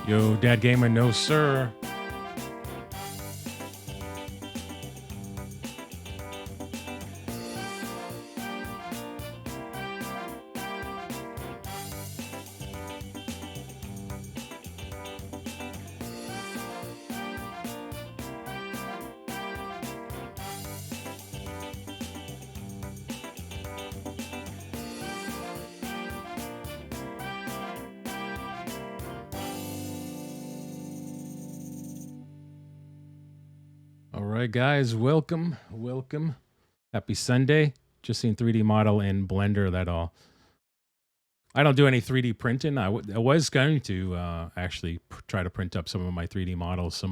Yo, Dad Gamer, no sir. All right, guys, welcome. Happy Sunday. Just seen 3D model in Blender. That all. I don't do any 3D printing. I was going to actually try to print up some of my 3D models.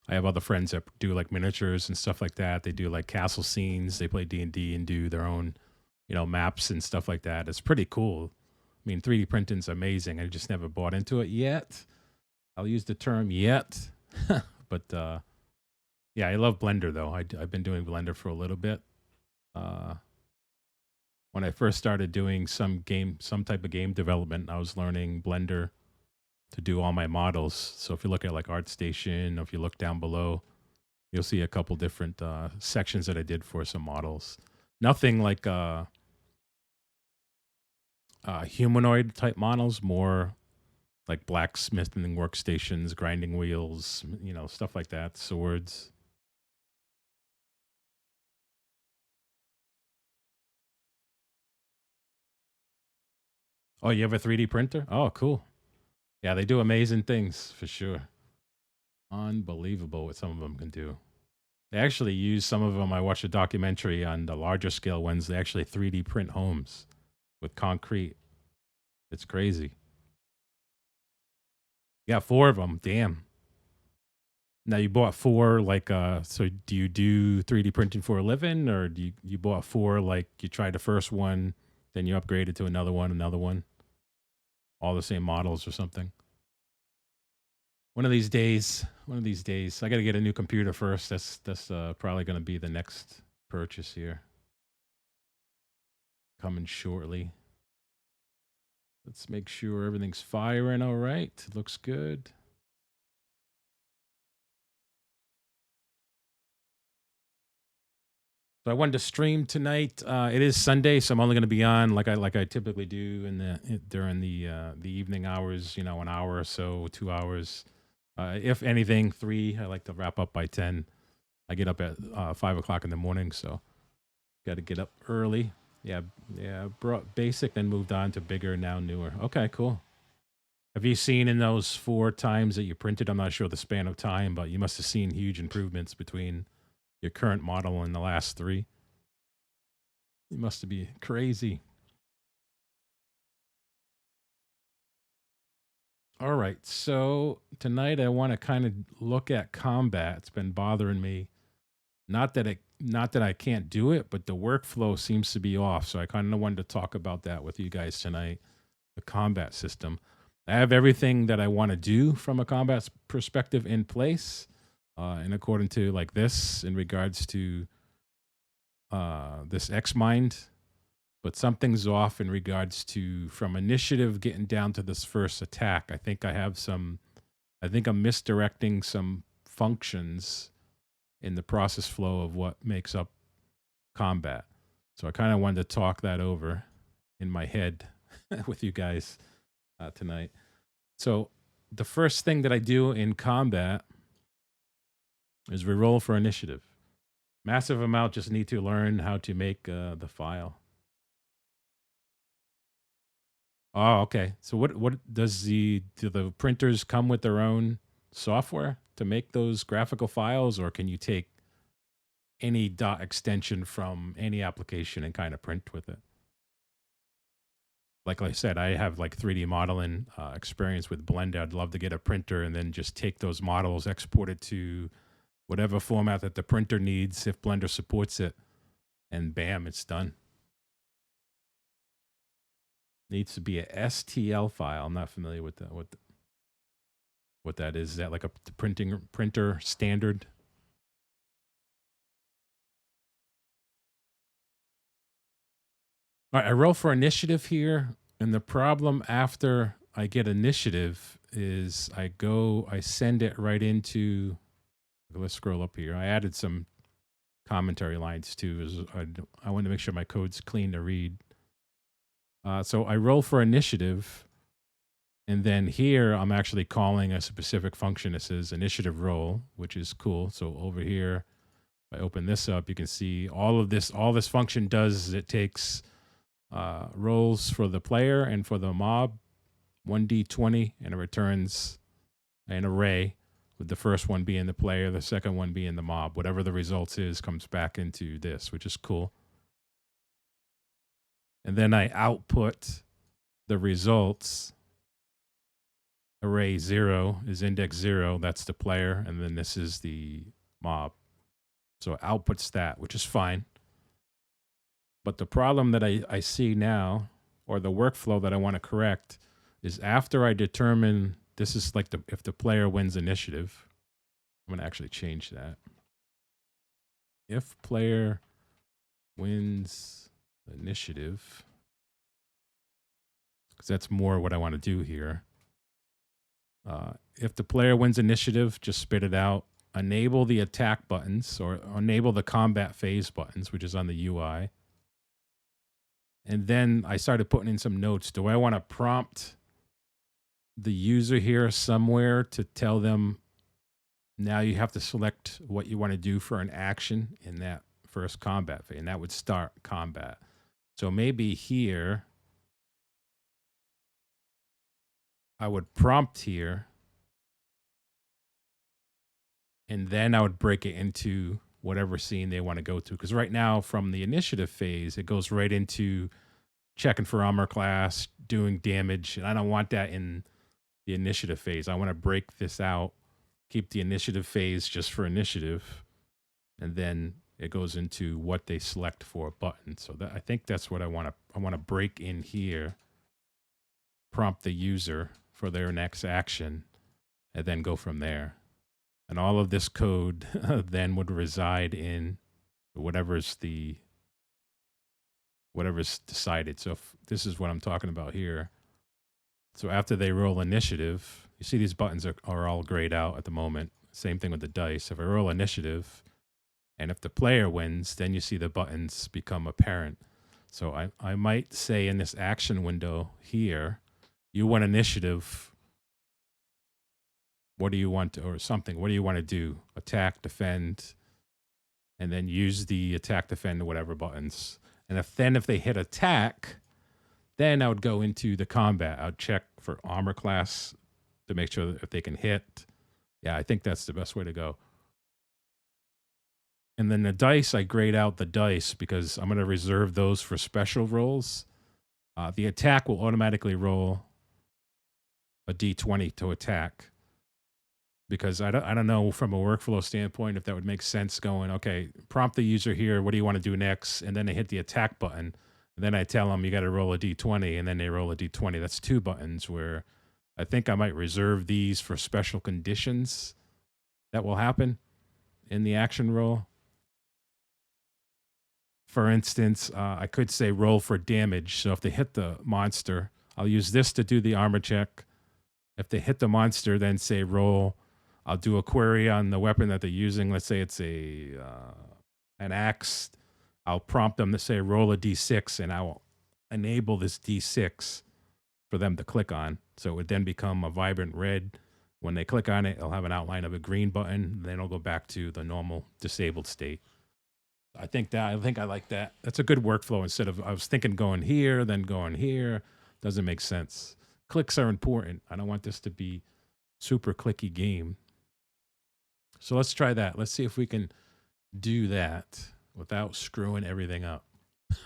I have other friends that do like miniatures and stuff like that. They do like castle scenes. They play D&D and do their own, maps and stuff like that. It's pretty cool. I mean, 3D printing's amazing. I just never bought into it yet. I'll use the term yet, but yeah, I love Blender though. I've been doing Blender for a little bit. Uh, when I first started doing some type of game development, I was learning Blender to do all my models. So if you look at like ArtStation, or if you look down below, you'll see a couple different sections that I did for some models. Nothing like humanoid type models, more like blacksmithing workstations, grinding wheels, stuff like that, swords. Oh, you have a 3D printer? Oh, cool. Yeah, they do amazing things for sure. Unbelievable what some of them can do. They actually use some of them. I watched a documentary on the larger scale ones. They actually 3D print homes with concrete. It's crazy. Yeah, 4 of them. Damn. Now you bought 4 like so do you do 3D printing for a living, or do you bought 4 like you tried the first one, then you upgraded to another one, all the same models or something? One of these days, I got to get a new computer first. That's probably going to be the next purchase here, coming shortly. Let's make sure everything's firing all right. Looks good. So I wanted to stream tonight. It is Sunday, so I'm only going to be on like I typically do during the evening hours. An hour or so, 2 hours. If anything, 3. I like to wrap up by 10. I get up at 5 o'clock in the morning, so got to get up early. Yeah, yeah. Brought basic, then moved on to bigger, now newer. Okay, cool. Have you seen in those 4 times that you printed? I'm not sure the span of time, but you must have seen huge improvements between your current model and the last 3. You must be crazy. All right, so tonight I want to kind of look at combat. It's been bothering me. Not that I can't do it, but the workflow seems to be off. So I kind of wanted to talk about that with you guys tonight. The combat system. I have everything that I want to do from a combat perspective in place, and according to like this, in regards to this X Mind, but something's off in regards to from initiative getting down to this first attack. I think I'm misdirecting some functions in the process flow of what makes up combat. So I kind of wanted to talk that over in my head with you guys tonight. So the first thing that I do in combat is reroll for initiative. Massive amount, just need to learn how to make the file. Oh, okay. So what do the printers come with their own software to make those graphical files, or can you take any dot extension from any application and kind of print with it? Like I said, I have like 3D modeling experience with Blender. I'd love to get a printer and then just take those models, export it to whatever format that the printer needs if Blender supports it, and bam, it's done. Needs to be a STL file. I'm not familiar with that. What that is? Is that like a printer standard? All right, I roll for initiative here, and the problem after I get initiative is I send it right into, let's scroll up here. I added some commentary lines too. I want to make sure my code's clean to read. So I roll for initiative, and then here I'm actually calling a specific function. It says initiative roll, which is cool. So over here, if I open this up, you can see all this function does is it takes rolls for the player and for the mob, 1d20, and it returns an array, with the first one being the player, the second one being the mob. Whatever the results is comes back into this, which is cool. And then I output the results. Array 0 is index 0. That's the player. And then this is the mob. So it outputs that, which is fine. But the problem that I see now, or the workflow that I want to correct, is after I determine, this is like if the player wins initiative. I'm going to actually change that. If player wins initiative, because that's more what I want to do here. If the player wins initiative, just spit it out. Enable the attack buttons, or enable the combat phase buttons, which is on the UI. And then I started putting in some notes. Do I want to prompt the user here somewhere to tell them, now you have to select what you want to do for an action in that first combat phase, and that would start combat. So maybe here, I would prompt here, and then I would break it into whatever scene they want to go to. Because right now, from the initiative phase, it goes right into checking for armor class, doing damage, and I don't want that in the initiative phase. I want to break this out, keep the initiative phase just for initiative, and then it goes into what they select for a button. So I think that's what I want to break in here, prompt the user for their next action, and then go from there. And all of this code then would reside in whatever's decided. So if this is what I'm talking about here. So after they roll initiative, you see these buttons are all grayed out at the moment. Same thing with the dice. If I roll initiative, and if the player wins, then you see the buttons become apparent. So I might say in this action window here, you want initiative. What do you want to, or something? What do you want to do? Attack, defend, and then use the attack, defend, or whatever buttons. And if they hit attack, then I would go into the combat. I would check for armor class to make sure that if they can hit. Yeah, I think that's the best way to go. And then the dice, I grade out the dice because I'm going to reserve those for special rolls. The attack will automatically roll a d20 to attack, because I don't know from a workflow standpoint if that would make sense going, okay, prompt the user here, what do you want to do next? And then they hit the attack button. And then I tell them you got to roll a d20, and then they roll a d20. That's 2 buttons, where I think I might reserve these for special conditions that will happen in the action roll. For instance, I could say roll for damage. So if they hit the monster, I'll use this to do the armor check. If they hit the monster, then say roll. I'll do a query on the weapon that they're using. Let's say it's an axe. I'll prompt them to say roll a d6, and I will enable this d6 for them to click on. So it would then become a vibrant red. When they click on it, it'll have an outline of a green button. Then it'll go back to the normal disabled state. I think I like that. That's a good workflow instead of, I was thinking going here, then going here. Doesn't make sense. Clicks are important. I don't want this to be super clicky game. So let's try that. Let's see if we can do that without screwing everything up.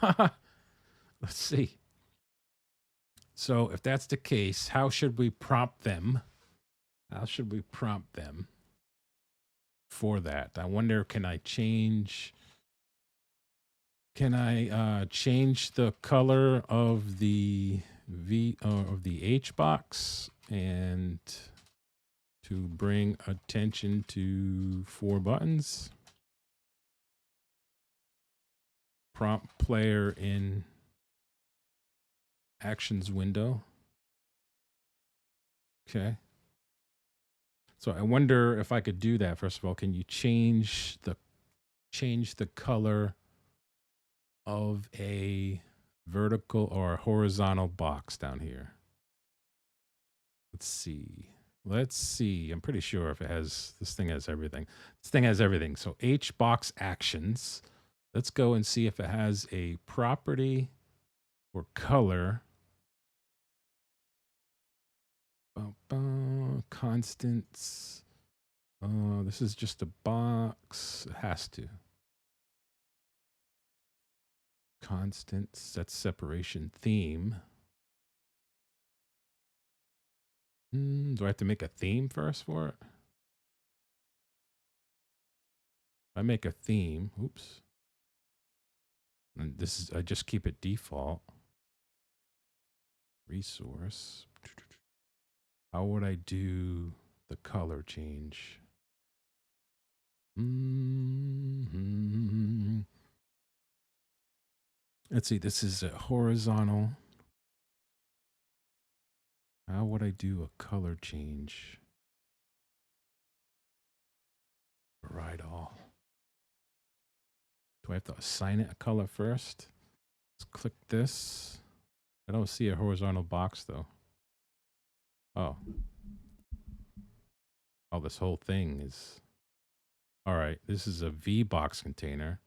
Let's see. So if that's the case, how should we prompt them? How should we prompt them for that? I wonder, can I change the color of the H box and to bring attention to 4 buttons? Prompt player in actions window. Okay. So I wonder if I could do that. First of all, can you change the color of a vertical or a horizontal box down here? Let's see. Let's see. I'm pretty sure if it has, this thing has everything. This thing has everything. So H box actions. Let's go and see if it has a property or color. Constants. This is just a box. It has to. Constants. That's separation theme. Do I have to make a theme first for it? If I make a theme, oops. And this is, I just keep it default. Resource. How would I do the color change? Let's see, this is a horizontal. How would I do a color change? Right all. Do I have to assign it a color first? Let's click this. I don't see a horizontal box though. Oh. Oh, this whole thing is... All right, this is a V box container.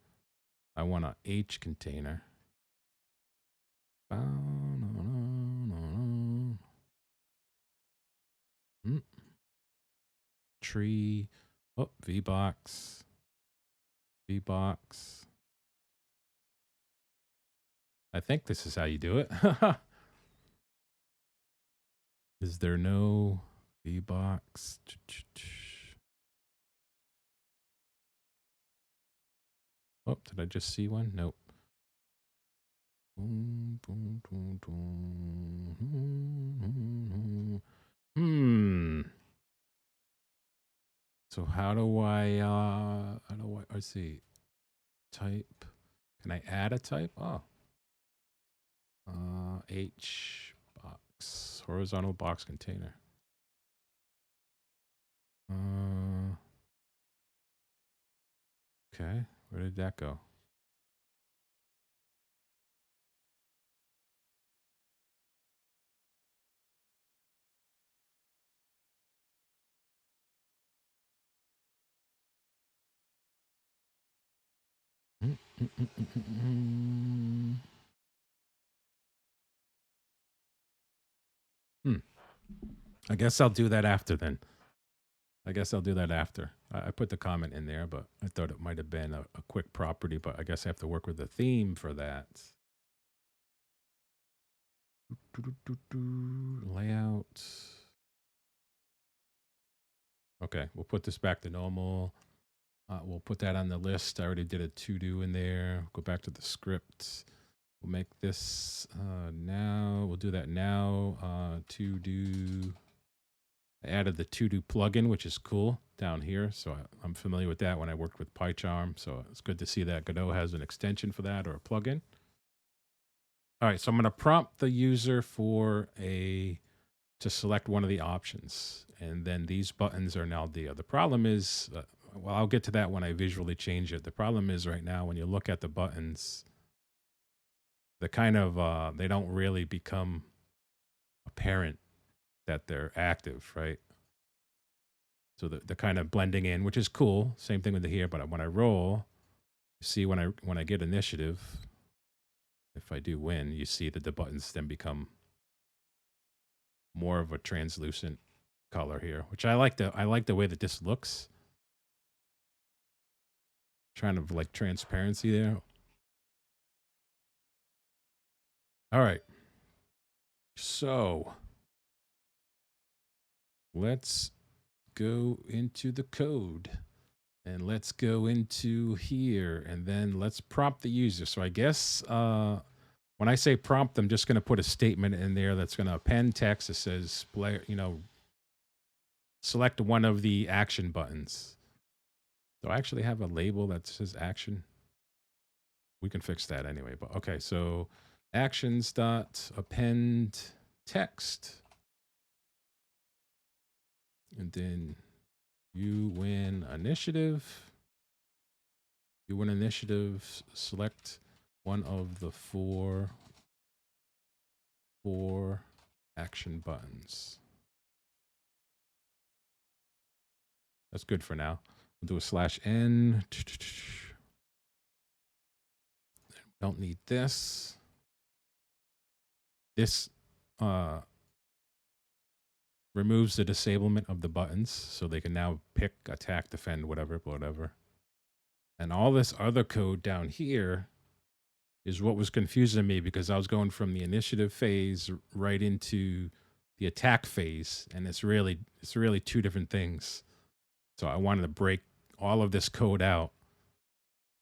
I want a H container. Tree. Oh, V box. V box. I think this is how you do it. Is there no V box? Oh, did I just see one? Nope. So how do I let's see. Type. Can I add a type? Oh. H box. Horizontal box container. Okay. Where did that go? I guess I'll do that after then. I guess I'll do that after. I put the comment in there, but I thought it might have been a quick property, but I guess I have to work with the theme for that. Layout. Okay, we'll put this back to normal. We'll put that on the list. I already did a to-do in there. Go back to the script. We'll make this now. We'll do that now. To-do. I added the to-do plugin, which is cool down here. So I'm familiar with that when I worked with PyCharm. So it's good to see that Godot has an extension for that or a plugin. All right, so I'm going to prompt the user for to select one of the options. And then these buttons are now there. The problem is, well, I'll get to that when I visually change it. The problem is right now when you look at the buttons, the kind of, they don't really become apparent that they're active, right? So they're kind of blending in, which is cool. Same thing with the here, but when I roll, you see when I get initiative, if I do win, you see that the buttons then become more of a translucent color here, which I like the way that this looks. Trying to like transparency there. All right. So let's go into the code and let's go into here and then let's prompt the user. So I guess when I say prompt, I'm just going to put a statement in there that's going to append text that says, select one of the action buttons. Do I actually have a label that says action? We can fix that anyway, but okay. So actions dot append text. And then you win initiative. You win initiative. Select one of the four action buttons. That's good for now. We'll do a /n. Don't need this. This removes the disablement of the buttons, so they can now pick, attack, defend, whatever. And all this other code down here is what was confusing me, because I was going from the initiative phase right into the attack phase, and it's really two different things. So I wanted to break all of this code out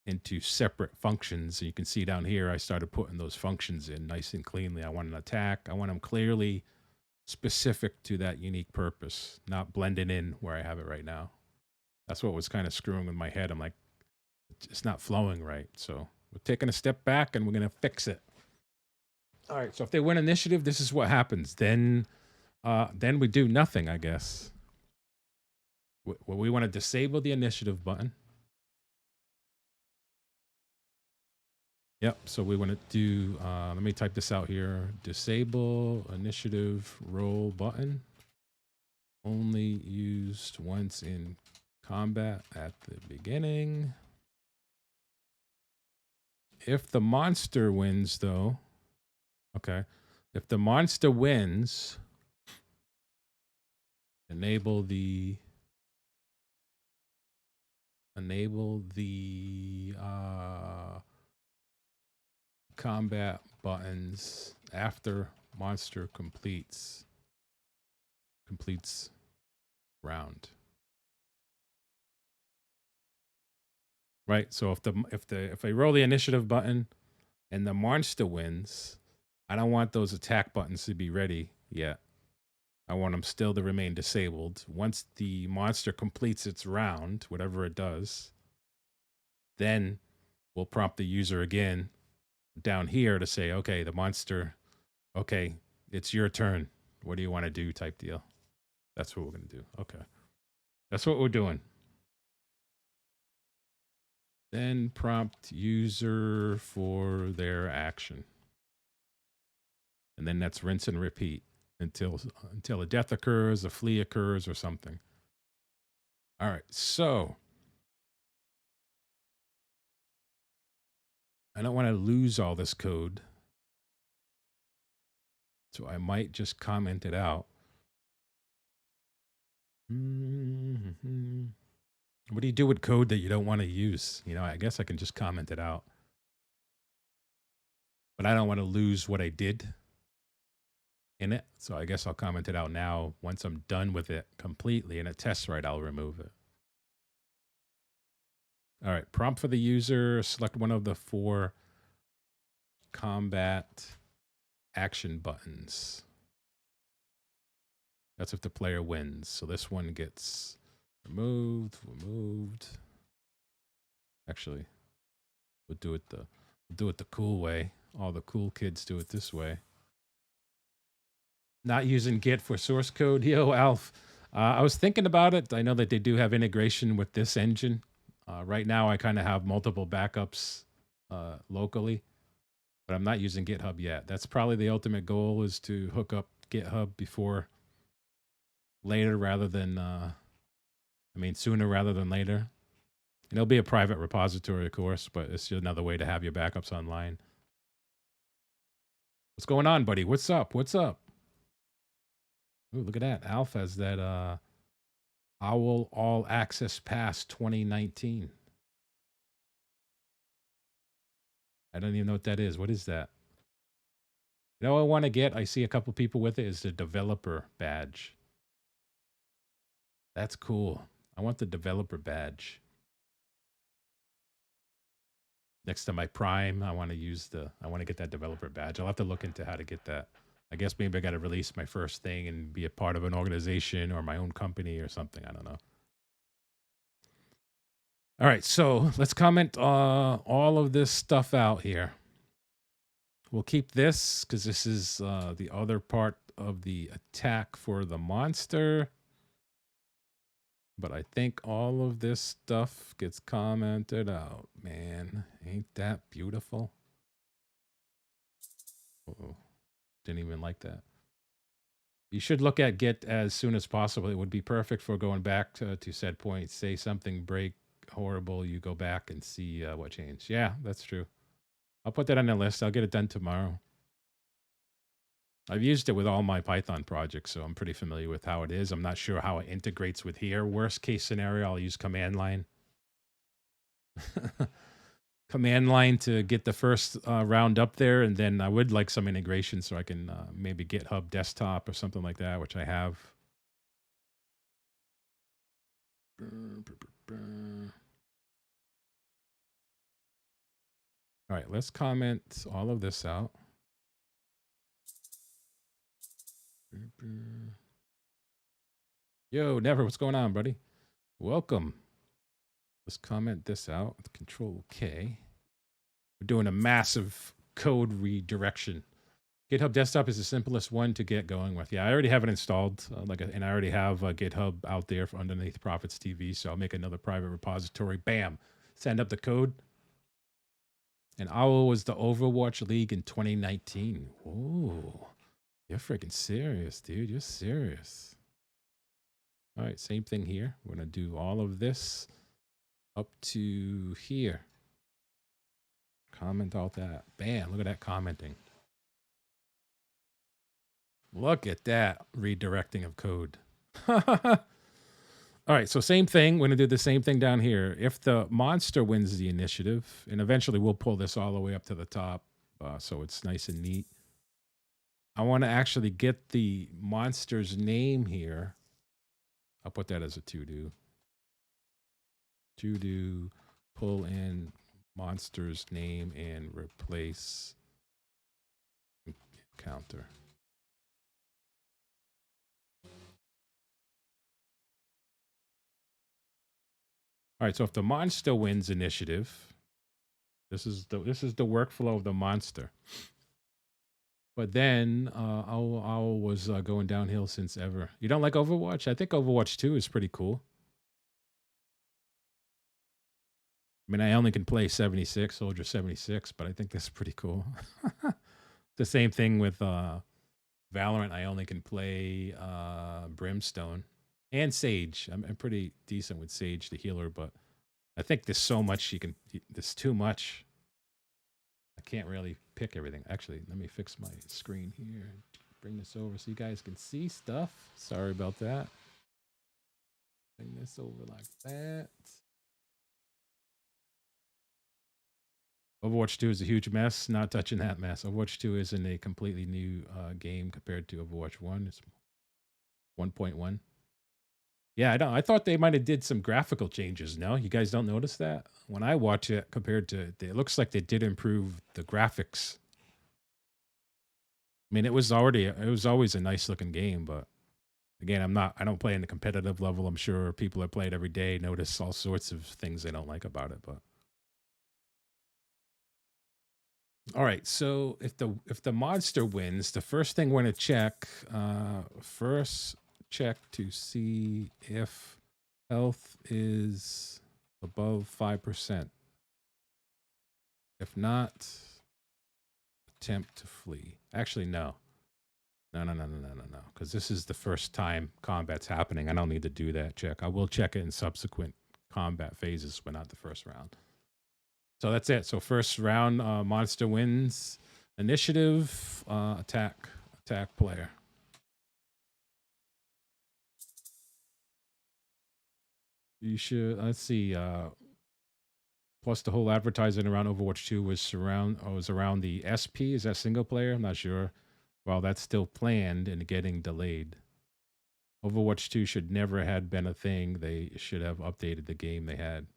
into separate functions. And you can see down here, I started putting those functions in nice and cleanly. I want an attack. I want them clearly specific to that unique purpose, not blended in where I have it right now. That's what was kind of screwing with my head. I'm like, it's not flowing right. So we're taking a step back and we're going to fix it. All right. So if they win initiative, this is what happens. Then we do nothing, I guess. Well, we want to disable the initiative button. Yep, so we want to do, let me type this out here. Disable initiative roll button. Only used once in combat at the beginning. If the monster wins, though, okay. If the monster wins, enable the combat buttons after monster completes round. Right? So if I roll the initiative button and the monster wins, I don't want those attack buttons to be ready yet. I want them still to remain disabled. Once the monster completes its round, whatever it does, then we'll prompt the user again down here to say, okay, the monster, okay, it's your turn. What do you want to do type deal? That's what we're going to do. Okay. That's what we're doing. Then prompt user for their action. And then that's rinse and repeat until a death occurs, a flee occurs, or something. All right, so I don't want to lose all this code, so I might just comment it out. What do you do with code that you don't want to use? You know, I guess I can just comment it out. But I don't want to lose what I did in it, so I guess I'll comment it out now. Once I'm done with it completely and it tests right, I'll remove it. All right, prompt for the user, select one of the 4 combat action buttons. That's if the player wins. So this one gets removed. Actually, we'll do it the cool way. All the cool kids do it this way. Not using Git for source code. Yo, Alf. I was thinking about it. I know that they do have integration with this engine. Right now, I kind of have multiple backups locally, but I'm not using GitHub yet. That's probably the ultimate goal, is to hook up GitHub before later rather than, sooner rather than later. And it'll be a private repository, of course, but it's just another way to have your backups online. What's going on, buddy? What's up? Ooh, look at that. Alf has that OWL All Access Pass 2019. I don't even know what that is. What is that? You know what I want to get? I see a couple people with it, is the developer badge. That's cool. I want the developer badge. Next to my Prime, I want to get that developer badge. I'll have to look into how to get that. I guess maybe I got to release my first thing and be a part of an organization or my own company or something. I don't know. All right, so let's comment all of this stuff out here. We'll keep this because this is the other part of the attack for the monster. But I think all of this stuff gets commented out, man. Ain't that beautiful? Uh-oh. Didn't even like that. You should look at Git as soon as possible. It would be perfect for going back to said point. Say something break horrible, you go back and see what changed. Yeah, that's true. I'll put that on the list. I'll get it done tomorrow. I've used it with all my Python projects, so I'm pretty familiar with how it is. I'm not sure how it integrates with here. Worst case scenario, I'll use command line. Command line to get the first round up there, and then I would like some integration so I can maybe GitHub desktop or something like that, which I have. All right, let's comment all of this out. Yo, Never, what's going on, buddy? Welcome. Let's comment this out with Control K. We're doing a massive code redirection. GitHub Desktop is the simplest one to get going with. Yeah, I already have it installed, and I already have GitHub out there for underneath Profits TV. So I'll make another private repository. Bam, send up the code. And Owl was the Overwatch League in 2019. Ooh, you're freaking serious, dude. You're serious. All right, same thing here. We're gonna do all of this up to here. Comment all that. Bam, look at that commenting. Look at that redirecting of code. All right, so same thing. We're going to do the same thing down here. If the monster wins the initiative, and eventually we'll pull this all the way up to the top so it's nice and neat. I want to actually get the monster's name here. I'll put that as a to-do. To-do, pull in monster's name and replace counter. All right, so if the monster wins initiative, this is the workflow of the monster. But then Owl was going downhill since ever. You don't like Overwatch? I think Overwatch 2 is pretty cool. I mean, I only can play 76, Soldier 76, but I think that's pretty cool. The same thing with Valorant. I only can play Brimstone and Sage. I'm pretty decent with Sage, the healer, but I think there's so much you can. There's too much. I can't really pick everything. Actually, let me fix my screen here. Bring this over so you guys can see stuff. Sorry about that. Bring this over like that. Overwatch 2 is a huge mess. Not touching that mess. Overwatch 2 isn't a completely new game compared to Overwatch 1. It's 1.1. Yeah, I don't. I thought they might have did some graphical changes. No, you guys don't notice that? When I watch it compared to, it looks like they did improve the graphics. I mean, it was always a nice looking game, but again, I don't play in the competitive level. I'm sure people that play it every day notice all sorts of things they don't like about it, but. All right, so if the monster wins, the first thing we're going to check, to see if health is above 5%. If not, attempt to flee. Actually, no. No, because this is the first time combat's happening. I don't need to do that check. I will check it in subsequent combat phases, but not the first round. So that's it. So first round, monster wins. Initiative, attack player. You should, let's see. Plus the whole advertising around Overwatch 2 was around the SP. Is that single player? I'm not sure. Well, that's still planned and getting delayed. Overwatch 2 should never had been a thing. They should have updated the game they had.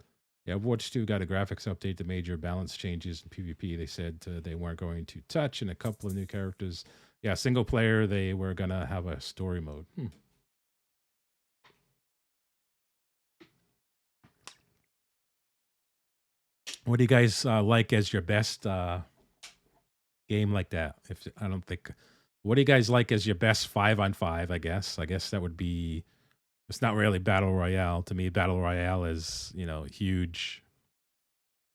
Yeah, Overwatch 2 got a graphics update, the major balance changes in PvP. They said they weren't going to touch, and a couple of new characters. Yeah, single player, they were going to have a story mode. What do you guys like as your best game like that? What do you guys like as your best 5-on-5, I guess? I guess that would be It's not really battle royale to me. Battle royale is huge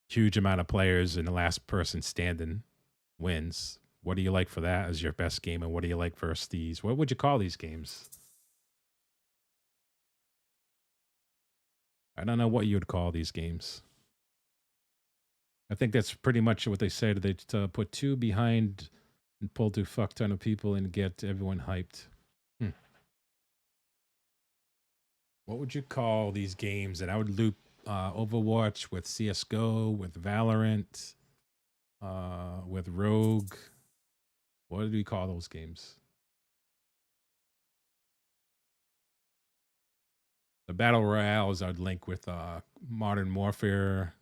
amount of players, and the last person standing wins. What do you like for that as your best game, and what do you like versus these? What would you call these games? I don't know what you would call these games. I think that's pretty much what they said. They put two behind and pull to fuck ton of people and get everyone hyped. What would you call these games? And I would loop Overwatch with CS:GO, with Valorant, with Rogue. What do we call those games? The battle royales I'd link with Modern Warfare,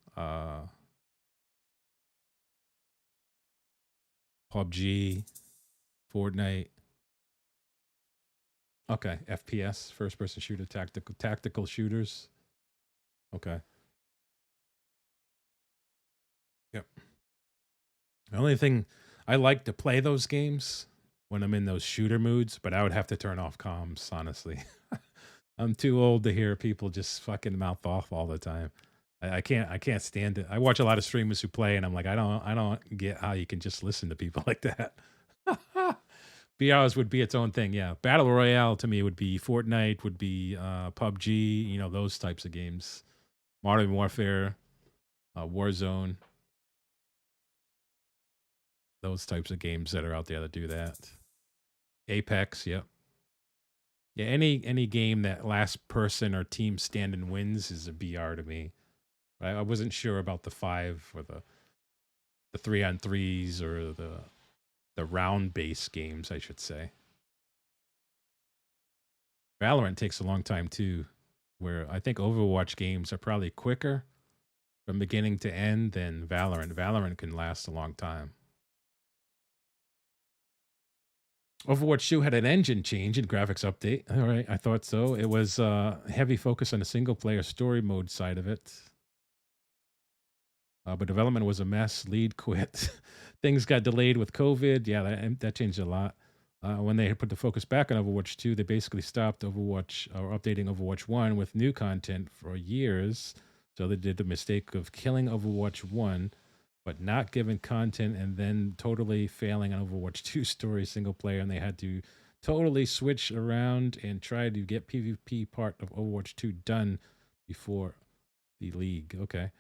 PUBG, Fortnite. Okay, FPS, first person shooter, tactical shooters. Okay. Yep. The only thing I like to play those games when I'm in those shooter moods, but I would have to turn off comms, honestly. I'm too old to hear people just fucking mouth off all the time. I can't stand it. I watch a lot of streamers who play, and I'm like, I don't get how you can just listen to people like that. BRs would be its own thing, yeah. Battle Royale to me would be Fortnite, would be PUBG, those types of games. Modern Warfare, Warzone, those types of games that are out there that do that. Apex, yep. Yeah, any game that last person or team standing wins is a BR to me. I wasn't sure about the 5 or the 3-on-3s or the round based games, I should say. Valorant takes a long time too, where I think Overwatch games are probably quicker from beginning to end than Valorant. Valorant can last a long time. Overwatch 2 had an engine change and graphics update. All right, I thought so. It was heavy focus on the single player story mode side of it. But development was a mess. Lead quit. Things got delayed with COVID. Yeah, that changed a lot. When they put the focus back on Overwatch 2, they basically stopped Overwatch or updating Overwatch 1 with new content for years. So they did the mistake of killing Overwatch 1, but not giving content, and then totally failing on Overwatch 2 story single player. And they had to totally switch around and try to get PvP part of Overwatch 2 done before the league. Okay.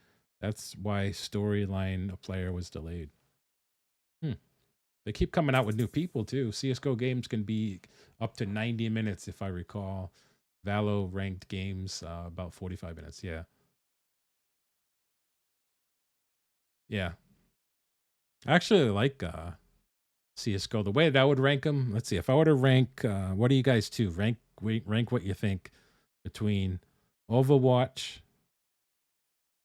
That's why storyline player was delayed. They keep coming out with new people too. CS:GO games can be up to 90 minutes, if I recall. Valo ranked games about 45 minutes. Yeah, yeah. I actually like CS:GO. The way that I would rank them. Let's see. If I were to rank, what do you guys do? Rank what you think between Overwatch,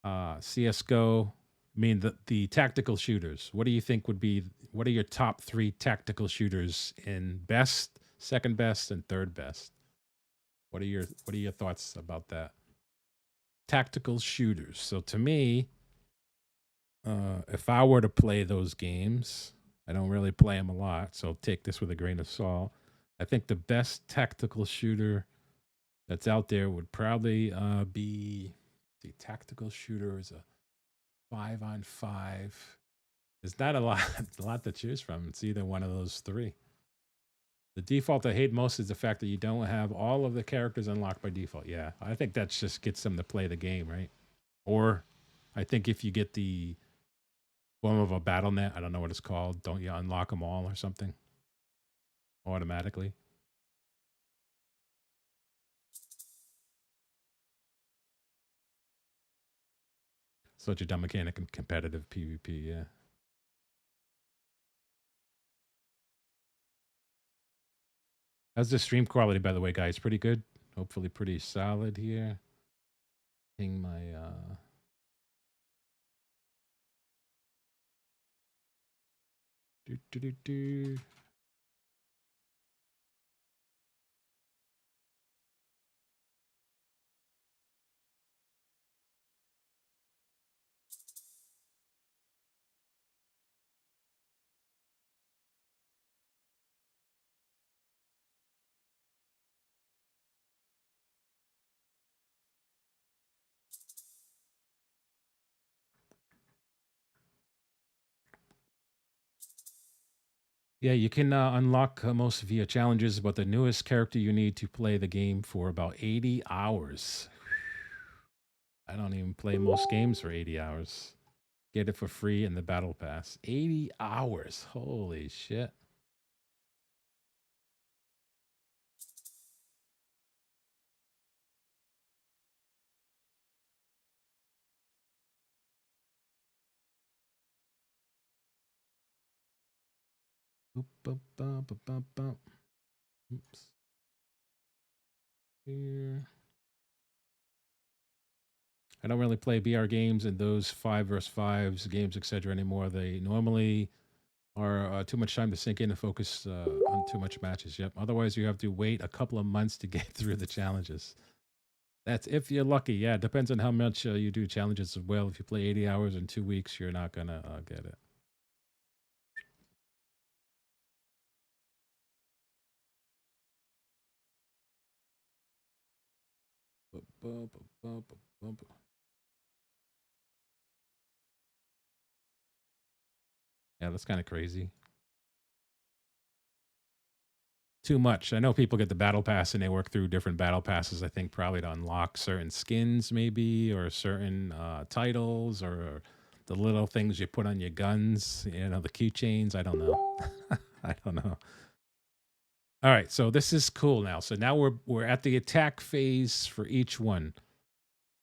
CS:GO. I mean the tactical shooters. What do you think would be? What are your top 3 tactical shooters in best, second best, and third best? What are your thoughts about that? Tactical shooters. So to me, if I were to play those games, I don't really play them a lot, so take this with a grain of salt. I think the best tactical shooter that's out there would probably be the tactical shooter is a 5-on-5. There's not a lot a lot to choose from. It's either one of those 3. The default I hate most is the fact that you don't have all of the characters unlocked by default. Yeah, I think that just gets them to play the game, right? Or I think if you get the form of a battle net, I don't know what it's called, don't you unlock them all or something automatically? Such a dumb mechanic in competitive PvP, yeah. How's the stream quality, by the way, guys? Pretty good. Hopefully pretty solid here. Ping my do do do do. Yeah, you can unlock most via challenges, but the newest character you need to play the game for about 80 hours. I don't even play most games for 80 hours. Get it for free in the battle pass. 80 hours. Holy shit. Boop, boop, boop, boop, boop, boop. Oops. Here. I don't really play BR games and those 5 versus 5s games, etc. anymore. They normally are too much time to sink in and focus on too much matches. Yep. Otherwise, you have to wait a couple of months to get through the challenges. That's if you're lucky. Yeah, it depends on how much you do challenges as well. If you play 80 hours in 2 weeks, you're not going to get it. Yeah, that's kind of crazy. Too much. I know people get the battle pass and they work through different battle passes. I think probably to unlock certain skins, maybe, or certain titles, or the little things you put on your guns. You know, the keychains. I don't know. I don't know. All right, so this is cool now. So now we're at the attack phase for each one.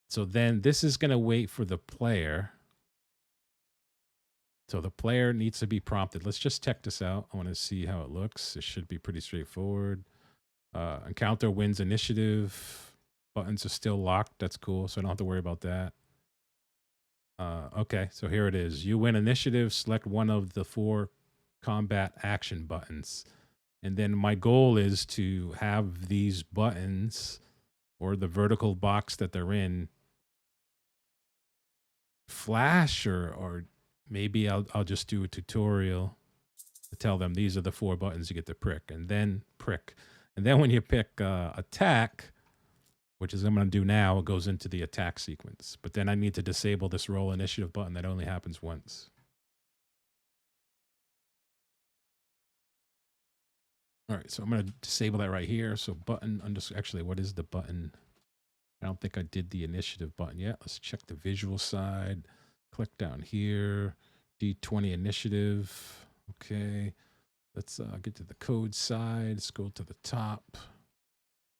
So then this is going to wait for the player. So the player needs to be prompted. Let's just check this out. I want to see how it looks. It should be pretty straightforward. Encounter wins initiative. Buttons are still locked. That's cool. So I don't have to worry about that. Okay, so here it is. You win initiative. Select one of the 4 combat action buttons. And then my goal is to have these buttons or the vertical box that they're in flash, or maybe I'll just do a tutorial to tell them these are the 4 buttons you get to prick. And then when you pick attack, which is I'm going to do now, it goes into the attack sequence. But then I need to disable this roll initiative button that only happens once. All right, so I'm going to disable that right here. So button actually, what is the button? I don't think I did the initiative button yet. Let's check the visual side. Click down here, D20 initiative. Okay, let's get to the code side. Let's go to the top.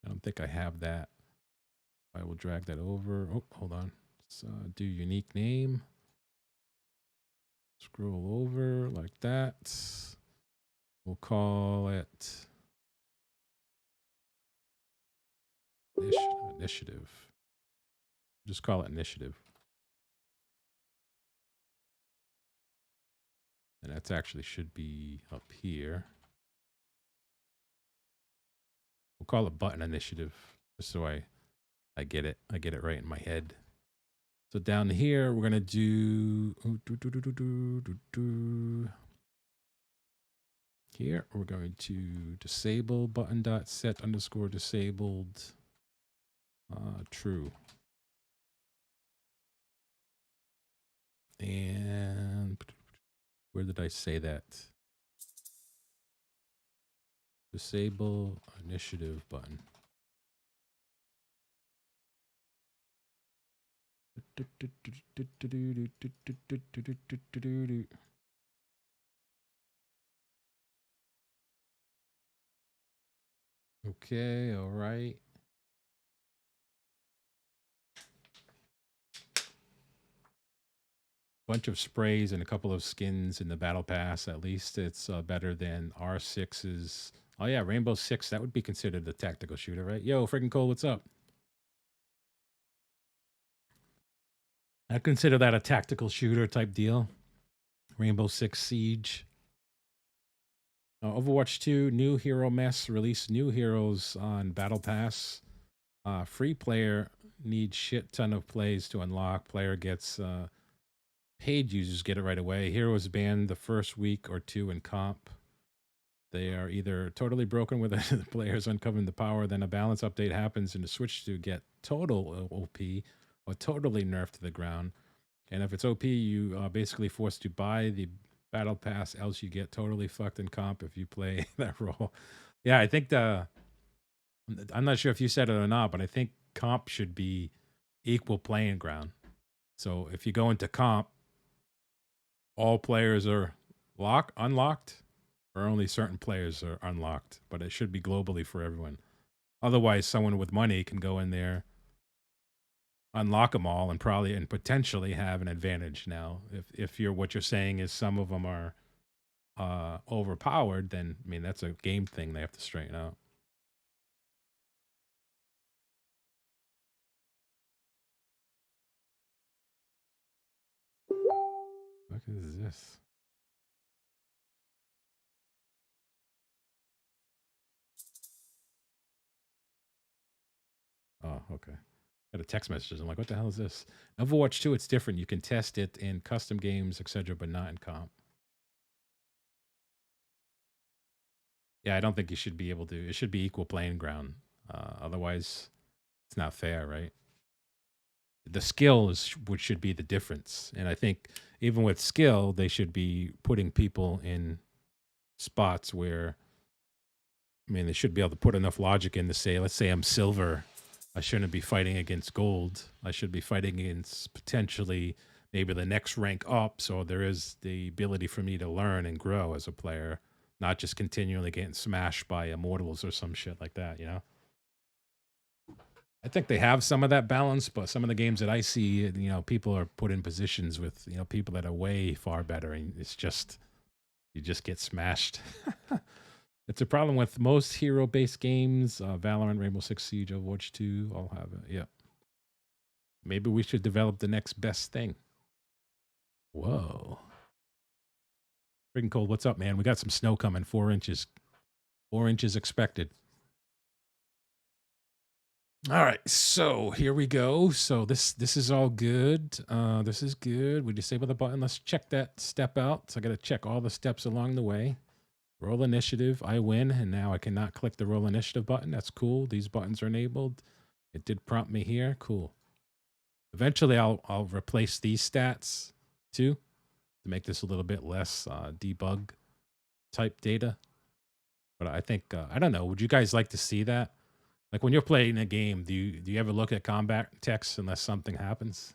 I don't think I have that. I will drag that over. Oh, hold on. Let's do unique name. Scroll over like that. We'll call it initiative. Just call it initiative. And that's actually should be up here. We'll call it button initiative, just so I get it. I get it right in my head. So down here, we're going to do here, we're going to disable button dot set underscore disabled true. And where did I say that? Disable initiative button. Okay, all right. Bunch of sprays and a couple of skins in the battle pass. At least it's better than R6's. Oh yeah, Rainbow Six. That would be considered a tactical shooter, right? Yo, freaking Cole, what's up? I consider that a tactical shooter type deal. Rainbow Six Siege. Overwatch 2, new hero mess. Release new heroes on Battle Pass. Free player needs shit ton of plays to unlock. Player gets paid users get it right away. Heroes banned the first week or 2 in comp. They are either totally broken with the players uncovering the power, then a balance update happens and the switch to get total OP or totally nerfed to the ground. And if it's OP, you are basically forced to buy the battle pass, else you get totally fucked in comp if you play that role. Yeah, I think I'm not sure if you said it or not, but I think comp should be equal playing ground. So if you go into comp, all players are unlocked, or only certain players are unlocked, but it should be globally for everyone. Otherwise, someone with money can go in there, unlock them all, and potentially have an advantage. Now, if you're what you're saying is some of them are overpowered, then I mean that's a game thing they have to straighten out. What is this? Oh, okay. Got a text message. I'm like, what the hell is this? Overwatch 2, it's different. You can test it in custom games, etc., but not in comp. Yeah, I don't think you should be able to. It should be equal playing ground. Otherwise, it's not fair, right? The skill is what should be the difference. And I think even with skill, they should be putting people in spots where, I mean, they should be able to put enough logic in to say, let's say I'm silver. I shouldn't be fighting against gold. I should be fighting against potentially maybe the next rank up. So there is the ability for me to learn and grow as a player, not just continually getting smashed by immortals or some shit like that, you know? I think they have some of that balance, but some of the games that I see, you know, people are put in positions with, you know, people that are way far better, and it's just you just get smashed. It's a problem with most hero-based games. Valorant, Rainbow Six Siege, Overwatch 2, all have it. Yeah. Maybe we should develop the next best thing. Whoa. Freaking cold. What's up, man? We got some snow coming. 4 inches. 4 inches expected. All right, so here we go. So this is all good. This is good. We disable the button. Let's check that step out. So I got to check all the steps along the way. Roll initiative. I win, and now I cannot click the roll initiative button. That's cool. These buttons are enabled. It did prompt me here. Cool. Eventually, I'll replace these stats too to make this a little bit less debug type data. But I think I don't know. Would you guys like to see that? Like when you're playing a game, do you ever look at combat text unless something happens?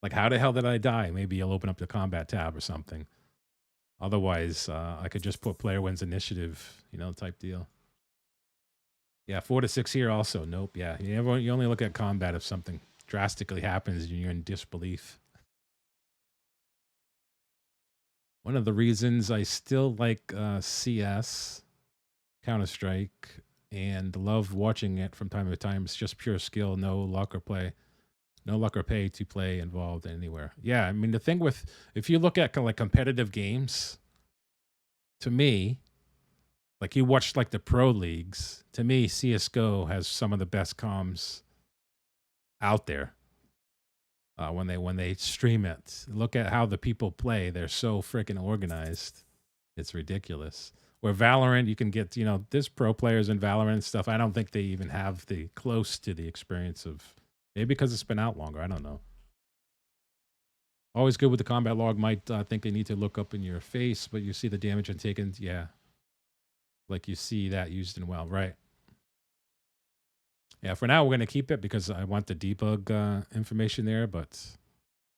Like how the hell did I die? Maybe you'll open up the combat tab or something. Otherwise, I could just put player wins initiative, you know, type deal. Yeah, 4 to 6 here also. Nope. Yeah, you only look at combat if something drastically happens and you're in disbelief. One of the reasons I still like CS, Counter-Strike, and love watching it from time to time is just pure skill, no luck or pay to play involved anywhere. Yeah, I mean the thing with if you look at like competitive games, to me, like you watch like the pro leagues, to me CS:GO has some of the best comms out there. When they stream it, look at how the people play. They're so freaking organized. It's ridiculous. Where Valorant, you can get, you know, there's pro players in Valorant and stuff. I don't think they even have the close to the experience of, maybe because it's been out longer. I don't know. Always good with the combat log. Might think they need to look up in your face, but you see the damage and taken. Yeah. Like you see that used in well, right? Yeah, for now, we're going to keep it because I want the debug information there, but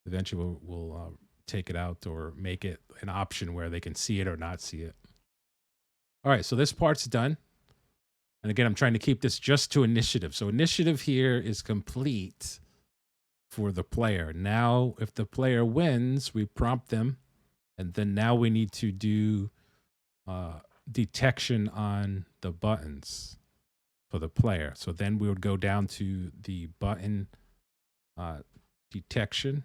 eventually we'll take it out or make it an option where they can see it or not see it. All right, so this part's done. And again, I'm trying to keep this just to initiative. So initiative here is complete for the player. Now, if the player wins, we prompt them. And then now we need to do detection on the buttons for the player. So then we would go down to the button detection.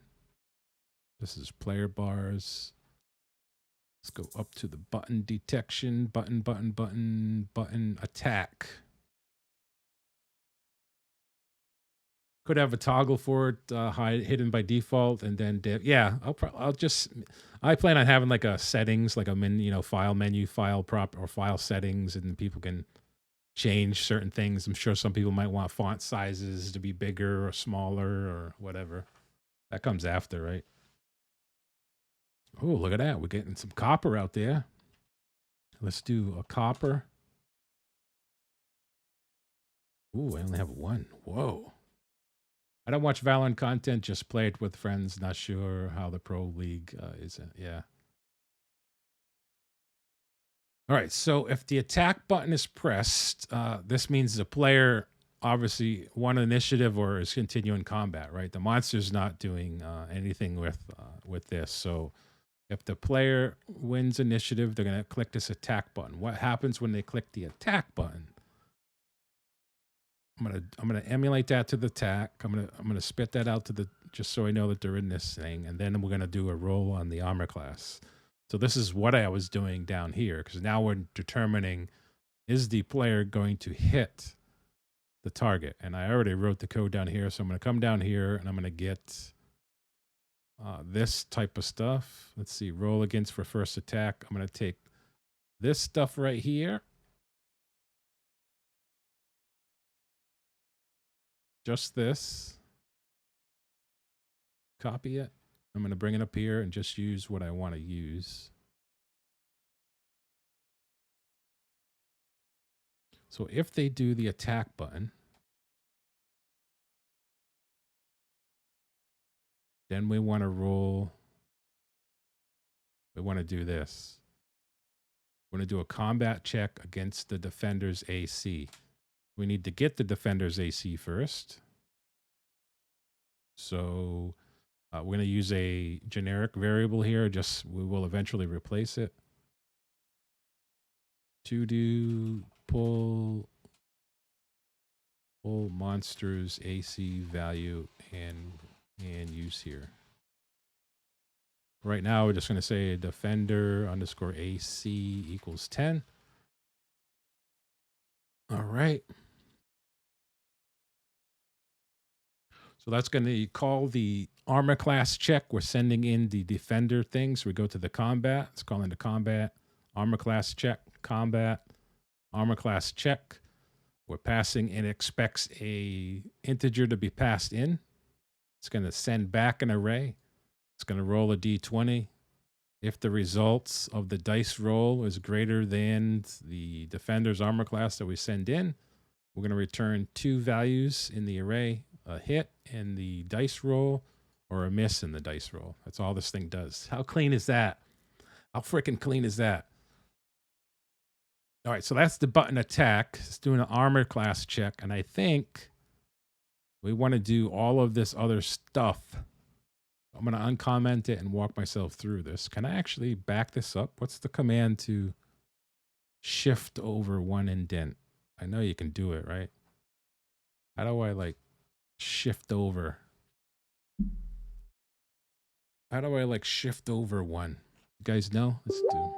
This is player bars. Let's go up to the button detection, button attack. Could have a toggle for it, hidden by default, and then yeah, I plan on having like a settings, like a file menu, file prop, or file settings, and people can change certain things. I'm sure some people might want font sizes to be bigger or smaller or whatever. That comes after, right? Oh, look at that. We're getting some copper out there. Let's do a copper. Ooh, I only have one. Whoa. I don't watch Valorant content, just play it with friends. Not sure how the Pro League is. Yeah. All right. So if the attack button is pressed, this means the player obviously won initiative or is continuing combat, right? The monster's not doing anything with this. So if the player wins initiative, they're going to click this attack button. What happens when they click the attack button? I'm gonna emulate that to the attack. I'm gonna spit that out to the, just so I know that they're in this thing, and then we're gonna do a roll on the armor class. So this is what I was doing down here, because now we're determining, is the player going to hit the target? And I already wrote the code down here, so I'm gonna come down here and I'm gonna get this type of stuff. Let's see, roll against for first attack. I'm gonna take this stuff right here. Just this. Copy it. I'm going to bring it up here and just use what I want to use. So if they do the attack button, then we want to roll. We want to do this. We're going to do a combat check against the defender's AC. We need to get the defender's AC first. So we're going to use a generic variable here. Just we will eventually replace it. To do pull monsters AC value and use here. Right now, we're just going to say defender underscore AC equals 10. All right. So that's going to call the armor class check. We're sending in the defender thing. So we go to the combat. It's calling the combat. Armor class check. Combat. Armor class check. We're passing, and it expects a integer to be passed in. It's going to send back an array. It's going to roll a d20. If the results of the dice roll is greater than the defender's armor class that we send in, we're going to return two values in the array, a hit in the dice roll or a miss in the dice roll. That's all this thing does. How clean is that? How freaking clean is that? All right, so that's the button attack. It's doing an armor class check, and I think we want to do all of this other stuff. I'm going to uncomment it and walk myself through this. Can I actually back this up? What's the command to shift over one indent? I know you can do it, right? How do I like shift over? How do I like shift over one? You guys know? Let's do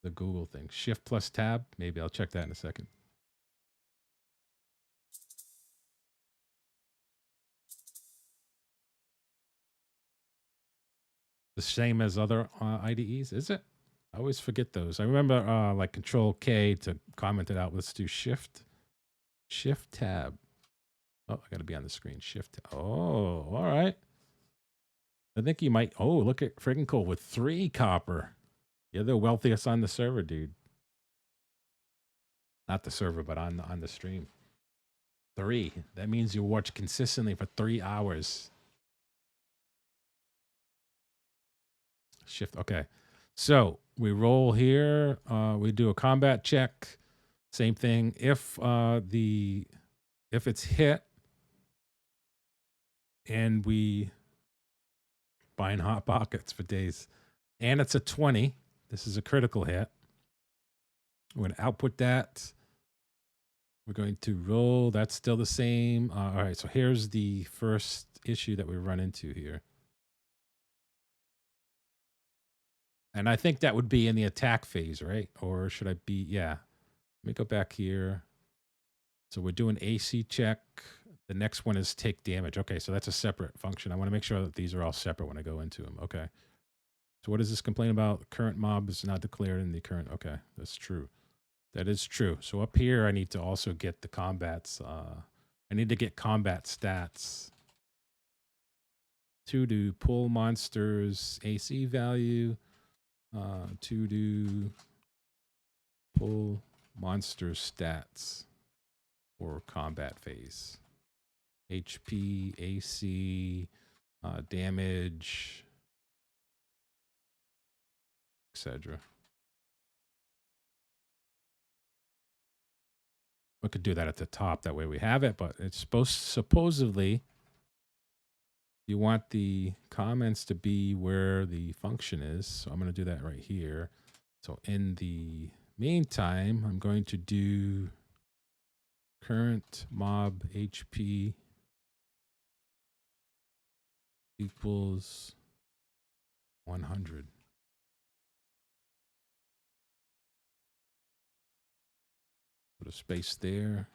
the Google thing. Shift plus tab. Maybe I'll check that in a second. The same as other IDEs, is it? I always forget those. I remember like Control K to comment it out. Let's do Shift tab. Oh, I got to be on the screen. Shift. Oh, all right. I think you might. Oh, look at freaking cool with 3 copper. You're the wealthiest on the server, dude. Not the server, but on the stream. 3. That means you watch consistently for 3 hours. Shift. Okay. So we roll here. We do a combat check. Same thing. If it's hit and we buying Hot Pockets for days, and it's a 20, this is a critical hit. We're going to output that. We're going to roll. That's still the same. All right. So here's the first issue that we run into here. And I think that would be in the attack phase, right? Or should I be? Yeah. Let me go back here. So we're doing AC check. The next one is take damage. Okay, so that's a separate function. I want to make sure that these are all separate when I go into them. Okay. So what does this complain about? Current mob is not declared in the current. Okay, that's true. That is true. So up here, I need to also get the combats. I need to get combat stats. to do pull monsters AC value, to do pull monster stats for combat phase. HP, AC, damage, etc. We could do that at the top. That way we have it, but it's supposedly you want the comments to be where the function is. So I'm going to do that right here. So in the meantime, I'm going to do current mob HP equals 100. Put a space there.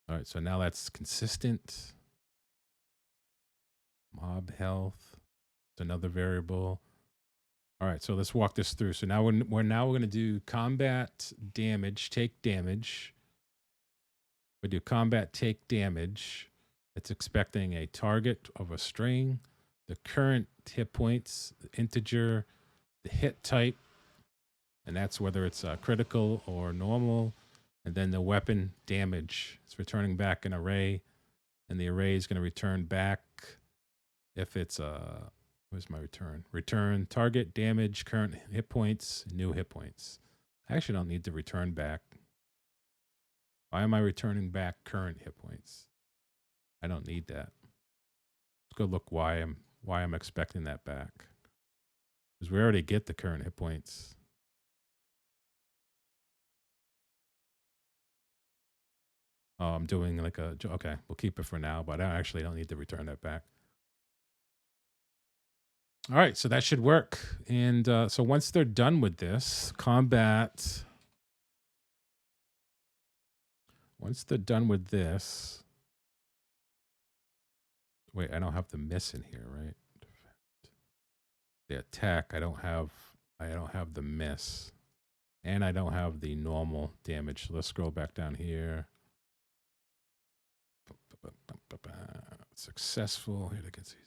All right, so now that's consistent. Mob health, it's another variable. All right, so let's walk this through. So now we're going to do combat damage, take damage. We do combat take damage. It's expecting a target of a string, the current hit points, the integer, the hit type, and that's whether it's critical or normal, and then the weapon damage. It's returning back an array, and the array is going to return back if it's where's my return? Return target, damage, current hit points, new hit points. I actually don't need to return back. Why am I returning back current hit points? I don't need that. Let's go look why I'm expecting that back. Because we already get the current hit points. Oh, I'm doing like okay, we'll keep it for now, but I actually don't need to return that back. All right, so that should work. And so once they're done with this, combat, once they're done with this, wait, I don't have the miss in here, right? The attack, I don't have the miss. And I don't have the normal damage. So let's scroll back down here. Successful. Here they can see.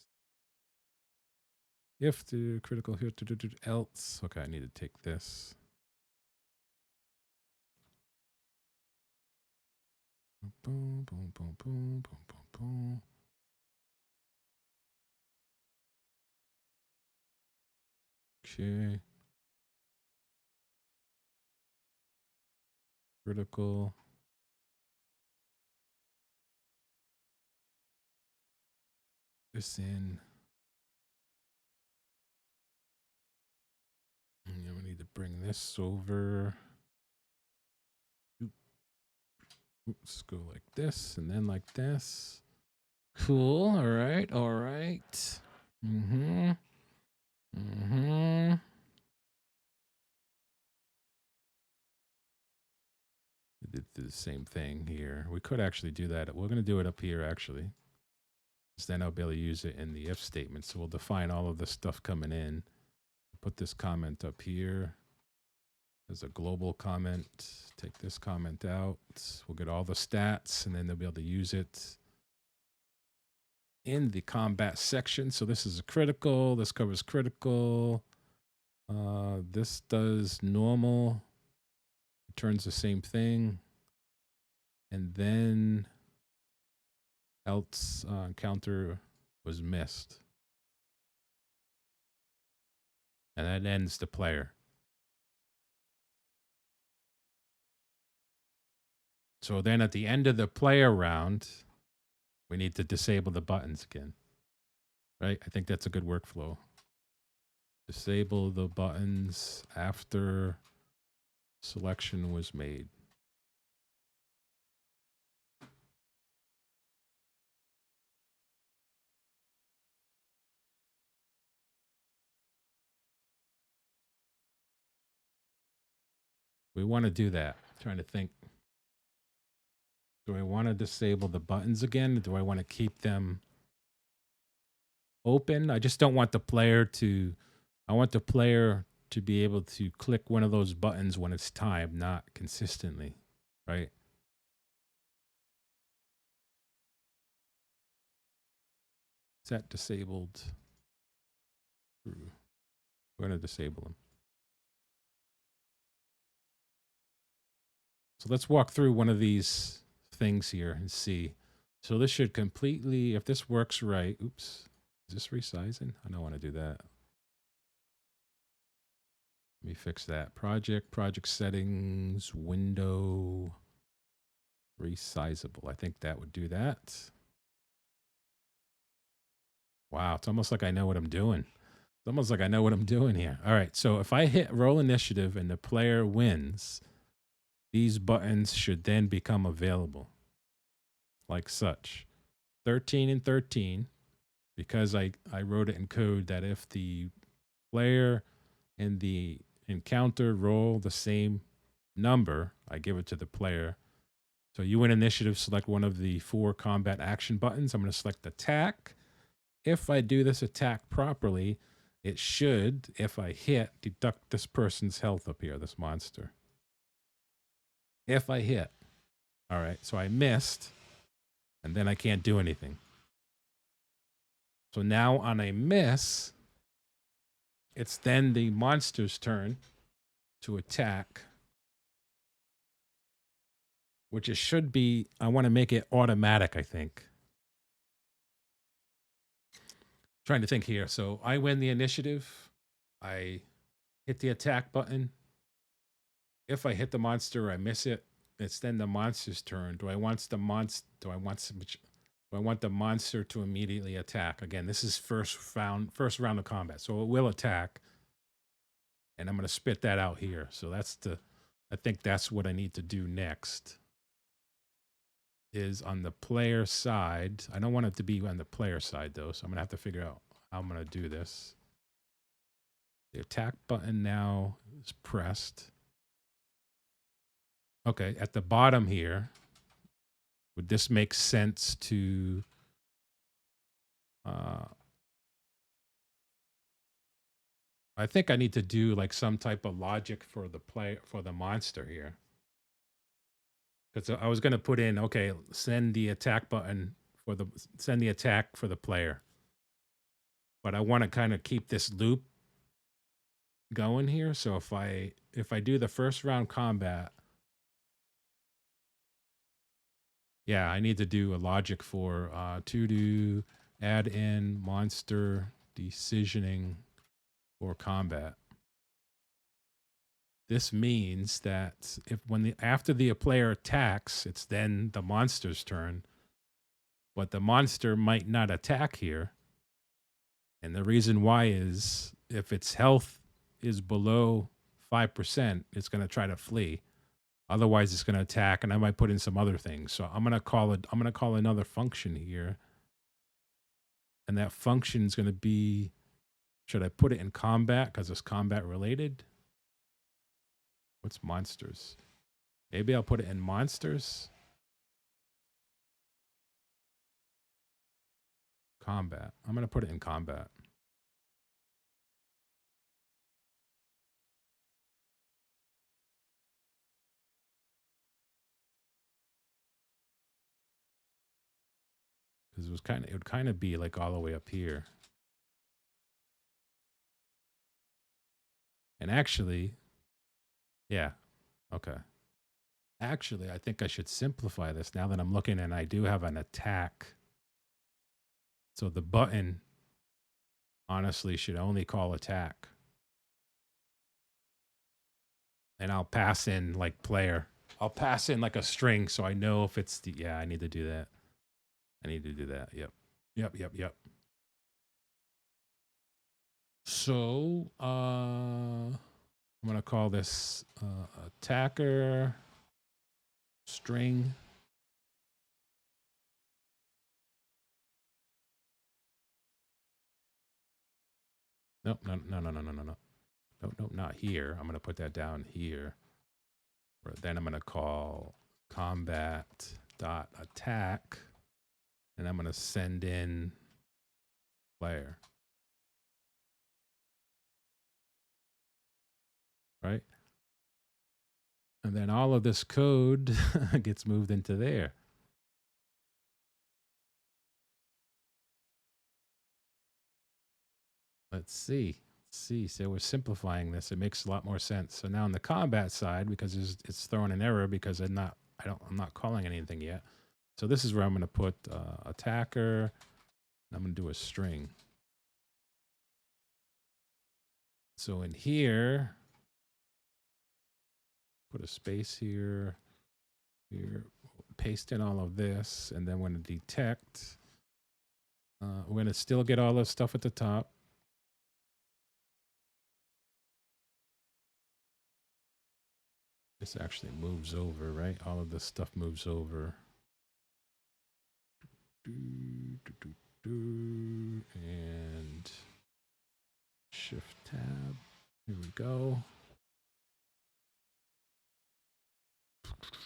If the critical here to do else. Okay, I need to take this. Boom, boom, boom, boom, boom, boom, boom. Okay. Critical. This in. And we need to bring this over. Oops, go like this and then like this. Cool. All right. All right. Mm-hmm. Mm-hmm. Did the same thing here. We could actually do that. We're going to do it up here, actually. Because then I'll be able to use it in the if statement. So we'll define all of the stuff coming in. Put this comment up here as a global comment. Take this comment out. We'll get all the stats, and then they'll be able to use it in the combat section. So this is a critical. This covers critical. This does normal. Returns the same thing. And then else counter was missed. And that ends the player. So then at the end of the player round, we need to disable the buttons again. Right? I think that's a good workflow. Disable the buttons after selection was made. We want to do that. I'm trying to think. Do I want to disable the buttons again? Do I want to keep them open? I just don't want the player to, I want the player to be able to click one of those buttons when it's time, not consistently, right? Set disabled. We're going to disable them. So let's walk through one of these things here and see. So this should completely, if this works right, oops, is this resizing? I don't want to do that. Let me fix that. Project settings, window, resizable. I think that would do that. Wow, it's almost like I know what I'm doing. It's almost like I know what I'm doing here. All right, so if I hit roll initiative and the player wins, these buttons should then become available, like such. 13 and 13, because I wrote it in code that if the player and the encounter roll the same number, I give it to the player. So you win initiative, select one of the 4 combat action buttons. I'm going to select attack. If I do this attack properly, it should, if I hit, deduct this person's health up here, this monster. If I hit. All right, so I missed, and then I can't do anything. So now on a miss, it's then the monster's turn to attack, which it should be. I want to make it automatic, I think. Trying to think here. So I win the initiative. I hit the attack button. If I hit the monster, I miss it. It's then the monster's turn. Do I want the monster to immediately attack? Again, this is first round of combat, so it will attack. And I'm going to spit that out here. So I think that's what I need to do next. Is on the player side. I don't want it to be on the player side though, so I'm going to have to figure out how I'm going to do this. The attack button now is pressed. Okay, at the bottom here, would this make sense to I think I need to do like some type of logic for the monster here. Because I was going to put in, okay, send the attack button send the attack for the player. But I want to kind of keep this loop going here. So if I do the first round combat, yeah, I need to do a logic for to do add in monster decisioning for combat. This means that after the player attacks, it's then the monster's turn. But the monster might not attack here. And the reason why is if its health is below 5%, it's going to try to flee. Otherwise, it's going to attack, and I might put in some other things. So I'm going to call another function here. And that function is going to be, should I put it in combat because it's combat related? What's monsters? Maybe I'll put it in monsters. Combat. I'm going to put it in combat. Because it would kind of be like all the way up here. And actually, yeah, okay. Actually, I think I should simplify this now that I'm looking and I do have an attack. So the button honestly should only call attack. And I'll pass in like player. I'll pass in like a string so I know if it's yeah, I need to do that. I need to do that. Yep. So I'm gonna call this attacker string. Nope, no. Nope, not here. I'm gonna put that down here. Then I'm gonna call combat dot attack, and I'm gonna send in player. Right? And then all of this code gets moved into there. Let's see. So we're simplifying this. It makes a lot more sense. So now on the combat side, because it's throwing an error because I'm not calling anything yet. So this is where I'm going to put attacker. I'm going to do a string. So in here, put a space here, paste in all of this, and then we're going to detect. We're going to still get all the stuff at the top. This actually moves over, right? All of this stuff moves over. And shift tab. Here we go.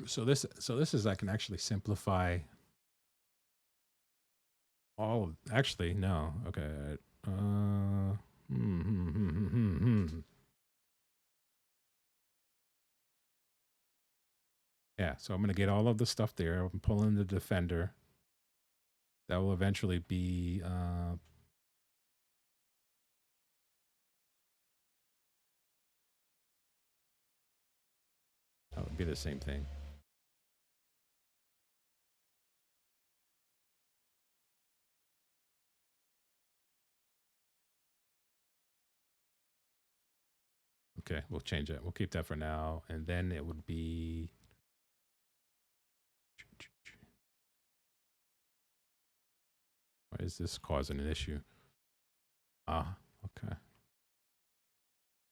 So this is, I can actually simplify all of, actually no. Okay. Yeah, so I'm going to get all of the stuff there. I'm pulling the defender. That will eventually be that would be the same thing. Okay, we'll change it. We'll keep that for now. And then it would be why is this causing an issue? Ah, okay.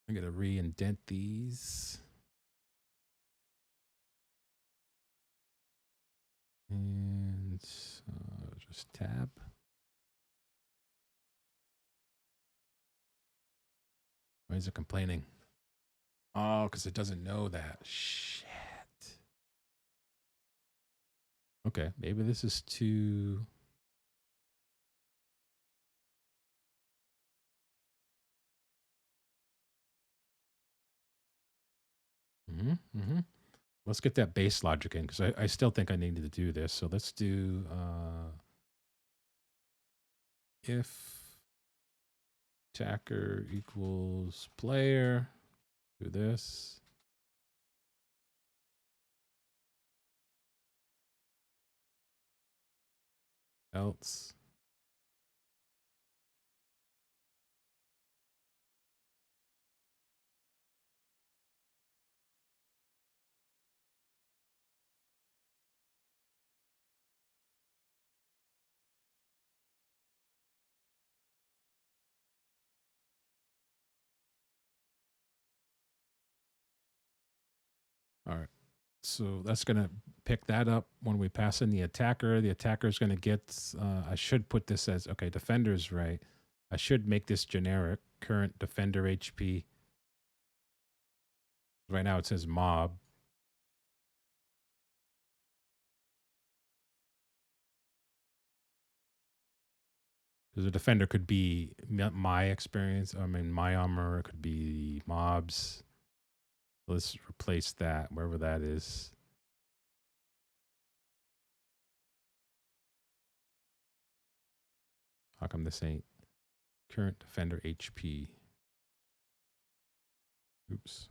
I'm going to re-indent these. And just tab. Why is it complaining? Oh, because it doesn't know that. Shit. Okay, maybe this is too... Let's get that base logic in, because I still think I needed to do this. So let's do if attacker equals player, do this. Else. All right. So that's going to pick that up when we pass in the attacker. The attacker is going to get, I should put this as, okay, defender's right. I should make this generic, current defender HP. Right now it says mob. Because a defender could be my experience. I mean, my armor. It could be mobs. Let's replace that wherever that is. How come this ain't current defender HP? Oops.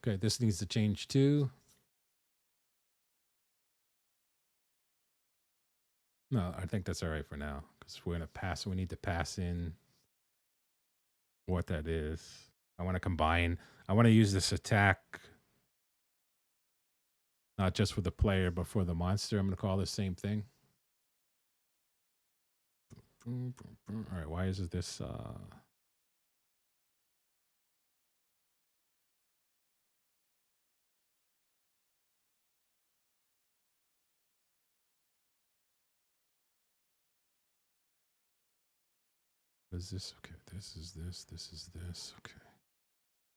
Okay, this needs to change too. No, I think that's all right for now because we're gonna pass. We need to pass in what that is. I want to combine. I want to use this attack not just for the player but for the monster. I'm gonna call the same thing. All right. Why is this? Is this okay? This is this. This is this. Okay.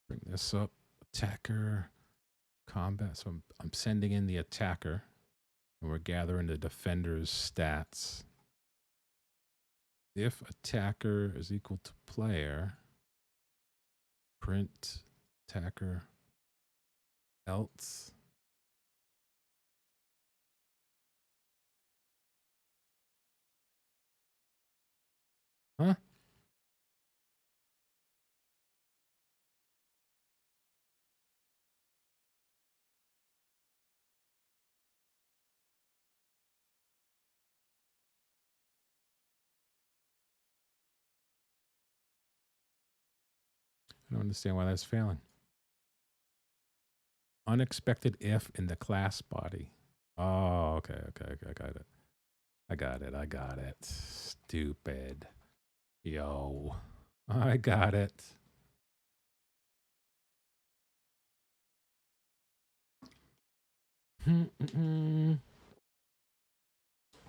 Bring this up. Attacker combat. So I'm sending in the attacker, and we're gathering the defender's stats. If attacker is equal to player, print attacker else. Huh? I don't understand why that's failing. Unexpected if in the class body. Oh, okay. I got it. I got it. Stupid. Yo. I got it.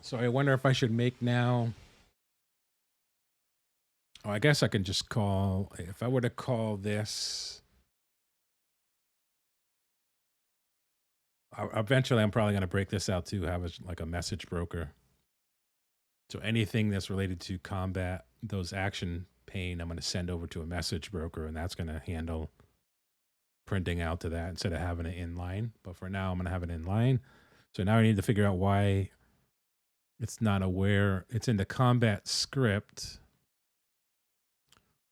So I wonder if I should make now. Oh, I guess I can just call. If I were to call this. Eventually, I'm probably going to break this out too, have like a message broker. So anything that's related to combat, those action pane, I'm going to send over to a message broker, and that's going to handle printing out to that instead of having it in line. But for now, I'm going to have it in line. So now I need to figure out why it's not aware. It's in the combat script.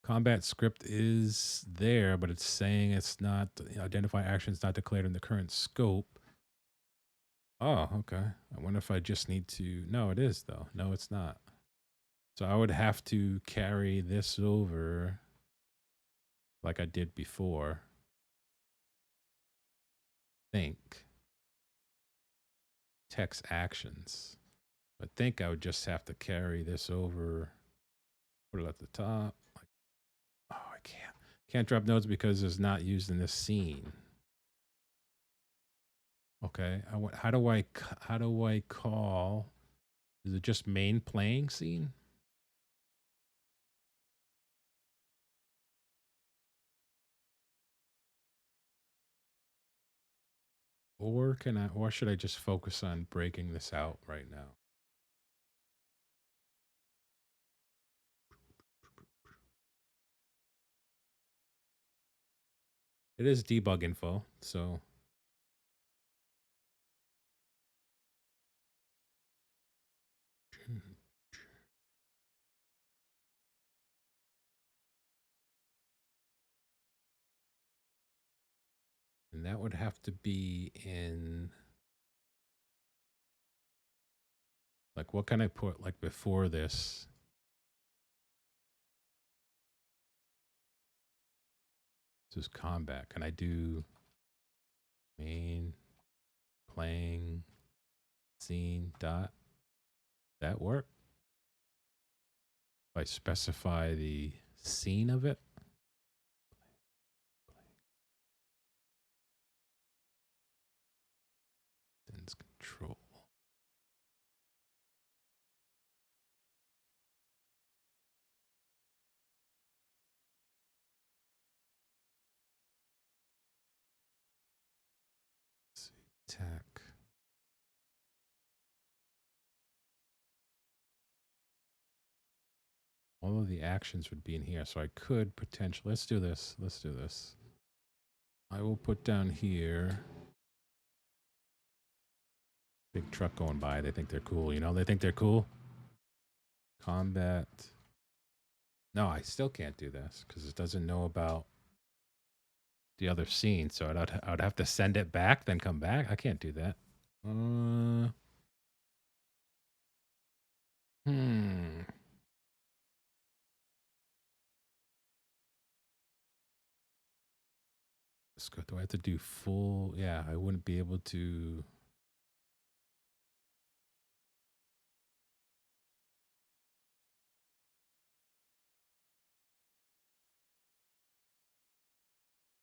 Combat script is there, but it's saying it's not, identify actions not declared in the current scope. Oh, okay. I wonder if I just need to, no, it is though. No, it's not. So I would have to carry this over like I did before. Think. Text actions. I think I would just have to carry this over, put it at the top. Like, oh, I can't drop nodes because it's not used in this scene. Okay, how do I call? Is it just main playing scene? Or should I just focus on breaking this out right now? It is debug info, so and that would have to be in, like, what can I put like before this? This is combat. Can I do main playing scene dot? That work? If I specify the scene of it? Sends control. Let's see, attack. All of the actions would be in here, so I could potentially, let's do this. I will put down here, big truck going by. They think they're cool, they think they're cool. Combat. No, I still can't do this because it doesn't know about the other scene. So I'd have to send it back, then come back. I can't do that. Do I have to do full? Yeah, I wouldn't be able to.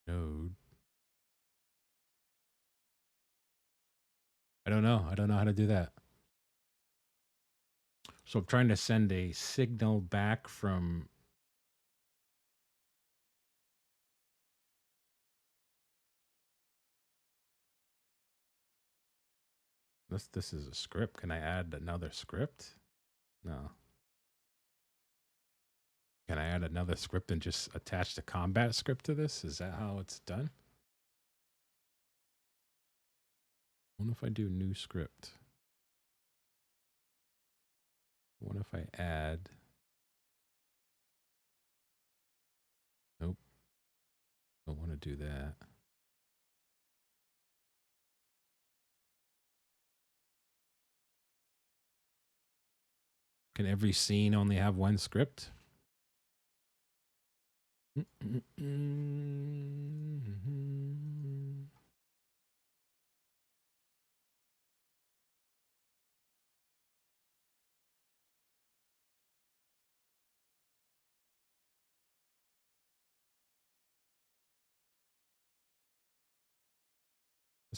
Node. I don't know. I don't know how to do that. So I'm trying to send a signal back from This is a script. Can I add another script? No. Can I add another script and just attach the combat script to this? Is that how it's done? What if I do new script? What if I add? Nope. Don't want to do that. Can every scene only have one script? Let's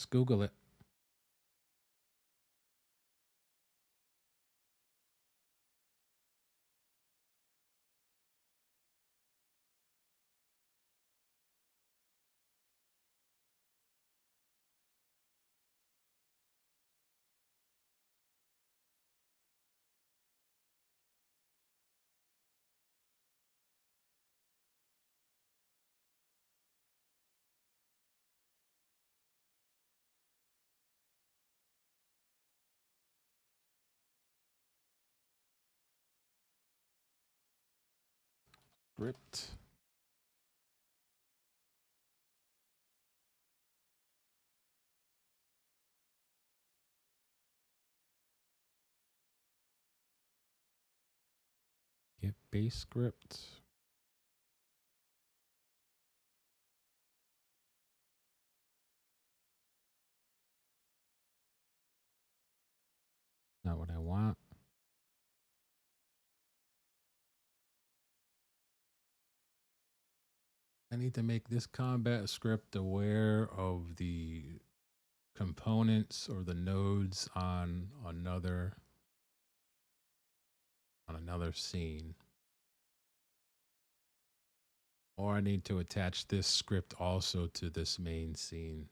Google it. Script. Get base script. Not what I want. I need to make this combat script aware of the components or the nodes on another scene. Or I need to attach this script also to this main scene.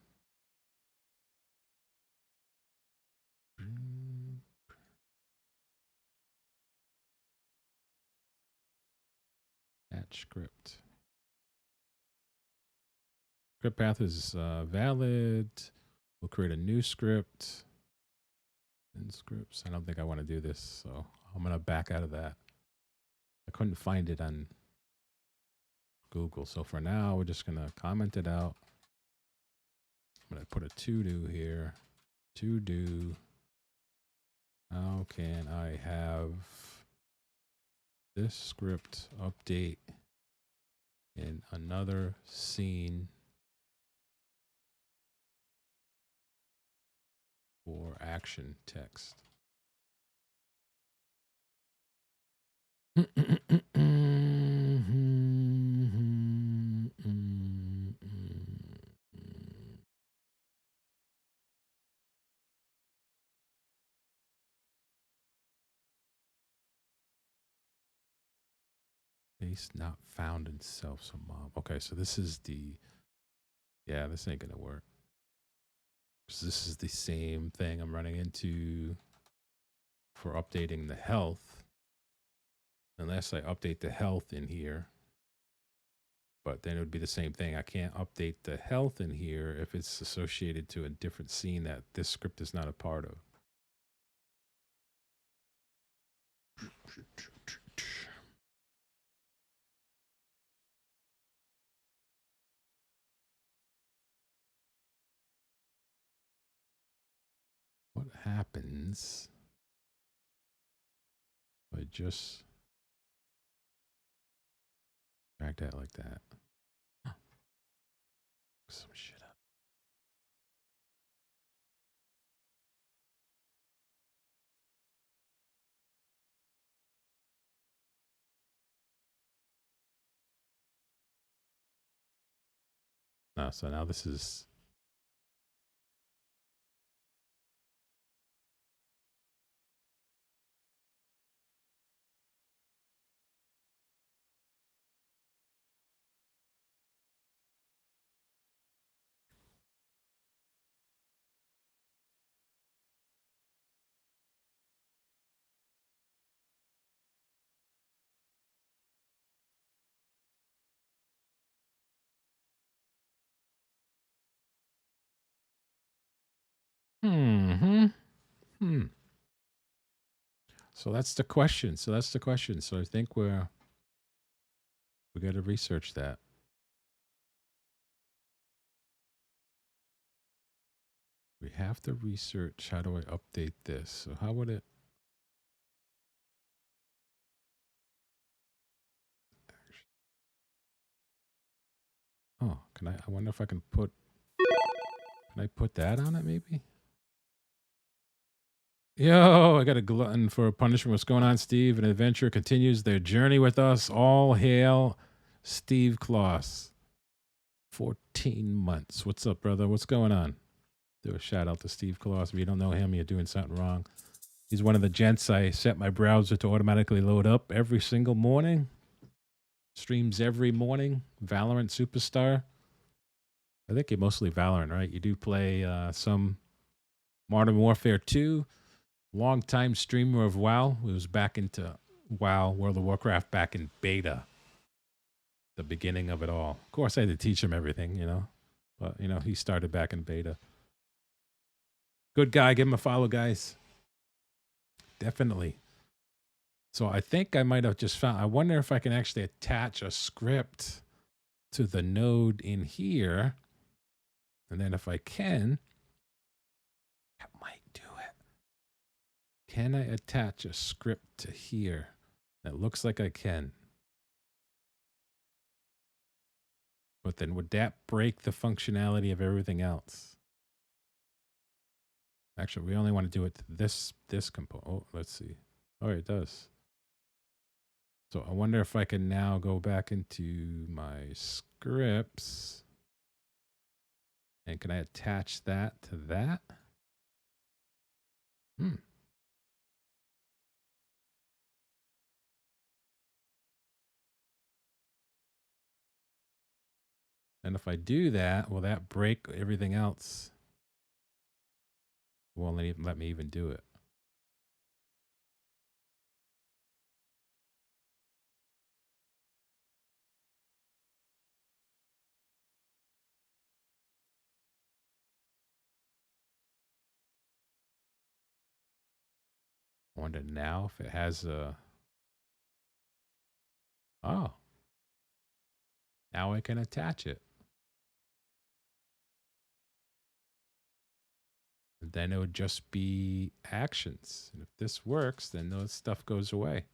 Attach script. Script path is valid. We'll create a new script. And scripts. I don't think I want to do this, so I'm going to back out of that. I couldn't find it on Google. So for now, we're just going to comment it out. I'm going to put a to do here. To do. How can I have this script update in another scene for action text? Base not found in self so mob. Okay, so this is the, yeah, this ain't gonna work. So this is the same thing I'm running into for updating the health. Unless I update the health in here. But then it would be the same thing. I can't update the health in here if it's associated to a different scene that this script is not a part of. What happens if I just drag that like that? Some shit up. No, so now this is Hmm. Hmm. So that's the question. So I think we got to research that. We have to research how do I update this. So how would it? Oh, can I? I wonder if I can put. Can I put that on it? Maybe. Yo, I got a glutton for a punishment. What's going on, Steve? An adventurer continues their journey with us. All hail, Steve Kloss. 14 months. What's up, brother? What's going on? Do a shout out to Steve Kloss. If you don't know him, you're doing something wrong. He's one of the gents I set my browser to automatically load up every single morning. Streams every morning. Valorant superstar. I think you're mostly Valorant, right? You do play some Modern Warfare 2. Long-time streamer of WoW. He was back into WoW, World of Warcraft, back in beta. The beginning of it all. Of course, I had to teach him everything, you know. But, you know, he started back in beta. Good guy. Give him a follow, guys. Definitely. So I think I might have just found, I wonder if I can actually attach a script to the node in here. And then if I can, that might do it. Can I attach a script to here? It looks like I can. But then would that break the functionality of everything else? Actually, we only want to do it to this component. Oh, let's see. Oh, it does. So I wonder if I can now go back into my scripts. And can I attach that to that? Hmm. And if I do that, will that break everything else? It won't even let me even do it. I wonder now if it has a... Oh. Now I can attach it. And then it would just be actions. And if this works, then that stuff goes away.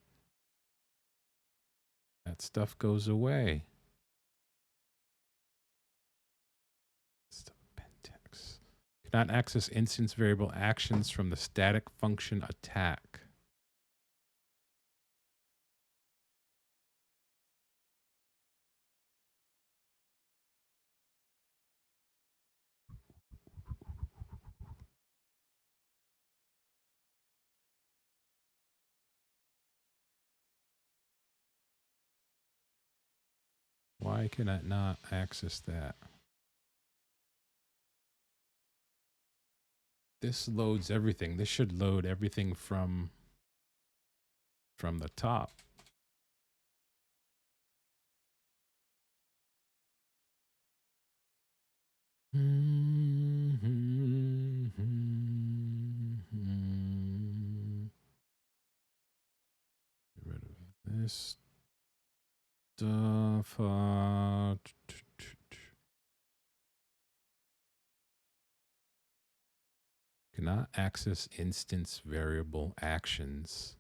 That stuff goes away. Pentex. Cannot access instance variable actions from the static function attack. Why can I not access that? This loads everything. This should load everything from the top. Get rid of this stuff. Cannot access instance variable actions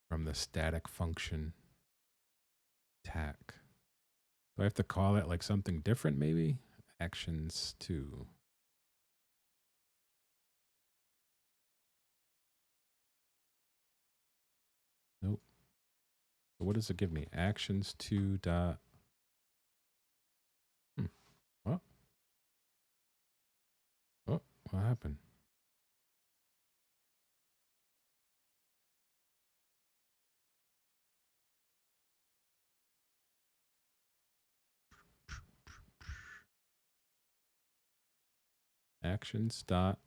from the static function attack. Do I have to call it like something different maybe? Actions 2. Nope. So what does it give me? Actions 2 dot. Oh. Oh, what happened? Actions dot.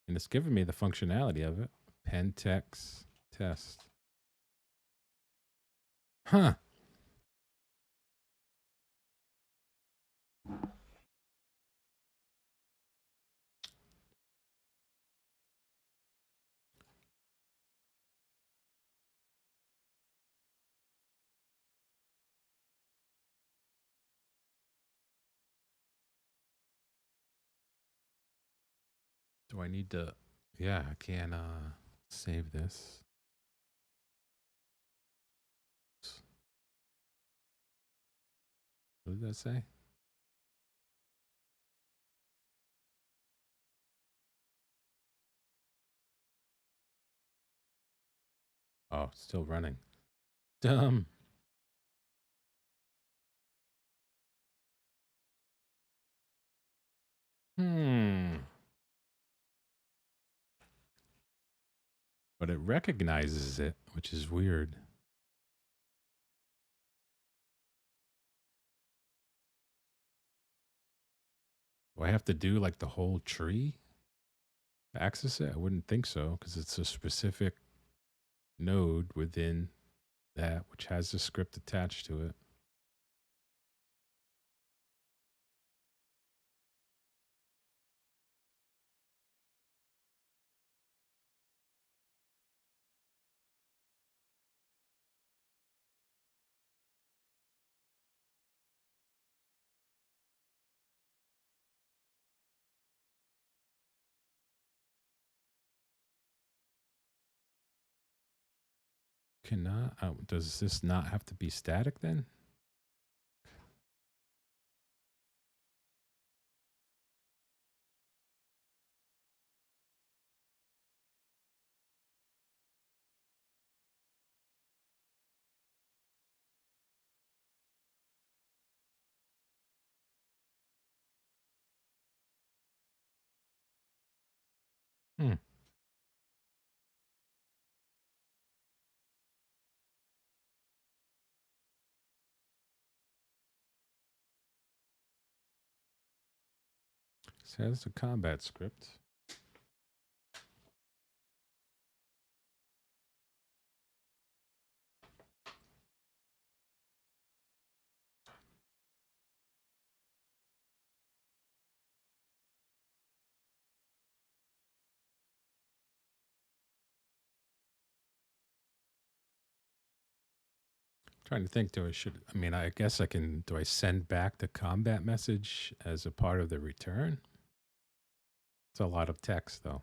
And it's giving me the functionality of it. Pentex test. Huh. Do I need to? Yeah, I can save this. What did that say? Oh, still running. Dumb. But it recognizes it, which is weird. Do I have to do like the whole tree to access it? I wouldn't think so, because it's a specific node within that which has the script attached to it. Cannot. Does this not have to be static then? Hmm. Says the combat script. Trying to think, I mean, I guess do I send back the combat message as a part of the return? It's a lot of text though.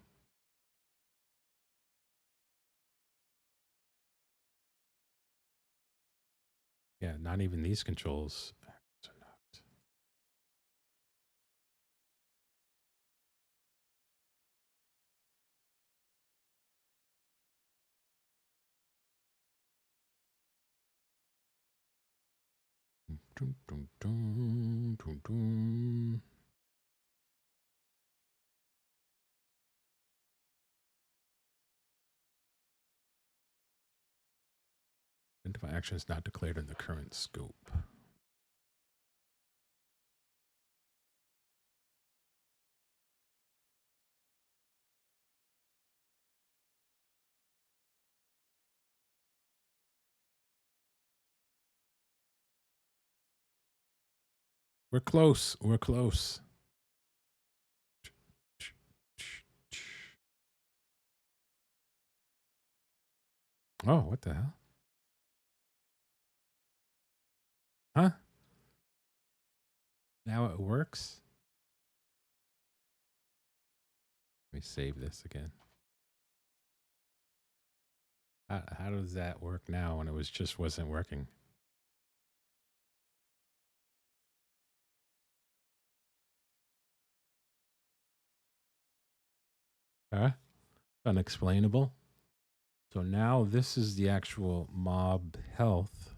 Yeah, not even these controls. Dun, dun, dun, dun, dun. Identify actions not declared in the current scope. We're close. We're close. Oh, what the hell? Huh? Now it works? Let me save this again. How does that work now when it wasn't working? Huh? Unexplainable. So now this is the actual mob health.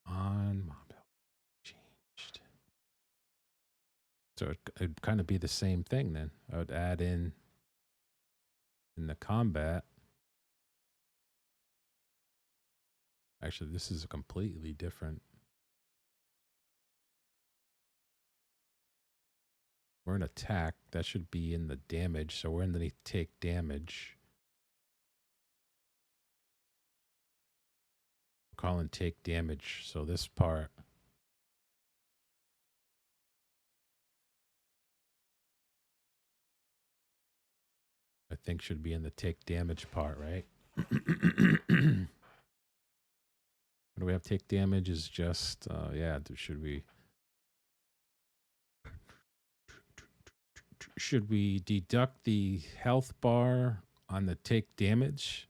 On mob health changed. So it'd kind of be the same thing then. I would add in the combat. Actually, this is a completely different. We're in attack. That should be in the damage. So we're in the take damage. We're calling take damage. So this part. I think should be in the take damage part, right? What do we have? Take damage is just, yeah, should we deduct the health bar on the take damage?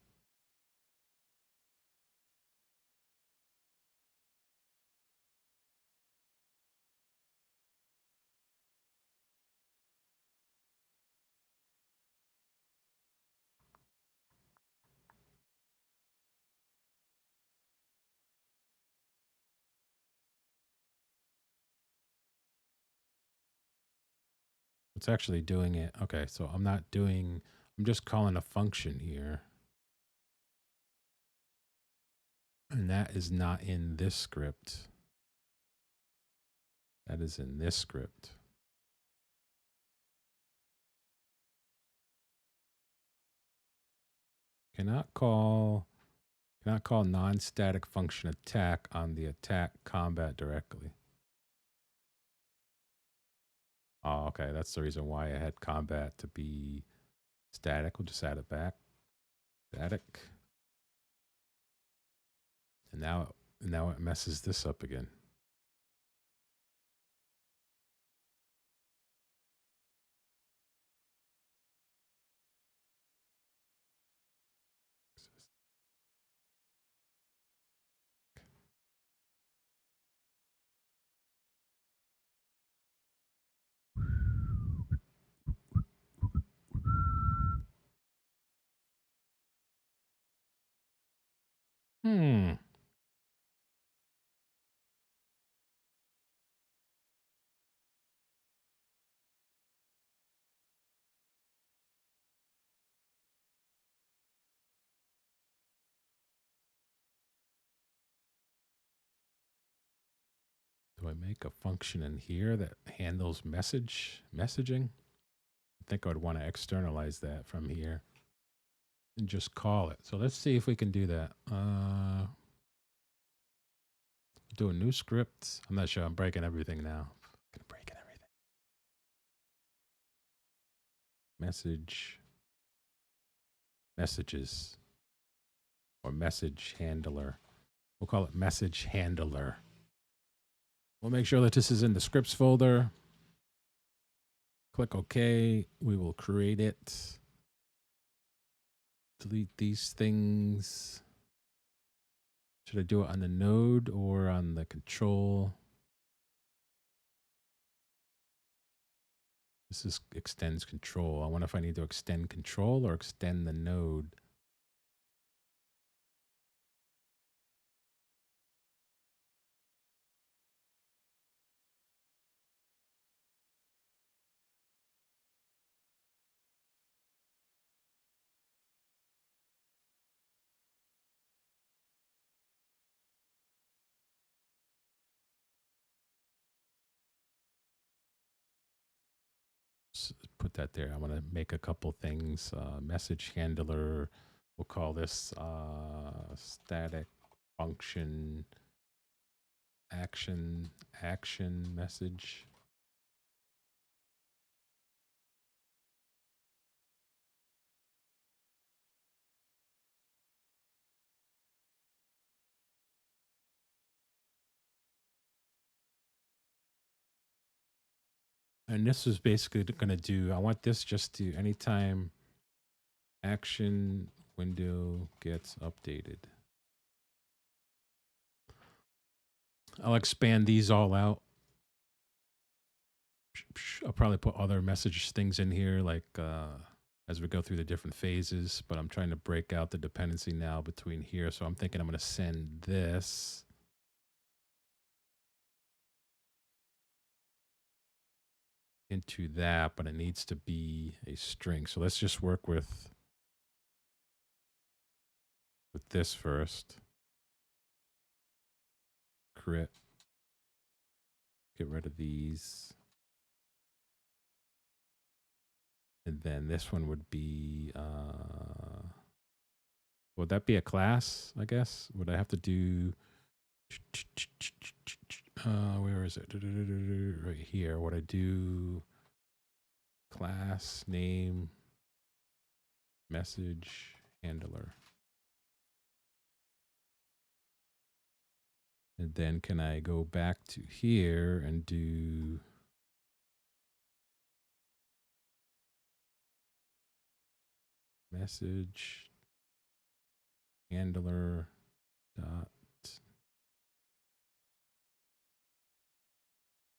It's actually doing it. Okay, so I'm not doing, I'm just calling a function here. And that is not in this script. That is in this script. Cannot call non-static function attack on the attack combat directly. Oh, okay. That's the reason why I had combat to be static. We'll just add it back. Static. And now it messes this up again. Hmm. Do I make a function in here that handles messaging? I think I would want to externalize that from here and just call it. So let's see if we can do that. Do a new script. I'm not sure. I'm breaking everything now. I'm breaking everything. Messages, or message handler. We'll call it message handler. We'll make sure that this is in the scripts folder. Click OK. We will create it. Delete these things. Should I do it on the node or on the control? This is extends control. I wonder if I need to extend control or extend the node. Put that there. I want to make a couple things. Message handler. We'll call this static function action message. And this is basically going to do, I want this just to anytime action window gets updated. I'll expand these all out. I'll probably put other message things in here like as we go through the different phases, but I'm trying to break out the dependency now between here. So I'm thinking I'm going to send this. Into that, but it needs to be a string. So let's just work with this first. Crit. Get rid of these. And then this one would be, would that be a class, I guess? Would I have to do, where is it? Right here. Would I do class name message handler? And then can I go back to here and do message handler dot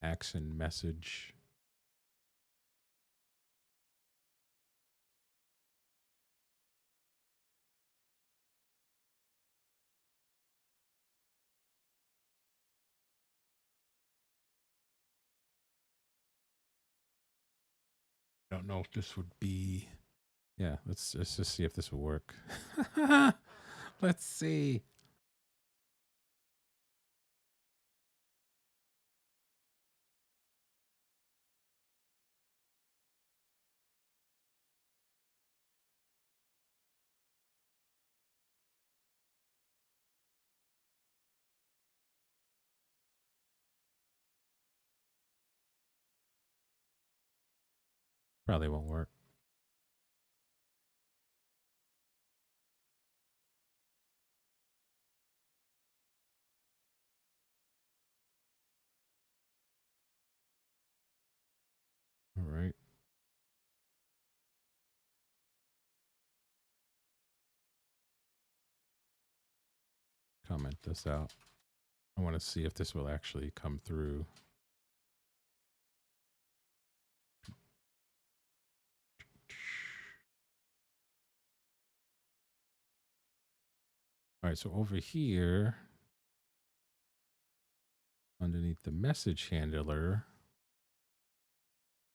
action message. I don't know if this would be. Yeah, let's just see if this will work. Let's see. Probably won't work. All right. Comment this out. I want to see if this will actually come through. All right, so over here, underneath the message handler,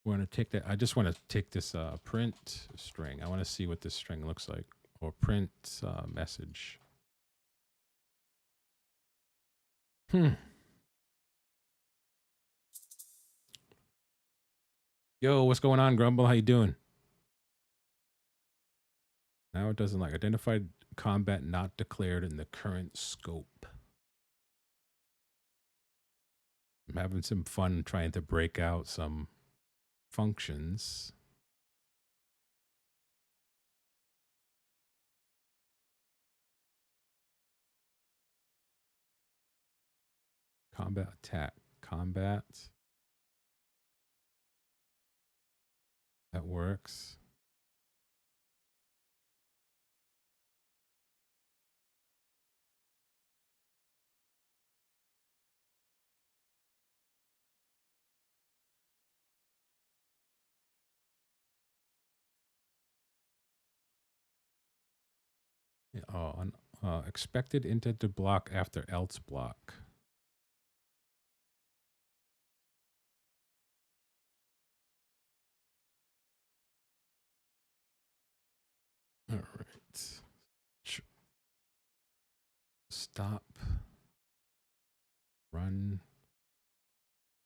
we're going to take that. I just want to take this print string. I want to see what this string looks like, or print message. Yo, what's going on, Grumble? How you doing? Now it doesn't like identified combat not declared in the current scope. I'm having some fun trying to break out some functions. Combat attack. Combat. That works. Oh, expected intent to block after else block. All right. Stop. Run.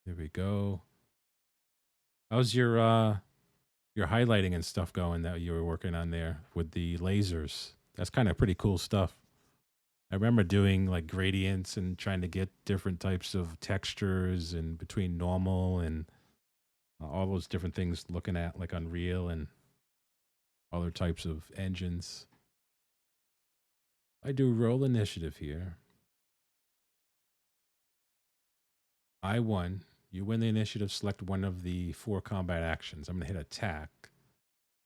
There we go. How's your highlighting and stuff going that you were working on there with the lasers? That's kind of pretty cool stuff. I remember doing like gradients and trying to get different types of textures and between normal and all those different things, looking at like Unreal and other types of engines. I do roll initiative here. I won. You win the initiative, select one of the 4 combat actions. I'm going to hit attack.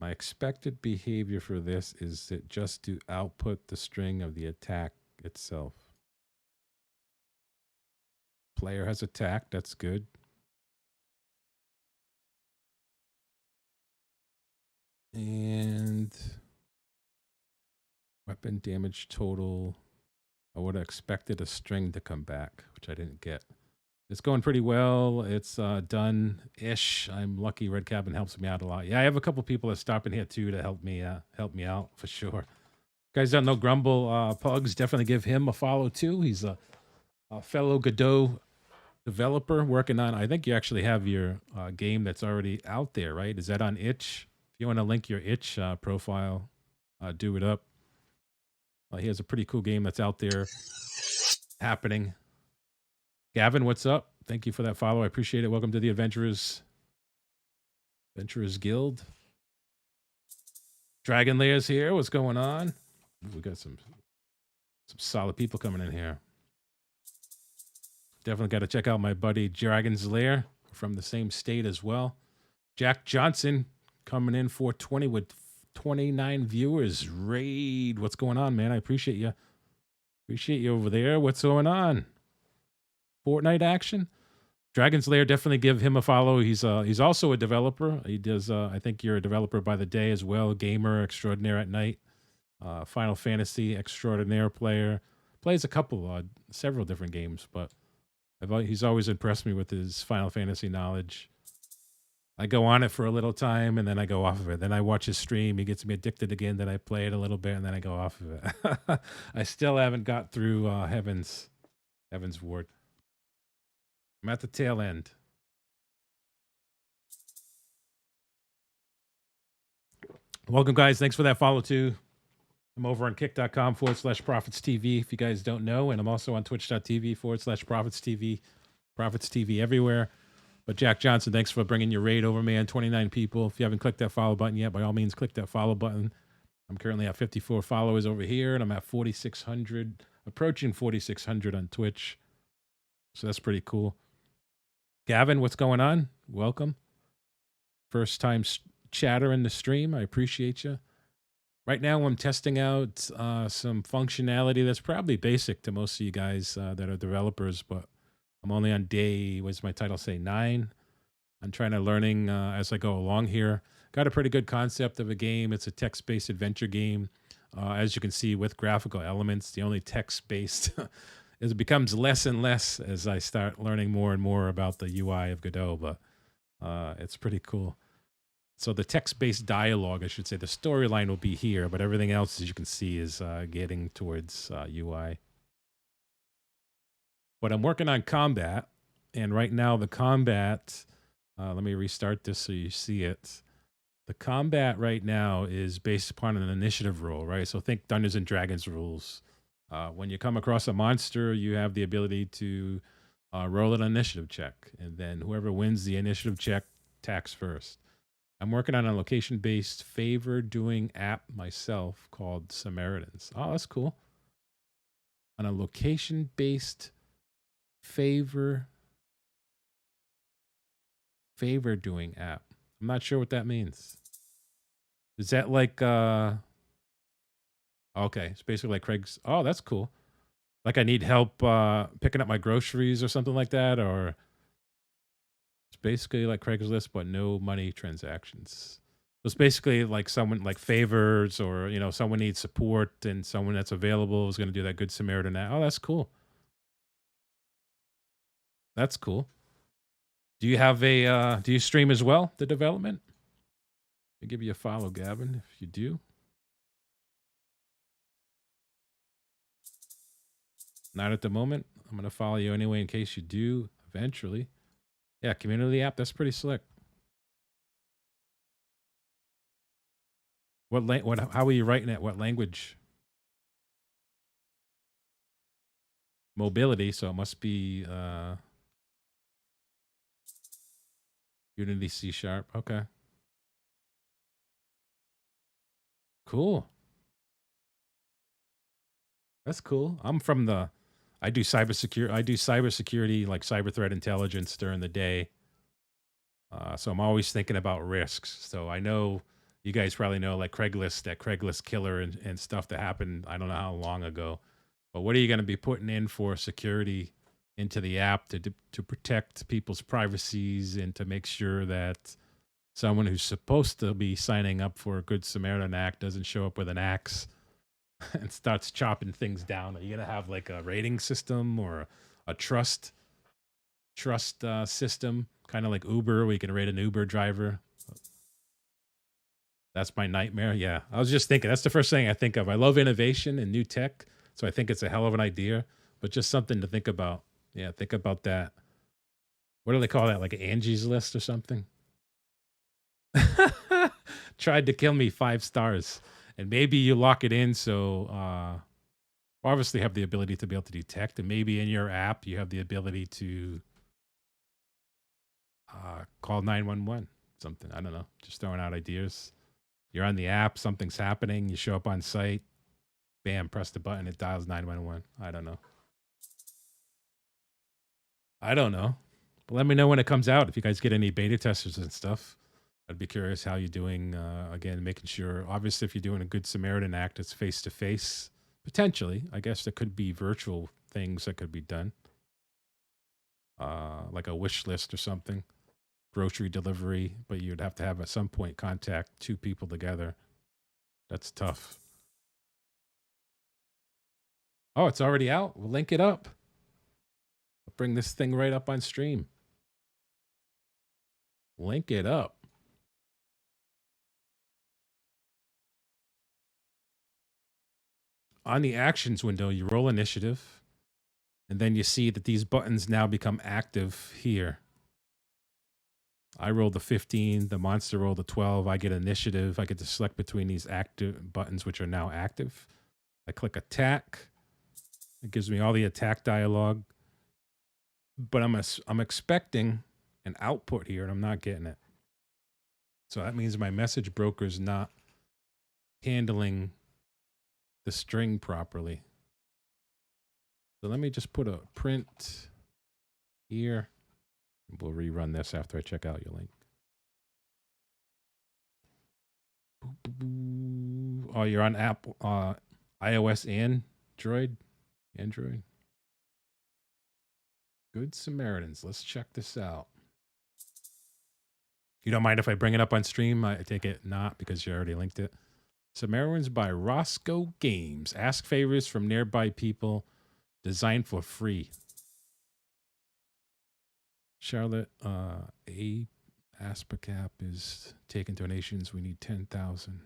My expected behavior for this is that just to output the string of the attack itself. Player has attacked. That's good. And weapon damage total. I would have expected a string to come back, which I didn't get. It's going pretty well. It's done-ish. I'm lucky Red Cabin helps me out a lot. Yeah, I have a couple people that stop in here too to help me out for sure. Guys don't know Grumble Pugs, definitely give him a follow too. He's a fellow Godot developer working on, I think you actually have your game that's already out there, right? Is that on itch? If you want to link your itch profile, do it up. He has a pretty cool game that's out there happening. Gavin, what's up? Thank you for that follow. I appreciate it. Welcome to the Adventurers Guild. Dragon Layers here. What's going on? We got some solid people coming in here. Definitely got to check out my buddy Dragon's Lair from the same state as well. Jack Johnson coming in 420 with 29 viewers. Raid, what's going on, man? I appreciate you. Appreciate you over there. What's going on? Fortnite action? Dragon's Lair, definitely give him a follow. He's also a developer. He does. I think you're a developer by the day as well. Gamer extraordinaire at night. Final Fantasy extraordinaire player. Plays a couple, several different games, but he's always impressed me with his Final Fantasy knowledge. I go on it for a little time and then I go off of it. Then I watch his stream. He gets me addicted again. Then I play it a little bit and then I go off of it. I still haven't got through Heaven's Ward. I'm at the tail end. Welcome, guys. Thanks for that follow, too. I'm over on kick.com/Profits TV, if you guys don't know. And I'm also on twitch.tv/Profits TV. Profits TV everywhere. But Jack Johnson, thanks for bringing your raid over, man. 29 people. If you haven't clicked that follow button yet, by all means, click that follow button. I'm currently at 54 followers over here, and I'm at 4,600, approaching 4,600 on Twitch. So that's pretty cool. Gavin, what's going on? Welcome. First time chatter in the stream. I appreciate you. Right now, I'm testing out some functionality that's probably basic to most of you guys that are developers, but I'm only on day, what does my title say, 9. I'm trying to learning as I go along here. Got a pretty good concept of a game. It's a text-based adventure game. As you can see, with graphical elements, the only text-based it becomes less and less as I start learning more and more about the UI of Godot, but it's pretty cool. So the text-based dialogue, I should say, the storyline will be here, but everything else, as you can see, is getting towards UI. But I'm working on combat, and right now the combat, let me restart this so you see it. The combat right now is based upon an initiative rule, right? So think Dungeons and Dragons rules. When you come across a monster, you have the ability to roll an initiative check, and then whoever wins the initiative check attacks first. I'm working on a location-based favor-doing app myself called Samaritans. Oh, that's cool. On a location-based favor-doing app. I'm not sure what that means. Is that like... Okay, it's basically like Craig's... Oh, that's cool. Like I need help picking up my groceries or something like that, or... It's basically like Craigslist, but no money transactions. So it's basically like someone like favors, or someone needs support, and someone that's available is going to do that Good Samaritan. Oh, that's cool. That's cool. Do you have a? Do you stream as well? The development. I'll give you a follow, Gavin, if you do. Not at the moment. I'm going to follow you anyway in case you do eventually. Yeah, community app. That's pretty slick. How are you writing it? What language? Mobility. So it must be Unity C#. Okay. Cool. That's cool. I do cybersecurity, like cyber threat intelligence during the day. So I'm always thinking about risks. So I know you guys probably know like Craigslist, that Craigslist killer and stuff that happened, I don't know how long ago. But what are you going to be putting in for security into the app to protect people's privacies and to make sure that someone who's supposed to be signing up for a Good Samaritan Act doesn't show up with an axe and starts chopping things down? Are you going to have like a rating system or a trust system, kind of like Uber, where you can rate an Uber driver? That's my nightmare. Yeah, I was just thinking, that's the first thing I think of. I love innovation and new tech, so I think it's a hell of an idea, but just something to think about. Yeah, think about that. What do they call that? Like Angie's List or something? Tried to kill me 5 stars. And maybe you lock it in so obviously have the ability to be able to detect, and maybe in your app you have the ability to call 911, something. I don't know. Just throwing out ideas. You're on the app, something's happening, you show up on site, bam, press the button, it dials 911. I don't know. I don't know. But let me know when it comes out if you guys get any beta testers and stuff. I'd be curious how you're doing. Again, making sure, obviously, if you're doing a good Samaritan act, it's face to face. Potentially, I guess there could be virtual things that could be done, like a wish list or something, grocery delivery. But you'd have to have at some point contact two people together. That's tough. Oh, it's already out. We'll link it up. I'll bring this thing right up on stream. Link it up. On the actions window, you roll initiative, and then you see that these buttons now become active here. I rolled the 15, the monster rolled the 12. I get initiative. I get to select between these active buttons, which are now active. I click attack. It gives me all the attack dialogue. But I'm expecting an output here, and I'm not getting it. So that means my message broker is not handling the string properly. So let me just put a print here. We'll rerun this after I check out your link. Oh, you're on Apple, iOS, Android. Good Samaritans. Let's check this out. You don't mind if I bring it up on stream? I take it not, because you already linked it. Samaritans by Roscoe Games. Ask favors from nearby people. Designed for free. Charlotte, A. Aspicap is taking donations. We need 10,000.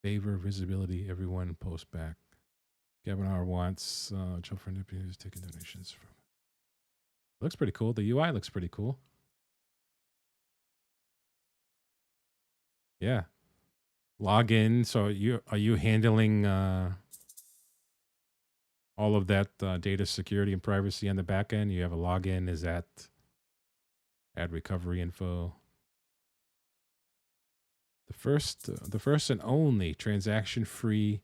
Favor, visibility, everyone post back. Gavin R. wants Joe Fernandez is taking donations from. Looks pretty cool. The UI looks pretty cool. Yeah. Log in. So are you handling all of that data security and privacy on the back end? You have a login. Is that add recovery info? The first and only transaction-free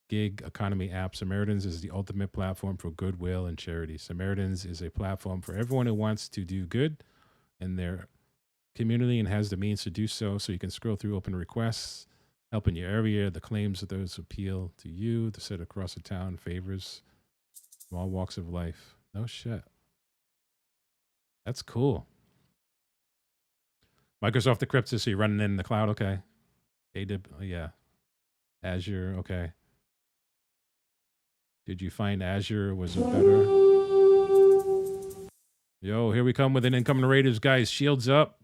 gig economy app, Samaritans, is the ultimate platform for goodwill and charity. Samaritans is a platform for everyone who wants to do good in their community and has the means to do so. So you can scroll through open requests, help in your area, the claims of those who appeal to you, to sit across the town, favors from all walks of life. No shit. That's cool. Microsoft Decrypts, so you're running in the cloud, okay. Yeah. Azure, okay. Did you find Azure was a better? Yo, here we come with an incoming Raiders, guys. Shields up.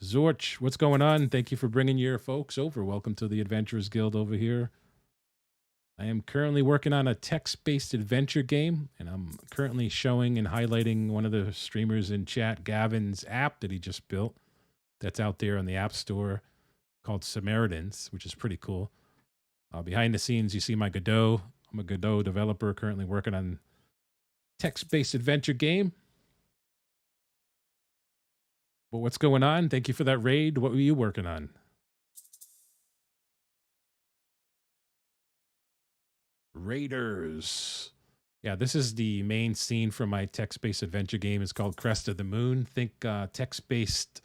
Zorch, what's going on? Thank you for bringing your folks over. Welcome to the Adventurers Guild over here. I am currently working on a text-based adventure game, and I'm currently showing and highlighting one of the streamers in chat, Gavin's app that he just built. That's out there on the App Store, called Samaritans, which is pretty cool. Behind the scenes, you see my Godot. I'm a Godot developer currently working on text-based adventure game. But what's going on? Thank you for that raid. What were you working on? Raiders. Yeah, this is the main scene from my text-based adventure game. It's called Crest of the Moon. Think text-based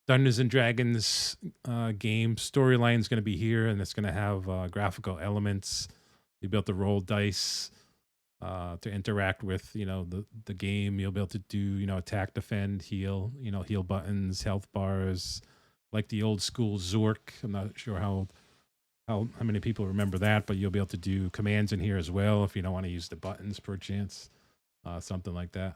Dungeons and Dragons game. Storyline's going to be here, and it's going to have graphical elements. You built to roll dice to interact with, the game. You'll be able to do, attack, defend, heal, heal buttons, health bars, like the old school Zork. I'm not sure how many people remember that, but you'll be able to do commands in here as well if you don't want to use the buttons per chance, something like that.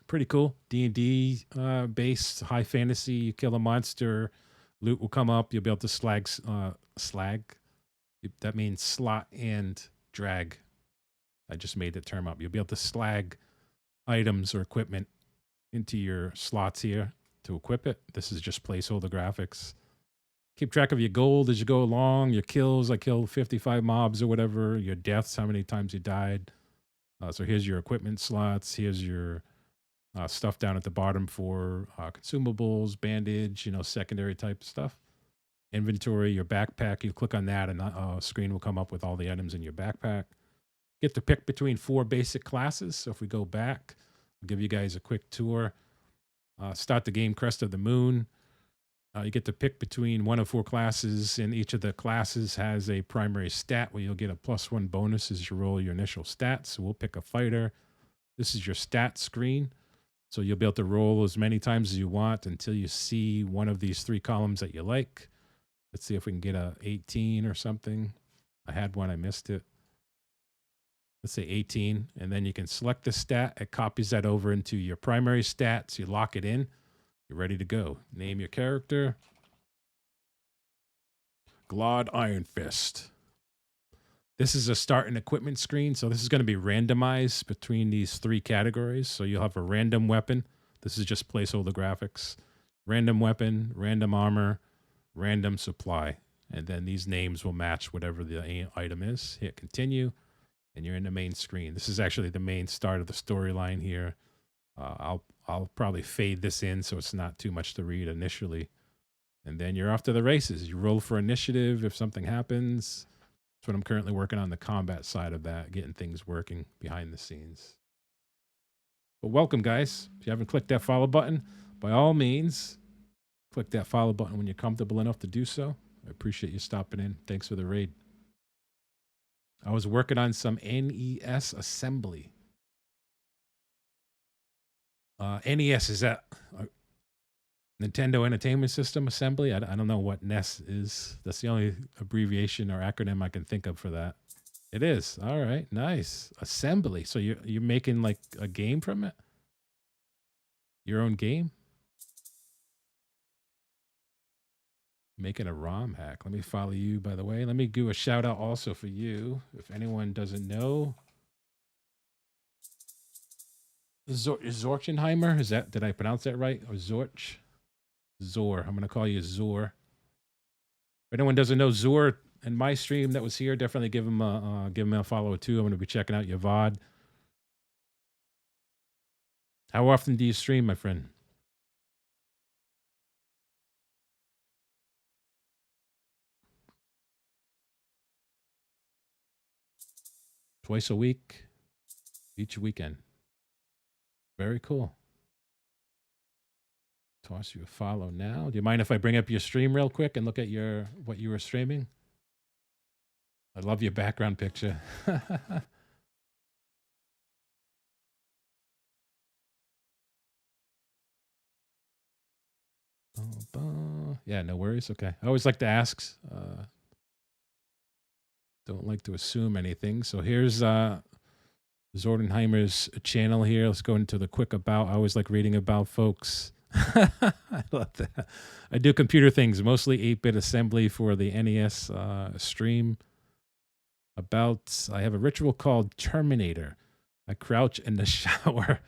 Pretty cool. D&D based, high fantasy. You kill a monster, loot will come up. You'll be able to slag. That means slot and drag. I just made the term up. You'll be able to slag items or equipment into your slots here to equip it. This is just placeholder graphics. Keep track of your gold as you go along, your kills. I killed 55 mobs or whatever, your deaths, how many times you died. So here's your equipment slots. Here's your stuff down at the bottom for consumables, bandage, secondary type stuff. Inventory, your backpack. You click on that and a screen will come up with all the items in your backpack. Get to pick between 4 basic classes. So if we go back, I'll give you guys a quick tour. Start the game, Crest of the Moon. You get to pick between 1 of 4 classes, and each of the classes has a primary stat where you'll get a +1 bonus as you roll your initial stats. So we'll pick a fighter. This is your stat screen. So you'll be able to roll as many times as you want until you see one of these 3 columns that you like. Let's see if we can get a 18 or something. I had one, I missed it. Let's say 18, and then you can select the stat. It copies that over into your primary stats. You lock it in. You're ready to go. Name your character. Glod Iron Fist. This is a start and equipment screen, so this is going to be randomized between these 3 categories. So you'll have a random weapon. This is just placeholder graphics. Random weapon, random armor, random supply. And then these names will match whatever the item is. Hit continue, and you're in the main screen. This is actually the main start of the storyline here. I'll probably fade this in so it's not too much to read initially. And then you're off to the races. You roll for initiative if something happens. That's what I'm currently working on, the combat side of that, getting things working behind the scenes. But welcome, guys. If you haven't clicked that follow button, by all means, click that follow button when you're comfortable enough to do so. I appreciate you stopping in. Thanks for the raid. I was working on some NES assembly. NES, is that Nintendo Entertainment System Assembly? I don't know what NES is. That's the only abbreviation or acronym I can think of for that. It is. All right. Nice. Assembly. So you're making like a game from it? Your own game? Making a ROM hack. Let me follow you, by the way. Let me do a shout out also for you. If anyone doesn't know, Zorchenheimer, did I pronounce that right? Or Zorch? Zor. I'm going to call you Zor. If anyone doesn't know Zor and my stream that was here, definitely give him a follow too. I'm going to be checking out your VOD. How often do you stream, my friend? Twice a week, each weekend. Very cool. Toss you a follow now. Do you mind if I bring up your stream real quick and look at what you were streaming? I love your background picture. Yeah, no worries. Okay. I always like to ask. Don't like to assume anything. So here's Zordenheimer's channel here. Let's go into the quick about. I always like reading about folks. I love that. I do computer things, mostly 8-bit assembly for the NES stream. I have a ritual called Terminator. I crouch in the shower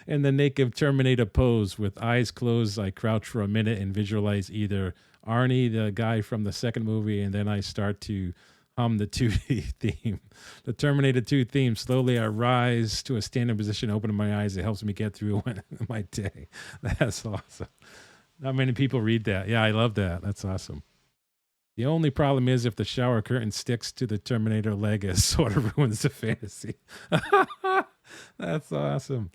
in the naked Terminator pose with eyes closed. I crouch for a minute and visualize either Arnie, the guy from the second movie, and then I start to hum the 2D theme. The Terminator 2 theme. Slowly I rise to a standing position, opening my eyes. It helps me get through my day. That's awesome. Not many people read that. Yeah, I love that. That's awesome. The only problem is if the shower curtain sticks to the Terminator leg, it sort of ruins the fantasy. That's awesome.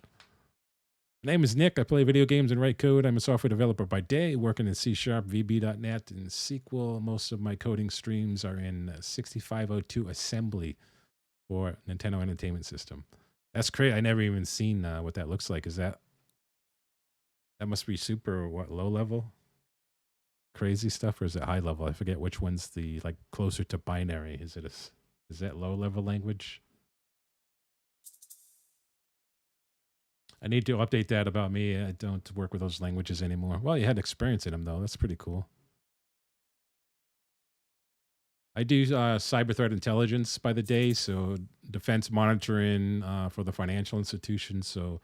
My name is Nick. I play video games and write code. I'm a software developer by day, working in C#, VB.NET, and SQL. Most of my coding streams are in 6502 assembly for Nintendo Entertainment System. That's great. I never even seen what that looks like. That must be super, low level? Crazy stuff, or is it high level? I forget which one's the closer to binary. Is that low level language? I need to update that about me. I don't work with those languages anymore. Well, you had experience in them though. That's pretty cool. I do cyber threat intelligence by the day, so defense monitoring for the financial institutions. So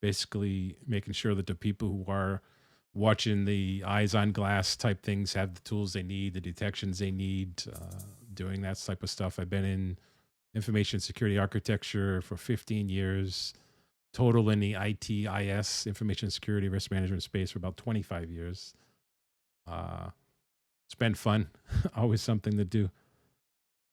basically making sure that the people who are watching the eyes on glass type things have the tools they need, the detections they need, doing that type of stuff. I've been in information security architecture for 15 years, total in the ITIS, information security risk management space, for about 25 years. It's been fun. Always something to do.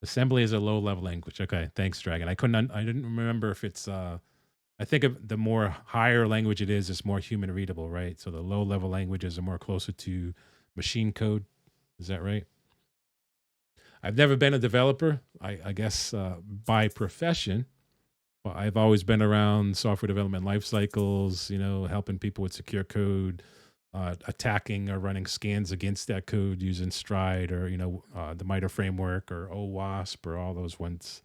Assembly is a low level language. Okay, thanks, Dragon. I didn't remember if it's. I think of the more higher language it is, it's more human readable, right? So the low level languages are more closer to machine code. Is that right? I've never been a developer. I guess by profession, but I've always been around software development life cycles. Helping people with secure code, attacking or running scans against that code using Stride or the MITRE framework or OWASP or all those ones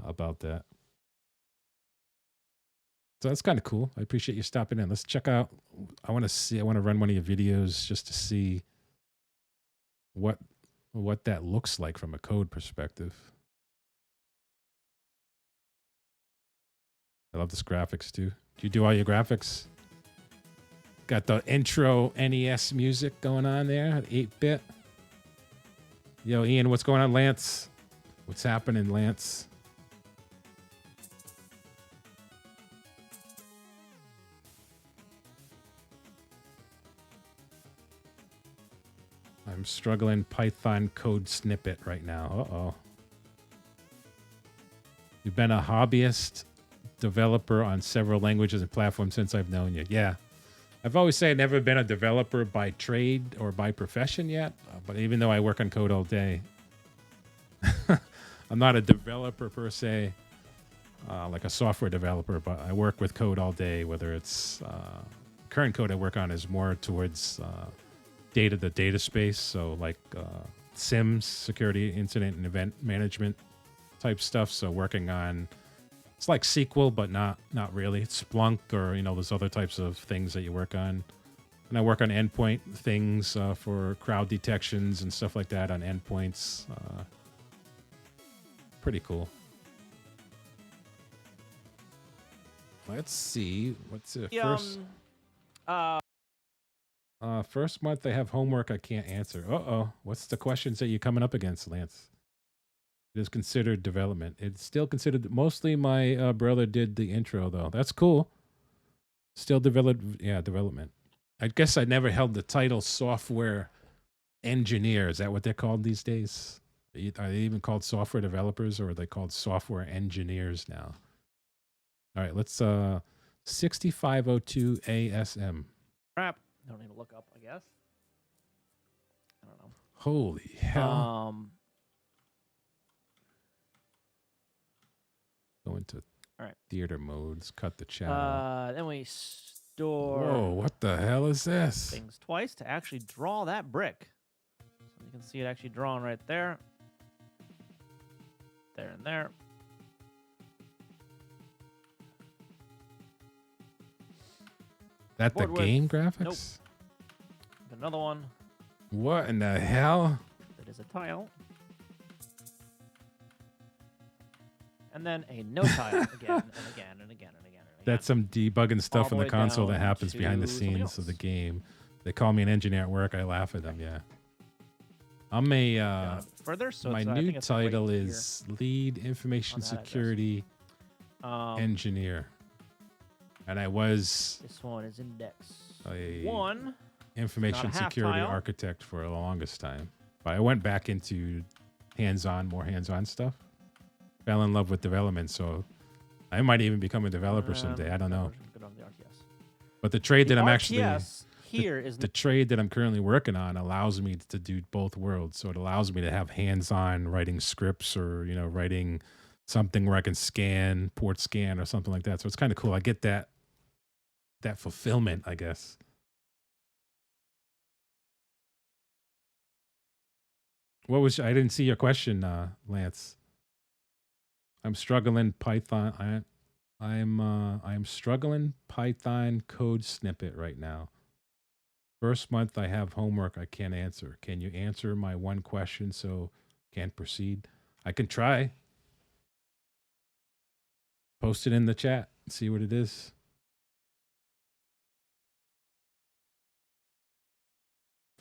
about that. So that's kind of cool. I appreciate you stopping in. Let's check out. I want to run one of your videos just to see what that looks like from a code perspective. I love this graphics too. Do you do all your graphics? Got the intro NES music going on there, 8-bit. Yo, Ian, what's going on, Lance? What's happening, Lance? I'm struggling Python code snippet right now. Uh-oh. You've been a hobbyist developer on several languages and platforms since I've known you. Yeah. I've always said I've never been a developer by trade or by profession yet, but even though I work on code all day, I'm not a developer per se, like a software developer, but I work with code all day, whether it's current code I work on is more towards data space, so like SIMs, security incident and event management type stuff. So working on, it's like SQL, but not really. It's Splunk or those other types of things that you work on. And I work on endpoint things for crowd detections and stuff like that on endpoints. Pretty cool. Let's see. What's the first month I have homework I can't answer. Uh-oh. What's the questions that you're coming up against, Lance? It is considered development. It's still considered, mostly my brother did the intro, though. That's cool. Still development. I guess I never held the title software engineer. Is that what they're called these days? Are they even called software developers, or are they called software engineers now? All right, let's 6502 ASM. Crap. Don't need to look up, I guess. I don't know. Holy hell. Go into theater modes, cut the channel. Then we store. Whoa, what the hell is this? Things twice to actually draw that brick. So you can see it actually drawn right there. There and there. That the game graphics? Nope. Another one. What in the hell? That is a tile. And then a no tile again and again and again and again and again. That's some debugging stuff in the console that happens behind the scenes of the game. They call me an engineer at work. I laugh at them. Yeah. I'm a further. So my new title is lead information security engineer, and I was. This one is index a 1. Information security architect for the longest time, but I went back into more hands-on stuff. Fell in love with development, so I might even become a developer someday. I don't know. But the trade that I'm actually the trade that I'm currently working on allows me to do both worlds. So it allows me to have hands-on writing scripts or writing something where I can port scan or something like that. So it's kind of cool. I get that fulfillment, I guess. I didn't see your question, Lance. I'm struggling Python. I'm struggling Python code snippet right now. First month I have homework I can't answer. Can you answer my one question so can't proceed? I can try. Post it in the chat. See what it is.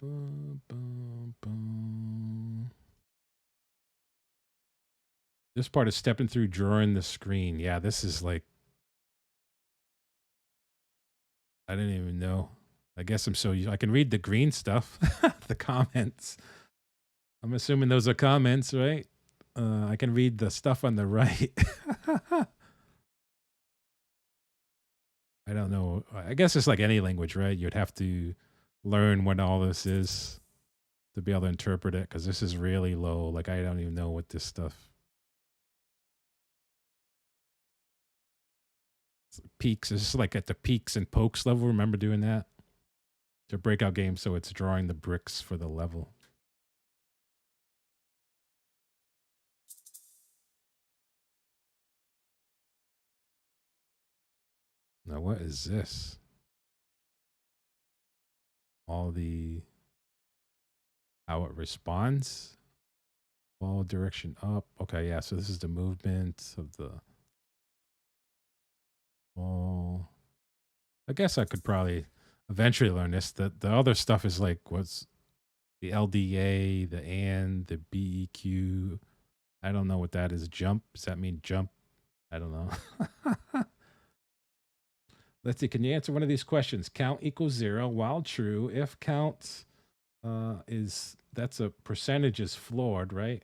Boom, boom, boom. This part is stepping through drawing the screen. Yeah, this is like, I didn't even know. I guess I can read the green stuff, the comments. I'm assuming those are comments, right? I can read the stuff on the right. I don't know. I guess it's like any language, right? You'd have to learn what all this is to be able to interpret it because this is really low. Like, I don't even know what this stuff peaks. It's like at the peaks and pokes level. Remember doing that? To breakout game, so it's drawing the bricks for the level. Now, what is this? All the how it responds. All direction up. Okay, yeah. So this is the movement of the ball. I guess I could probably eventually learn this. The other stuff is like what's the LDA, the and, the BEQ. I don't know what that is. Jump. Does that mean jump? I don't know. Let's see. Can you answer one of these questions? Count equals 0 while true. If count is that's a percentage is floored, right?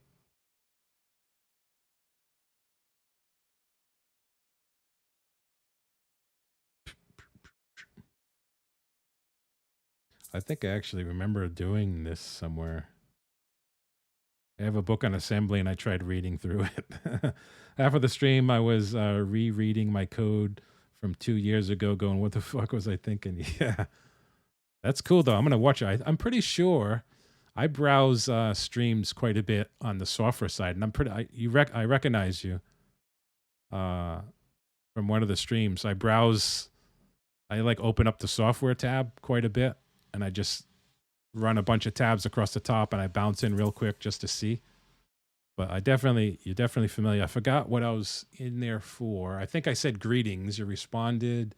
I think I actually remember doing this somewhere. I have a book on assembly and I tried reading through it. Half of the stream, I was rereading my code from 2 years ago, going, what the fuck was I thinking? Yeah. That's cool, though. I'm going to watch it. I'm pretty sure I browse streams quite a bit on the software side, and I'm pretty, I recognize you uh, from one of the streams. I like open up the software tab quite a bit, and I just run a bunch of tabs across the top and I bounce in real quick just to see. But you're definitely familiar. I forgot what I was in there for. I think I said greetings. You responded,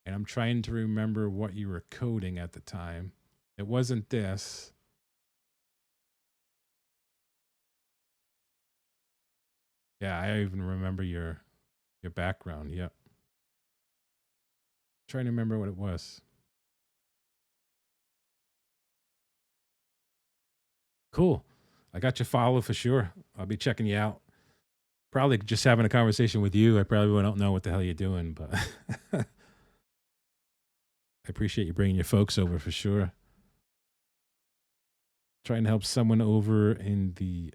and I'm trying to remember what you were coding at the time. It wasn't this. Yeah, I even remember your background. Yep. Trying to remember what it was. Cool. I got your follow for sure. I'll be checking you out. Probably just having a conversation with you. I probably don't know what the hell you're doing, but I appreciate you bringing your folks over for sure. Trying to help someone over in the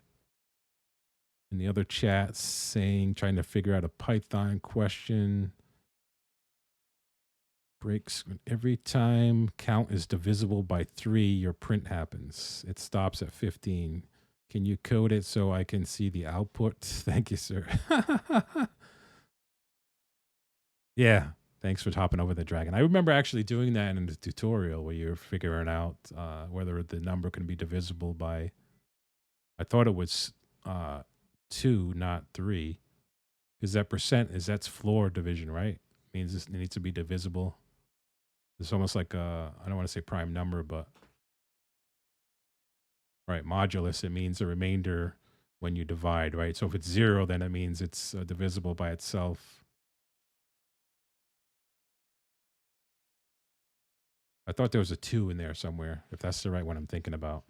other chat saying trying to figure out a Python question. Breaks every time count is divisible by 3, your print happens. It stops at 15. Can you code it so I can see the output? Thank you, sir. Yeah. Thanks for hopping over the dragon. I remember actually doing that in the tutorial where you're figuring out whether the number can be divisible by, I thought it was 2, not 3. Because that percent that's floor division, right? Means it needs to be divisible. It's almost like I don't want to say prime number, but right, modulus, it means the remainder when you divide, right? So if it's 0, then it means it's divisible by itself. I thought there was a 2 in there somewhere, if that's the right one I'm thinking about.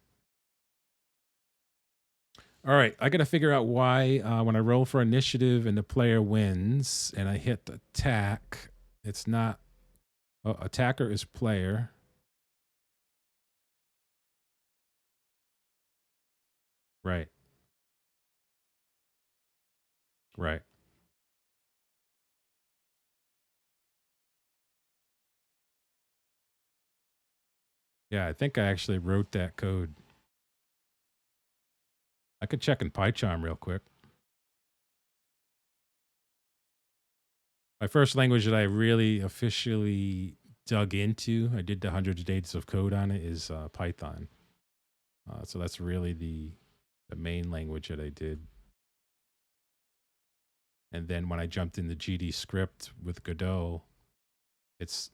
All right, I got to figure out why when I roll for initiative and the player wins and I hit attack, it's not, attacker is player. Right. Right. Yeah, I think I actually wrote that code. I could check in PyCharm real quick. My first language that I really officially dug into, I did the hundreds of days of code on it, is Python. So that's really the main language that I did. And then when I jumped in the GD script with Godot, it's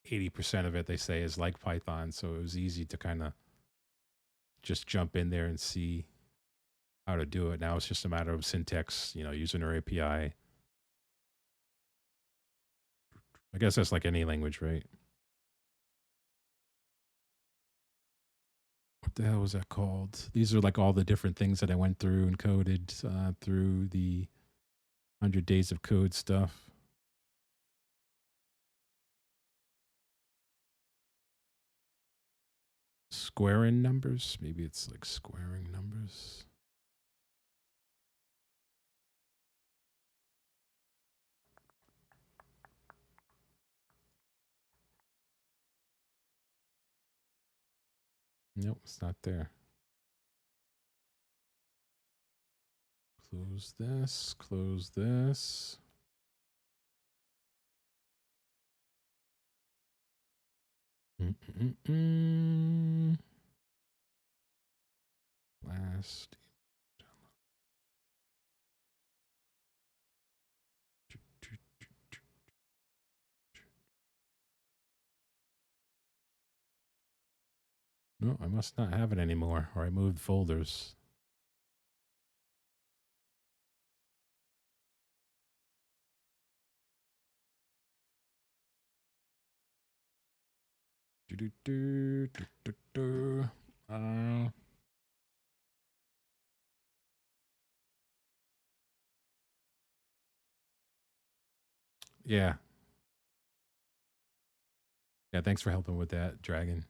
80% of it, they say, is like Python. So it was easy to kind of just jump in there and see how to do it. Now it's just a matter of syntax, using our API. I guess that's like any language, right? the hell was that called? These are like all the different things that I went through and coded through the 100 Days of Code stuff. Squaring numbers? Maybe it's like squaring numbers. Nope, it's not there. Close this, close this. Last. No, I must not have it anymore, or I moved folders. Yeah. Yeah, thanks for helping with that, Dragon.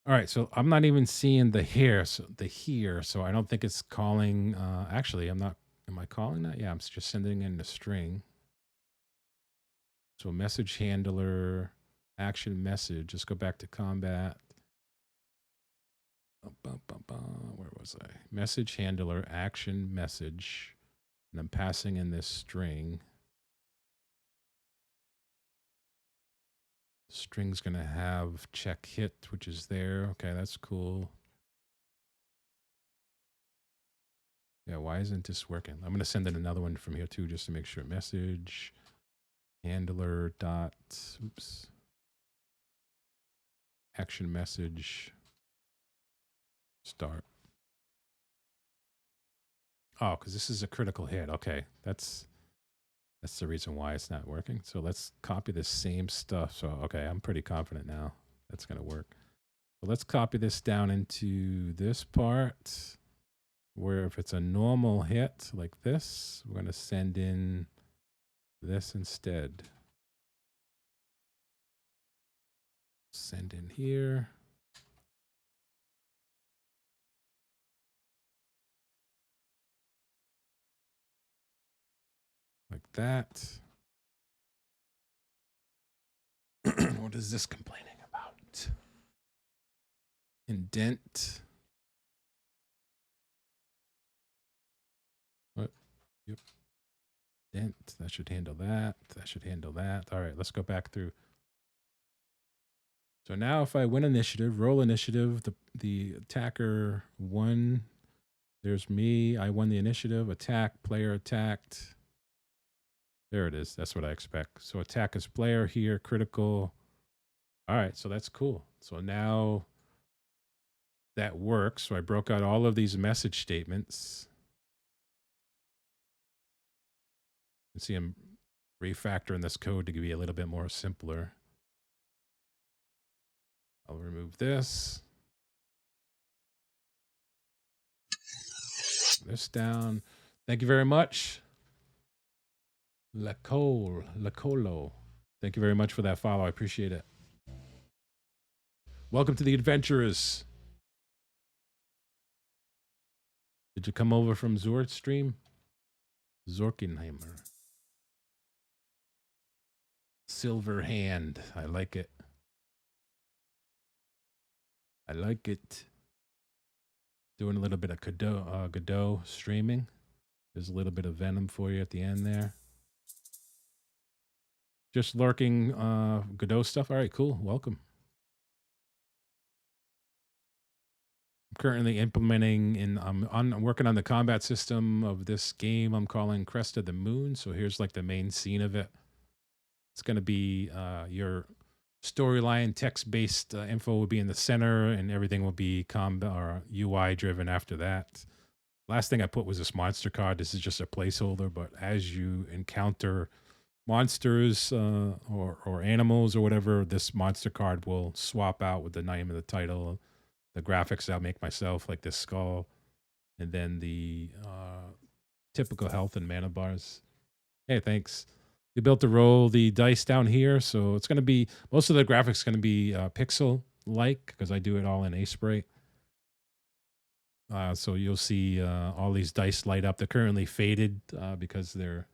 All right, so I'm not even seeing the here, so I don't think it's calling. Actually, I'm not. Am I calling that? Yeah, I'm just sending in the string. So message handler, action message. Just go back to combat. Where was I? Message handler, action message, and I'm passing in this string. String's gonna have check hit, which is there. Okay, that's cool. Yeah, why isn't this working? I'm gonna send in another one from here too, just to make sure. Message handler dot oops. Action message start. Oh, because this is a critical hit. Okay, that's the reason why it's not working. So let's copy the same stuff. So okay, I'm pretty confident now that's gonna work. So let's copy this down into this part where if it's a normal hit like this, we're gonna send in this instead. Send in here. Like that. What is this complaining about? Indent. What? Yep. Indent. That should handle that. That should handle that. All right, let's go back through. So now if I win initiative, roll initiative, the attacker won. There's me. I won the initiative. Attack. Player attacked. There it is. That's what I expect. So attack is player here. Critical. All right. So that's cool. So now that works. So I broke out all of these message statements. You can see I'm refactoring this code to be a little bit more simpler. I'll remove this. This down. Thank you very much. Lacolo. Thank you very much for that follow. I appreciate it. Welcome to the adventurers. Did you come over from Zord stream? Zorkenheimer. Silver hand. I like it. I like it. Doing a little bit of Godot streaming. There's a little bit of Venom for you at the end there. Just lurking Godot stuff. All right, cool. Welcome. I'm currently implementing I'm working on the combat system of this game I'm calling Crest of the Moon. So here's like the main scene of it. It's going to be your storyline, text-based info will be in the center, and everything will be combat or UI driven after that. Last thing I put was this monster card. This is just a placeholder, but as you encounter monsters or animals or whatever, this monster card will swap out with the name of the title, the graphics I'll make myself, like this skull, and then the typical health and mana bars. Hey, thanks. We built to roll the dice down here, so it's going to be, most of the graphics going to be pixel like because I do it all in Aseprite. So you'll see all these dice light up. They're currently faded because they're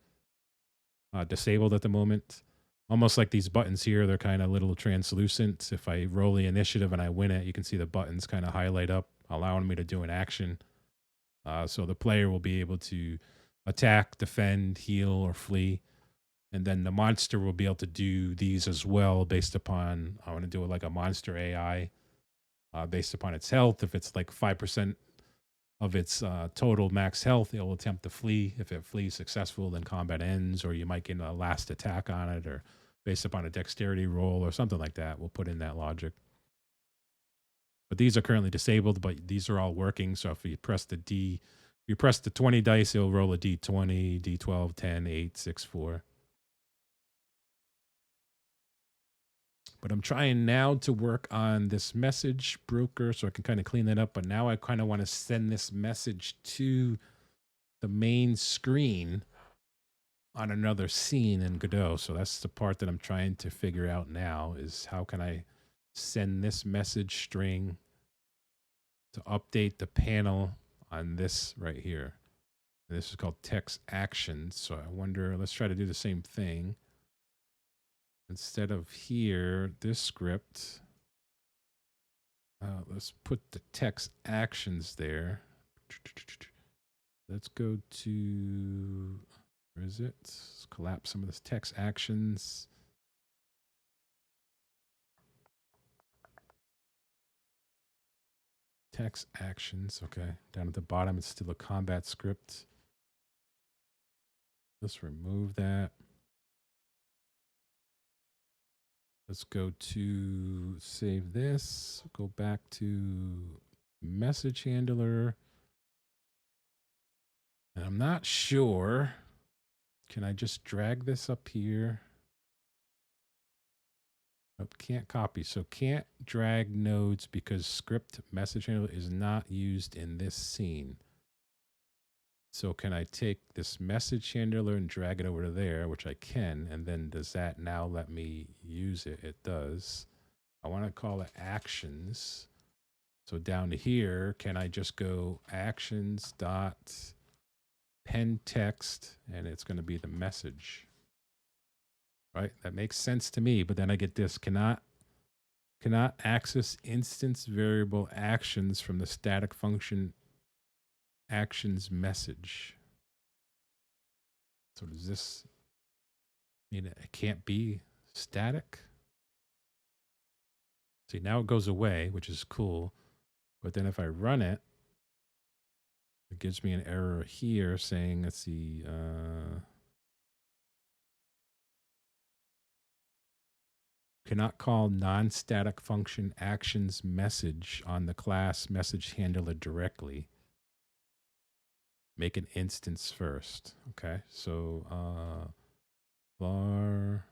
disabled at the moment. Almost like these buttons here, they're kind of little translucent. If I roll the initiative and I win it, you can see the buttons kind of highlight up, allowing me to do an action. So the player will be able to attack, defend, heal, or flee. And then the monster will be able to do these as well based upon, I want to do it like a monster AI based upon its health. If it's like 5% of its total max health, it will attempt to flee. If it flees successful, then combat ends, or you might get a last attack on it, or based upon a dexterity roll or something like that. We'll put in that logic. But these are currently disabled, but these are all working. So if you press the D, if you press the 20 dice, it'll roll a D20, D12, 10, 8, 6, 4. But I'm trying now to work on this message broker so I can kind of clean that up. But now I kind of want to send this message to the main screen on another scene in Godot. So that's the part that I'm trying to figure out now is how can I send this message string to update the panel on this right here. And this is called text actions. So I wonder, let's try to do the same thing. Instead of here, this script, let's put the text actions there. Let's go to, where is it? Let's collapse some of this text actions. Text actions, okay. Down at the bottom, it's still a combat script. Let's remove that. Let's go to save this, go back to message handler. And I'm not sure. Can I just drag this up here? Oh, can't copy. So can't drag nodes because script message handler is not used in this scene. So can I take this message handler and drag it over to there, which I can, and then does that now let me use it? It does. I want to call it actions. So down to here, can I just go actions dot pen text, and it's going to be the message. Right? That makes sense to me, but then I get this, cannot access instance variable actions from the static function actions message. So does this mean it can't be static? See, now it goes away, which is cool. But then if I run it, it gives me an error here saying, let's see, cannot call non-static function actions message on the class message handler directly. Make an instance first. Okay, so var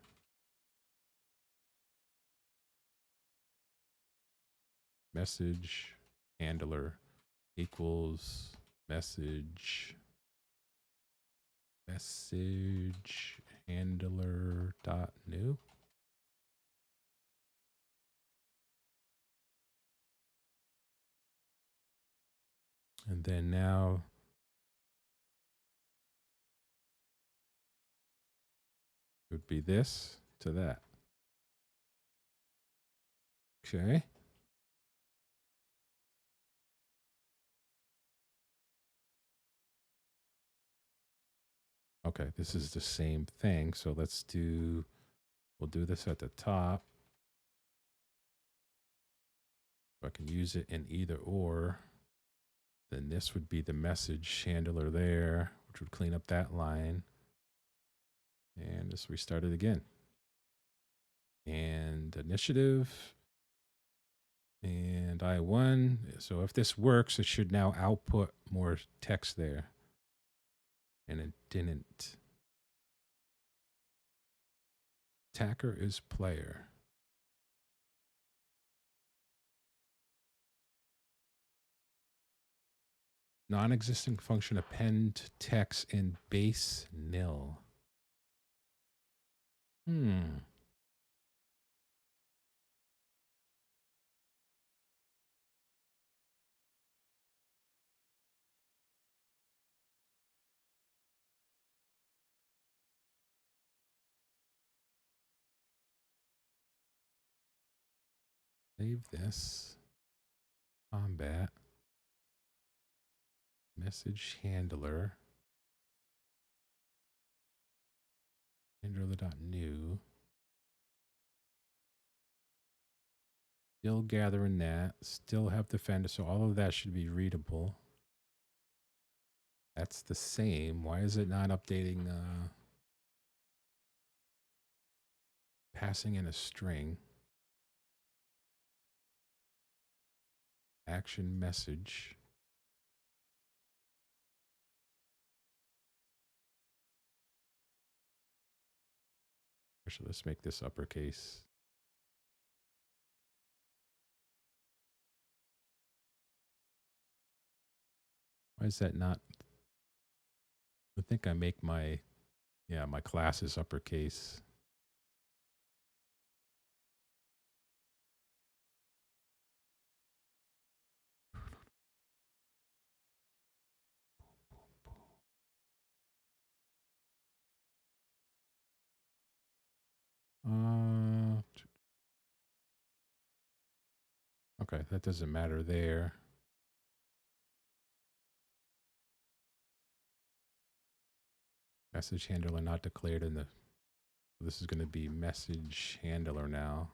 message handler equals message handler dot new. And then now it would be this to that. Okay. Okay, this is the same thing. So we'll do this at the top. If I can use it in either or, then this would be the message handler there, which would clean up that line. And just restart it again. And initiative. And I won. So if this works, it should now output more text there. And it didn't. Attacker is player. Non-existing function append text in base nil. Save this. Combat. Message handler. Handler.new. Still gathering that. Still have defender. So all of that should be readable. That's the same. Why is it not updating passing in a string? Action message. Actually, let's make this uppercase. Why is that not? I think I make my classes uppercase. Okay, that doesn't matter there. Message handler not declared in the. This is going to be message handler now.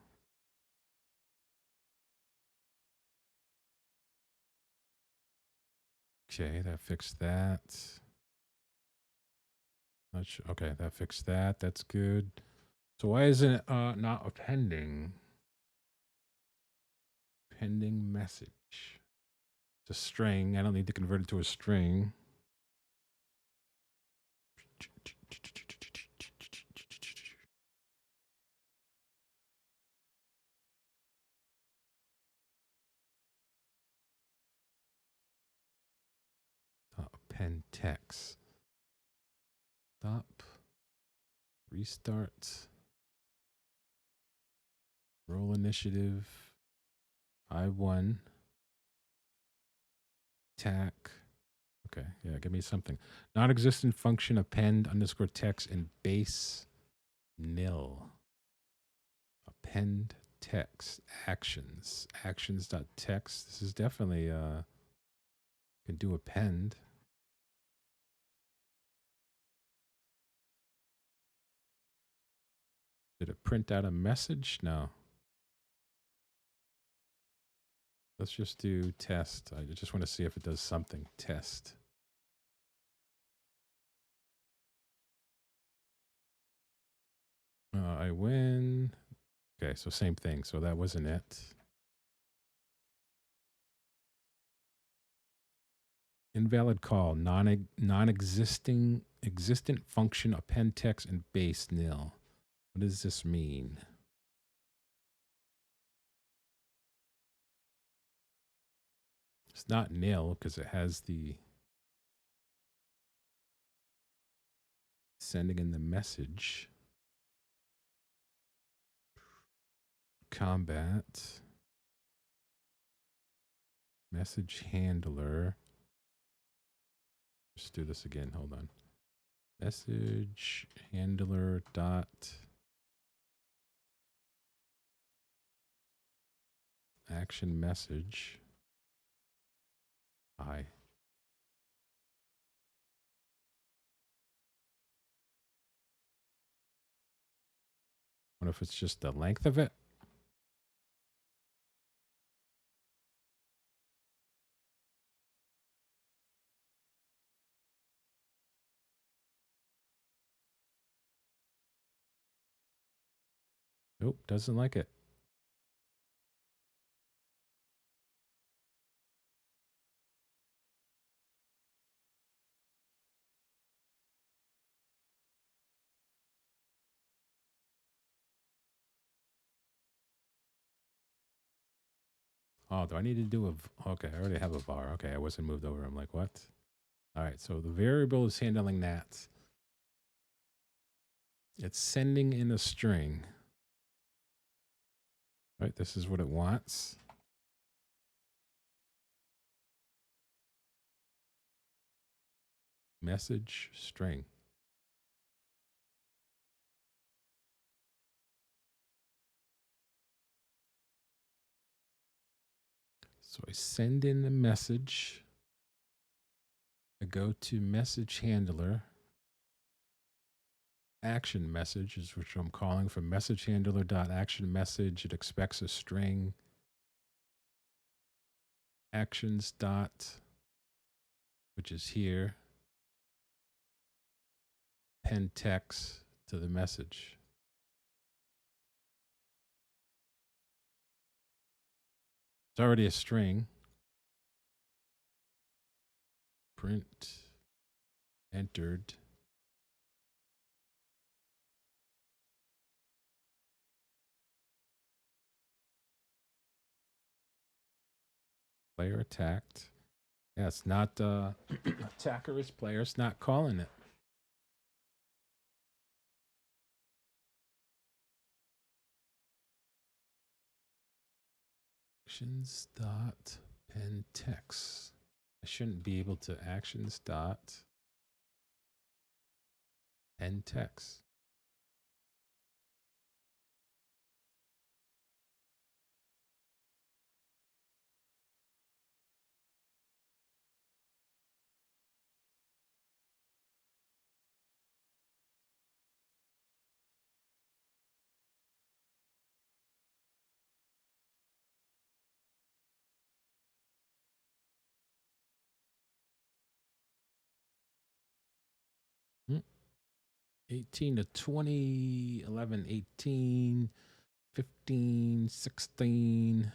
Okay, that fixed that. Not sure. Okay, that fixed that. That's good. So why isn't it not appending? Pending message. It's a string. I don't need to convert it to a string. Append text. Stop. Restart. Roll initiative. I won. Attack. Okay, yeah, give me something. Non-existent function append underscore text in base nil. Append text actions. Actions.text. This is definitely can do append. Did it print out a message? No. Let's just do test. I just want to see if it does something. Test. I win. Okay, so same thing. So that wasn't it. Invalid call. Non-existent function append text in base nil. What does this mean? It's not nil because it has the sending in the message. Combat. Message handler. Let's do this again. Hold on. Message handler dot action message. I. What if it's just the length of it? Nope, doesn't like it. Oh, do I need to do a... Okay, I already have a var. Okay, I wasn't moved over. I'm like, what? All right, so the variable is handling that. It's sending in a string. Right, this is what it wants. Message string. So I send in the message. I go to message handler. Action message is which I'm calling from message handler dot action message. It expects a string. Actions dot, which is here. Pen text to the message. It's already a string. Print entered. Player attacked. Yeah, it's not attacker is player. It's not calling it. Actions dot pen text. I shouldn't be able to actions dot pen text. Hmm. 18 to 20, 11, 18, 15, 16.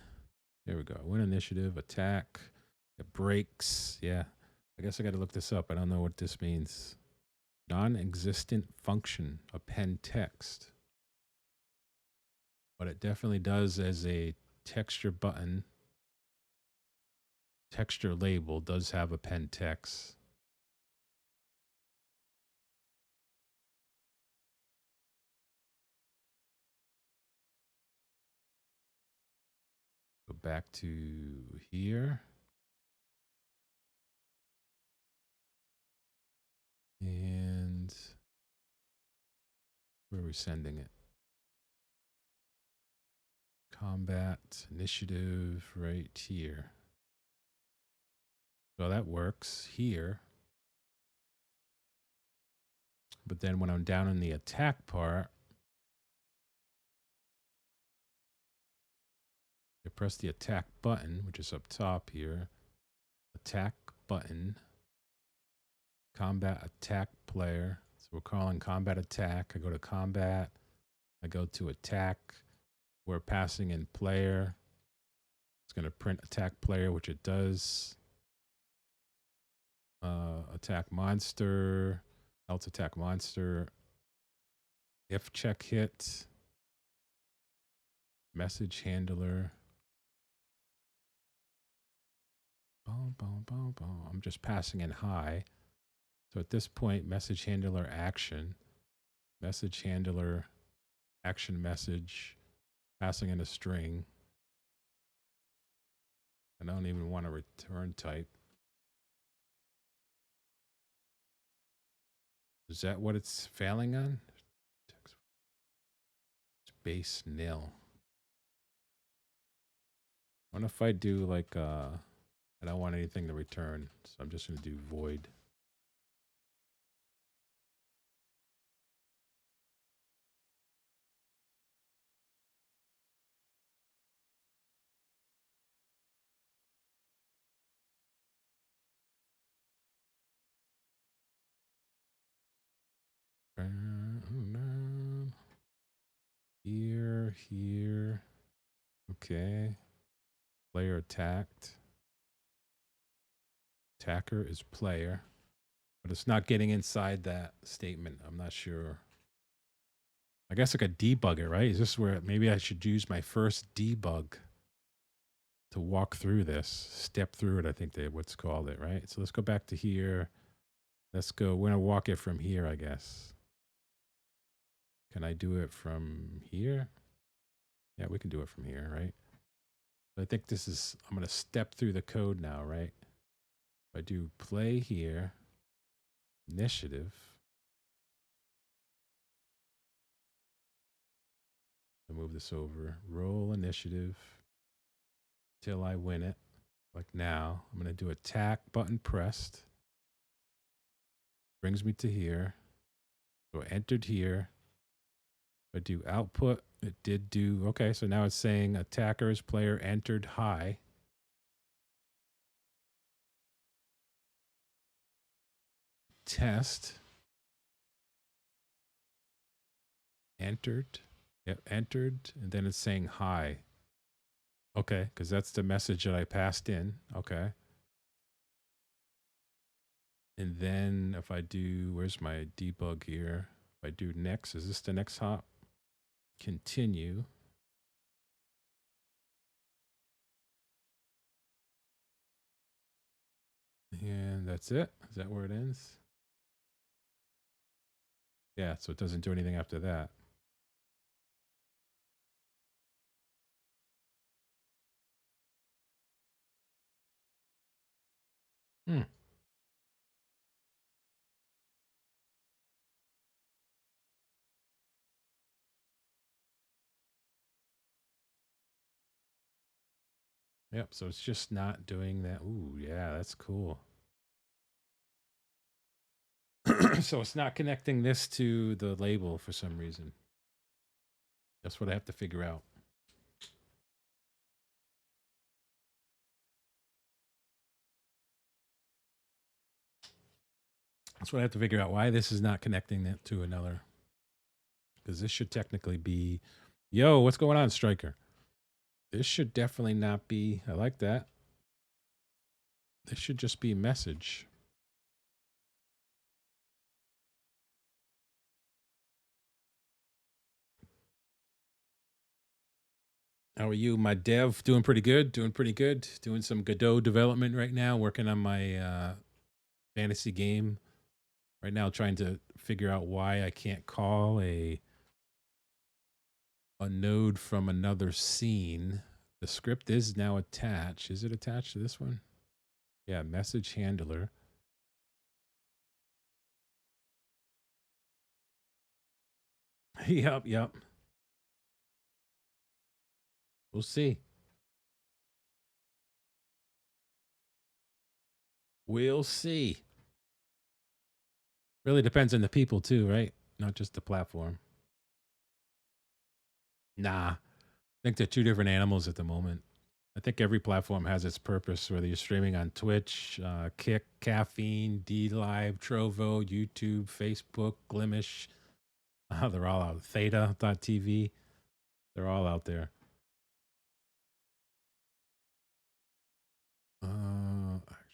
There we go. Win initiative, attack. It breaks. Yeah. I guess I got to look this up. I don't know what this means. Non-existent function, append text. But it definitely does as a texture button. Texture label does have append text. Go back to here. And where are we sending it? Combat initiative right here. So that works here. But then when I'm down in the attack part, I press the attack button, which is up top here. Attack button. Combat attack player. So we're calling combat attack. I go to combat. I go to attack. We're passing in player. It's going to print attack player, which it does. Attack monster. Else attack monster. If check hit. Message handler. Boom, boom, boom, boom. I'm just passing in high. So at this point, message handler action. Message handler action message. Passing in a string. I don't even want a return type. Is that what it's failing on? It's base nil. What if I do like I don't want anything to return, so I'm just gonna do void. Here. Okay. Player attacked. Attacker is player. But it's not getting inside that statement. I'm not sure. I guess I could debug it, right? Is this where maybe I should use my first debug? to walk through this, step through it, I think they what's called it, right? So let's go back to here. Let's go. We're going to walk it from here, I guess. Can I do it from here? Yeah, we can do it from here, right? I think this is, I'm going to step through the code now, right? If I do play here, initiative, I move this over, roll initiative till I win it. Like now, I'm going to do attack button pressed. Brings me to here. So I entered here. If I do output, it did do, okay, so now it's saying attackers player entered high. Test. Entered. Yep, entered. And then it's saying high. Okay, because that's the message that I passed in. Okay. And then if I do, where's my debug here? If I do next, is this the next hop? Continue. And that's it. Is that where it ends? Yeah, so it doesn't do anything after that. Hmm. Yep, so it's just not doing that. Ooh, yeah, that's cool. So it's not connecting this to the label for some reason. That's what I have to figure out. That's what I have to figure out, why this is not connecting that to another. Because this should technically be, yo, what's going on, Striker? This should definitely not be, I like that. This should just be message. How are you, my dev? Doing pretty good. Doing some Godot development right now. Working on my fantasy game right now. Trying to figure out why I can't call a node from another scene. The script is now attached. Is it attached to this one? Yeah, message handler. Yep. We'll see. We'll see. Really depends on the people too, right? Not just the platform. Nah, I think they're two different animals at the moment. I think every platform has its purpose, whether you're streaming on Twitch, Kick, Caffeine, D Live, Trovo, YouTube, Facebook, Glimish. They're all out. Theta.tv. They're all out there.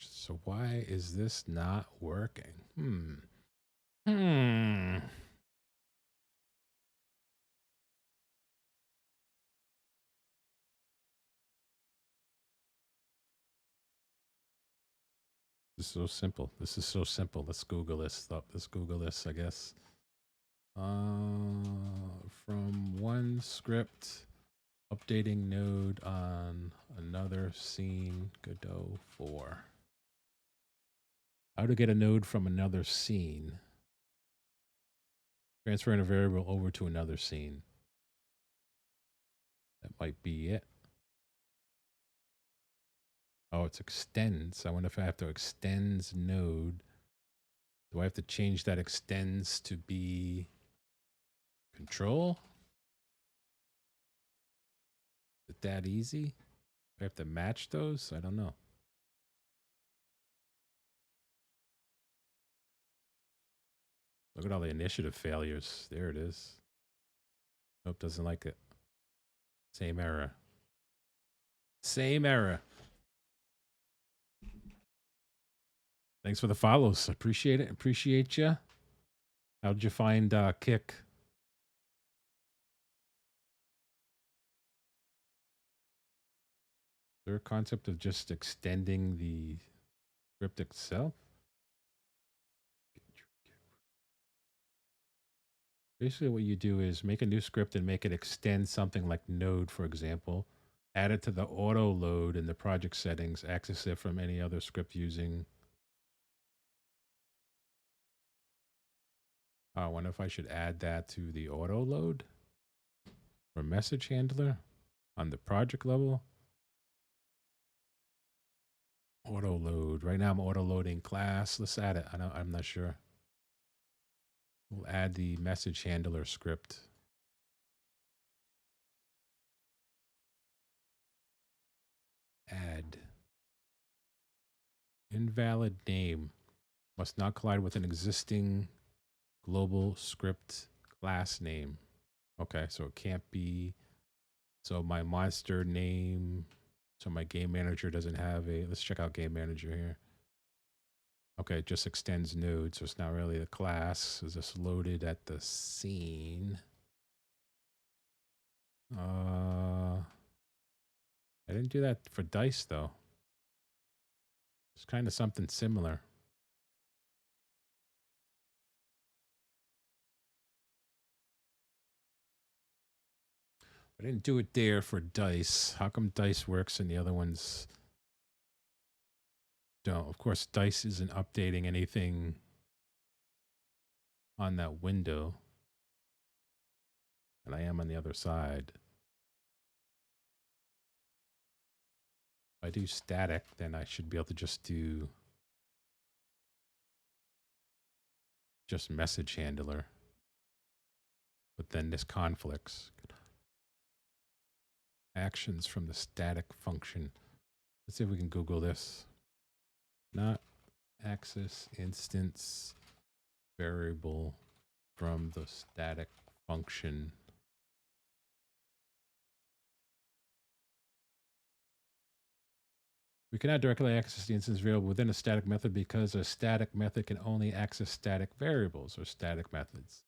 So why is this not working? This is so simple. Let's Google this. Let's Google this, I guess. From one script, updating node on another scene, Godot 4. How to get a node from another scene. Transferring a variable over to another scene. That might be it. Oh, it's extends. I wonder if I have to extends node. Do I have to change that extends to be control? Is it that easy? Do I have to match those? I don't know. Look at all the initiative failures. There it is. Nope, doesn't like it. Same error. Same error. Thanks for the follows. Appreciate it. Appreciate you. How'd you find Kick? there a concept of just extending the script itself? Basically, what you do is make a new script and make it extend something like Node, for example. Add it to the auto load in the project settings, access it from any other script using. I wonder if I should add that to the auto load for message handler on the project level. Auto load. Right now I'm auto loading class. Let's add it. I'm not sure. We'll add the message handler script. Add. Invalid name. Must not collide with an existing global script class name. Okay, so it can't be. So my monster name. So my game manager doesn't have a. Let's check out game manager here. Okay, it just extends node, so it's not really a class. It's just loaded at the scene. I didn't do that for dice though. It's kind of something similar. I didn't do it there for dice. How come dice works and the other ones don't? Of course, dice isn't updating anything on that window. And I am on the other side. If I do static, then I should be able to just do just message handler. But then this conflicts. Actions from the static function. Let's see if we can Google this. Not access instance variable from the static function. We cannot directly access the instance variable within a static method because a static method can only access static variables or static methods.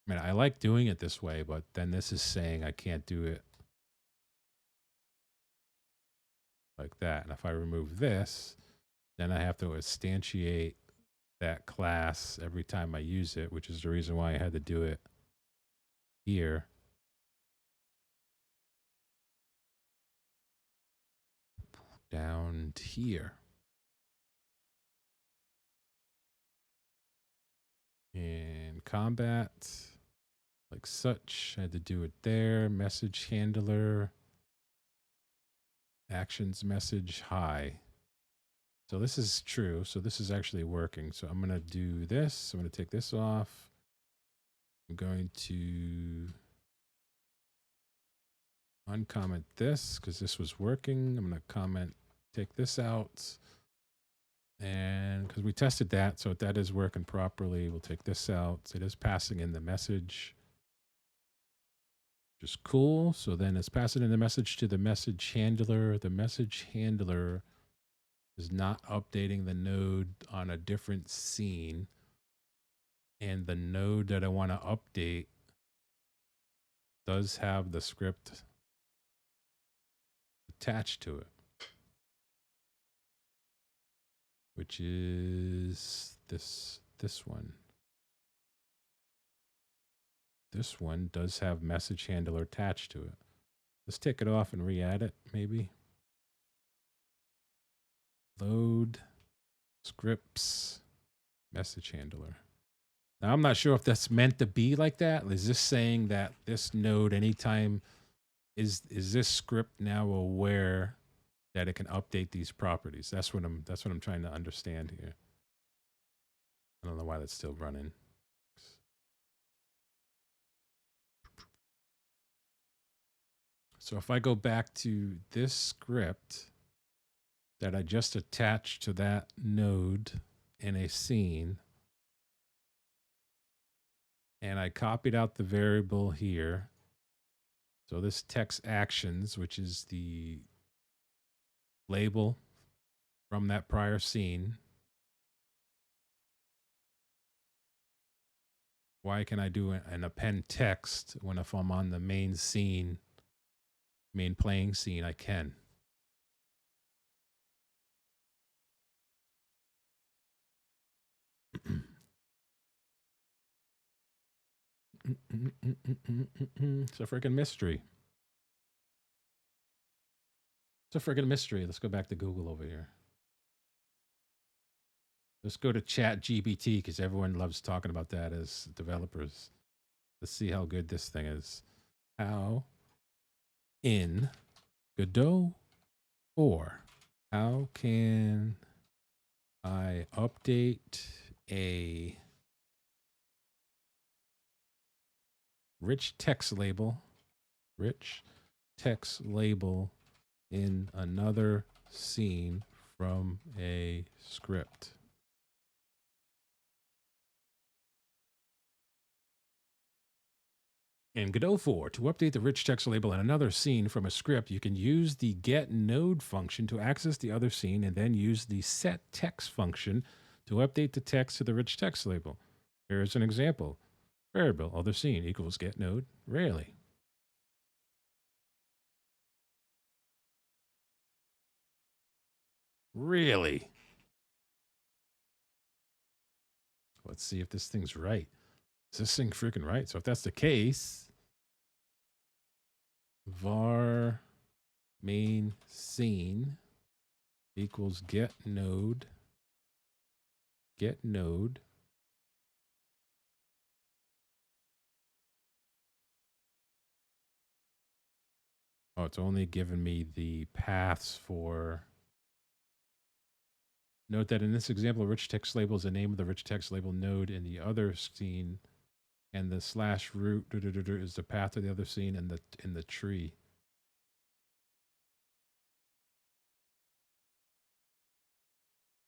I mean, I like doing it this way, but then this is saying I can't do it like that. And if I remove this, then I have to instantiate that class every time I use it, which is the reason why I had to do it here. Down here. In combat, like such, I had to do it there. Message handler, actions message, hi. So this is true. So this is actually working. So I'm going to do this. I'm going to take this off. I'm going to uncomment this because this was working. I'm going to comment, take this out. And because we tested that, so that is working properly, we'll take this out. It is passing in the message, which is cool. So then it's passing in the message to the message handler. The message handler is not updating the node on a different scene. And the node that I want to update does have the script attached to it, which is this one. This one does have message handler attached to it. Let's take it off and re-add it, maybe. Load scripts message handler. Now, I'm not sure if that's meant to be like that. Is this saying that this node, anytime, is this script now aware that it can update these properties? That's what I'm trying to understand here. I don't know why that's still running. So if I go back to this script that I just attached to that node in a scene, and I copied out the variable here. So this text actions, which is the label from that prior scene. Why can I do an append text when if I'm on the main scene, main playing scene, I can? It's a freaking mystery. It's a freaking mystery. Let's go back to Google over here. Let's go to Chat GPT because everyone loves talking about that as developers. Let's see how good this thing is. How in Godot 4, how can I update a rich text label in another scene from a script? In Godot 4, to update the rich text label in another scene from a script, you can use the getNode function to access the other scene and then use the setText function to update the text to the rich text label. Here's an example. Variable other scene equals getNode rarely. Really? Let's see if this thing's right. Is this thing freaking right? So if that's the case, var main scene equals getNode. Oh, it's only given me the paths for. Note that in this example, rich text label is the name of the rich text label node in the other scene, and the /root is the path to the other scene in the tree.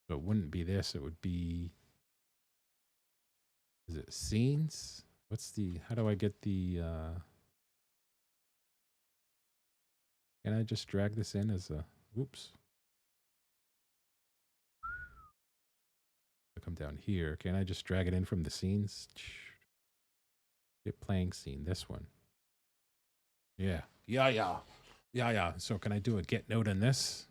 So it wouldn't be this. It would be. Is it scenes? What's the? How do I get the? Can I just drag this in as a? Whoops. I come down here. Can I just drag it in from the scenes? Get playing scene. This one. Yeah. Yeah. So can I do a get node in this?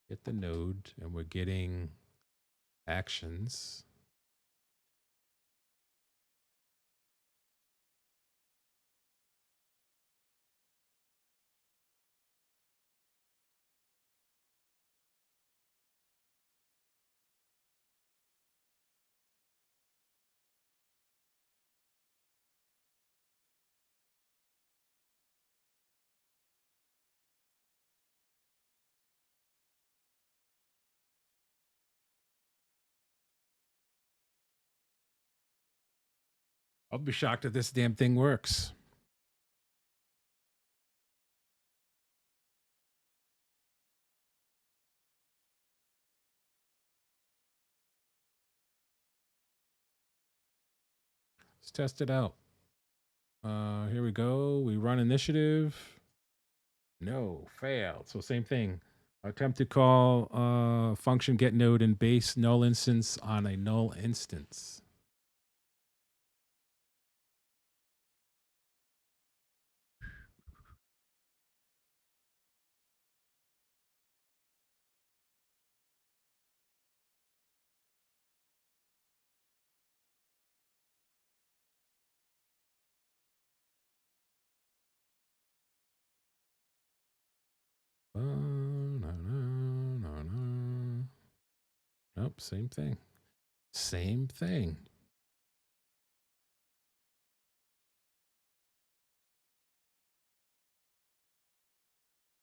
Get the node, and we're getting actions. I'll be shocked if this damn thing works. Let's test it out. Here we go. We run initiative. No, failed. So same thing. Attempt to call function get node in base null instance on a null instance. Nope, same thing. Same thing.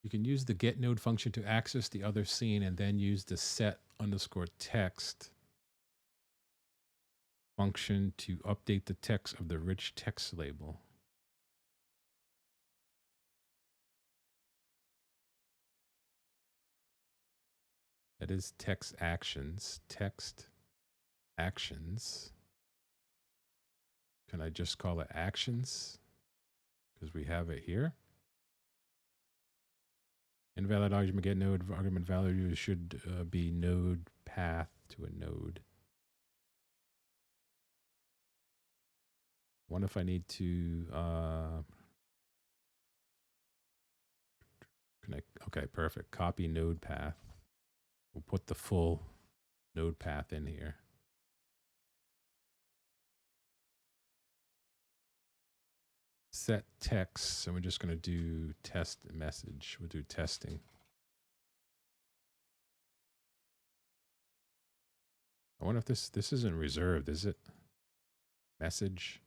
You can use the get node function to access the other scene and then use the set_text function to update the text of the rich text label. That is text actions. Text actions. Can I just call it actions? Because we have it here. Invalid argument get node argument value should be node path to a node. What if I need to connect? Okay, perfect. Copy node path. We'll put the full node path in here. Set text, and we're just going to do test message. We'll do testing. I wonder if this isn't reserved, is it? Message.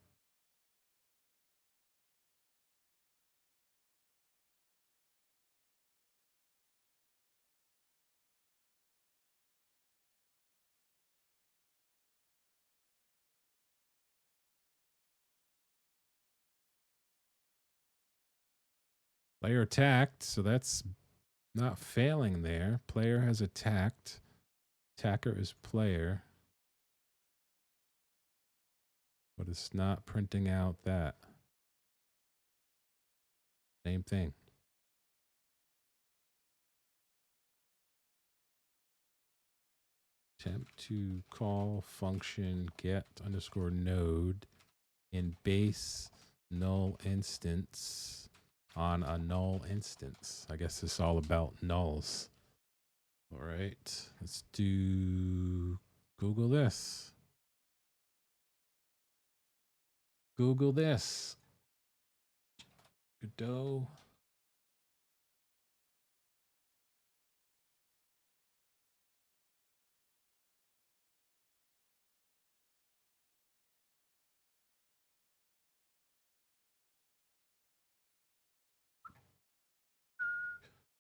Player attacked, so that's not failing there. Player has attacked. Attacker is player. But it's not printing out that. Same thing. Attempt to call function get underscore node in base null instance on a null instance. I guess it's all about nulls. All right, let's do Google this. Google this. Godot.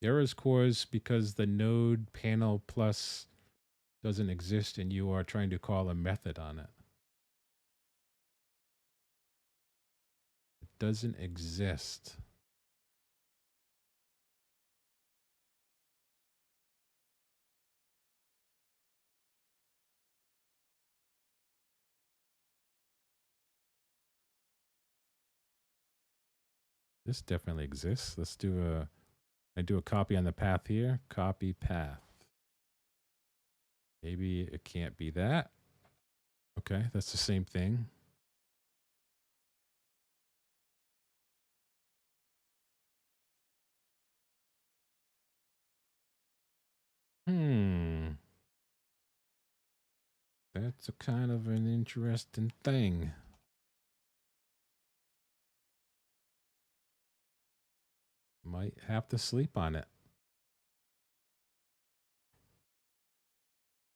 The error is caused because the node panel plus doesn't exist and you are trying to call a method on it. It doesn't exist. This definitely exists. Let's do I do a copy on the path here. Copy path. Maybe it can't be that. Okay, that's the same thing. That's a kind of an interesting thing. Might have to sleep on it.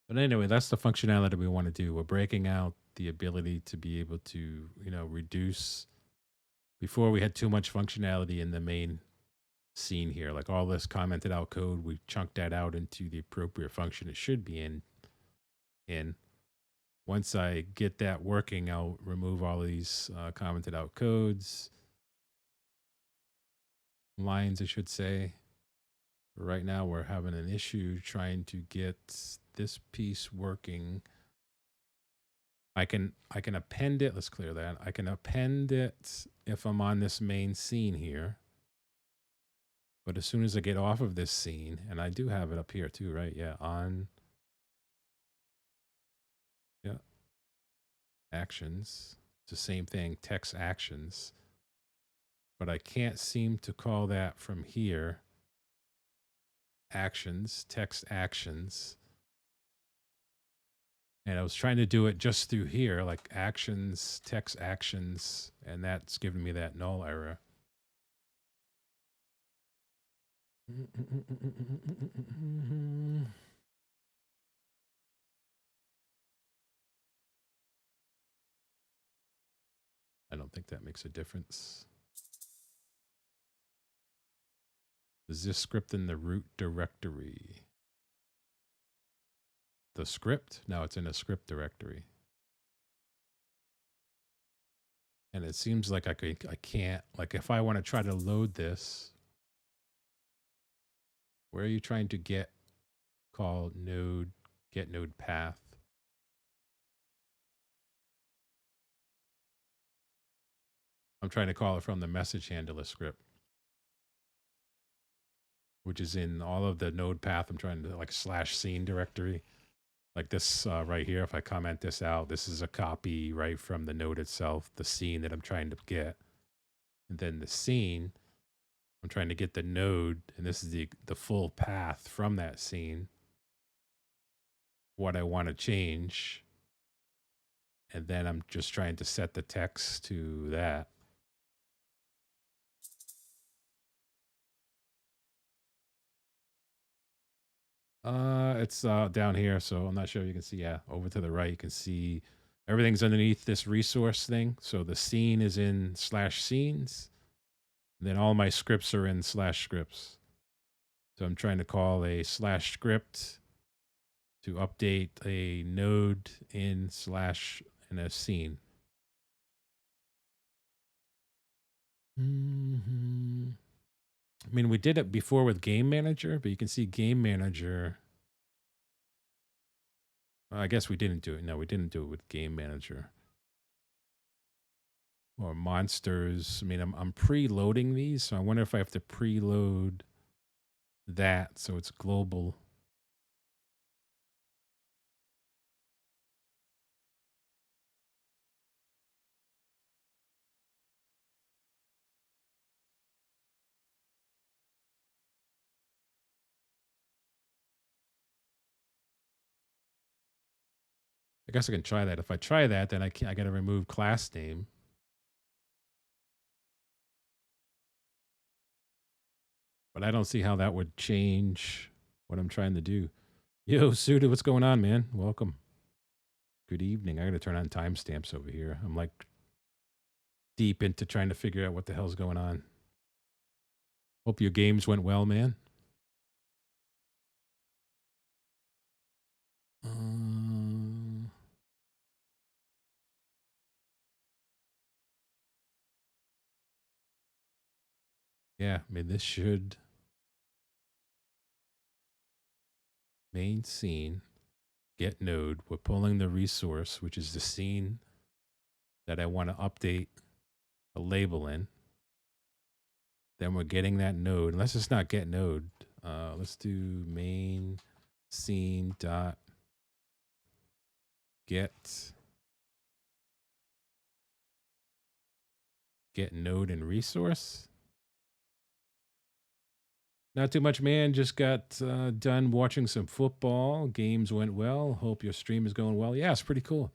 But anyway, that's the functionality we want to do. We're breaking out the ability to be able to, reduce. Before we had too much functionality in the main scene here. Like all this commented out code, we chunked that out into the appropriate function it should be in. Once I get that working, I'll remove all of these commented out codes. Lines, I should say. Right now, we're having an issue trying to get this piece working. I can append it. Let's clear that. I can append it if I'm on this main scene here. But as soon as I get off of this scene, and I do have it up here too, right? Yeah, on. Yeah. Actions. It's the same thing, text actions. But I can't seem to call that from here. Actions, text actions. And I was trying to do it just through here, like actions, text actions, and that's giving me that null error. I don't think that makes a difference. Is this script in the root directory? The script? No, it's in a script directory. And it seems like I can't, like if I want to try to load this, where are you trying to get call node get node path. I'm trying to call it from the message handler script, which is in all of the node path. I'm trying to like /scene directory. Like this right here, if I comment this out, this is a copy right from the node itself, the scene that I'm trying to get. And then the scene, I'm trying to get the node, and this is the full path from that scene, what I want to change. And then I'm just trying to set the text to that. It's down here, so I'm not sure if you can see. Yeah, over to the right, you can see everything's underneath this resource thing. So the scene is in /scenes. Then all my scripts are in /scripts. So I'm trying to call a /script to update a node in in a scene. I mean, we did it before with Game Manager, but you can see Game Manager. Well, I guess we didn't do it. No, we didn't do it with Game Manager. Or monsters. I mean, I'm preloading these, so I wonder if I have to preload that so it's global. I guess I can try that. If I try that, then I got to remove class name. But I don't see how that would change what I'm trying to do. Yo, Suda, what's going on, man? Welcome. Good evening. I got to turn on timestamps over here. I'm like deep into trying to figure out what the hell's going on. Hope your games went well, man. Yeah, I mean, this should main scene, get node. We're pulling the resource, which is the scene that I want to update a label in. Then we're getting that node. Let's just not get node. Let's do main scene dot get node and resource. Not too much, man. Just got done watching some football. Games went well. Hope your stream is going well. Yeah, it's pretty cool.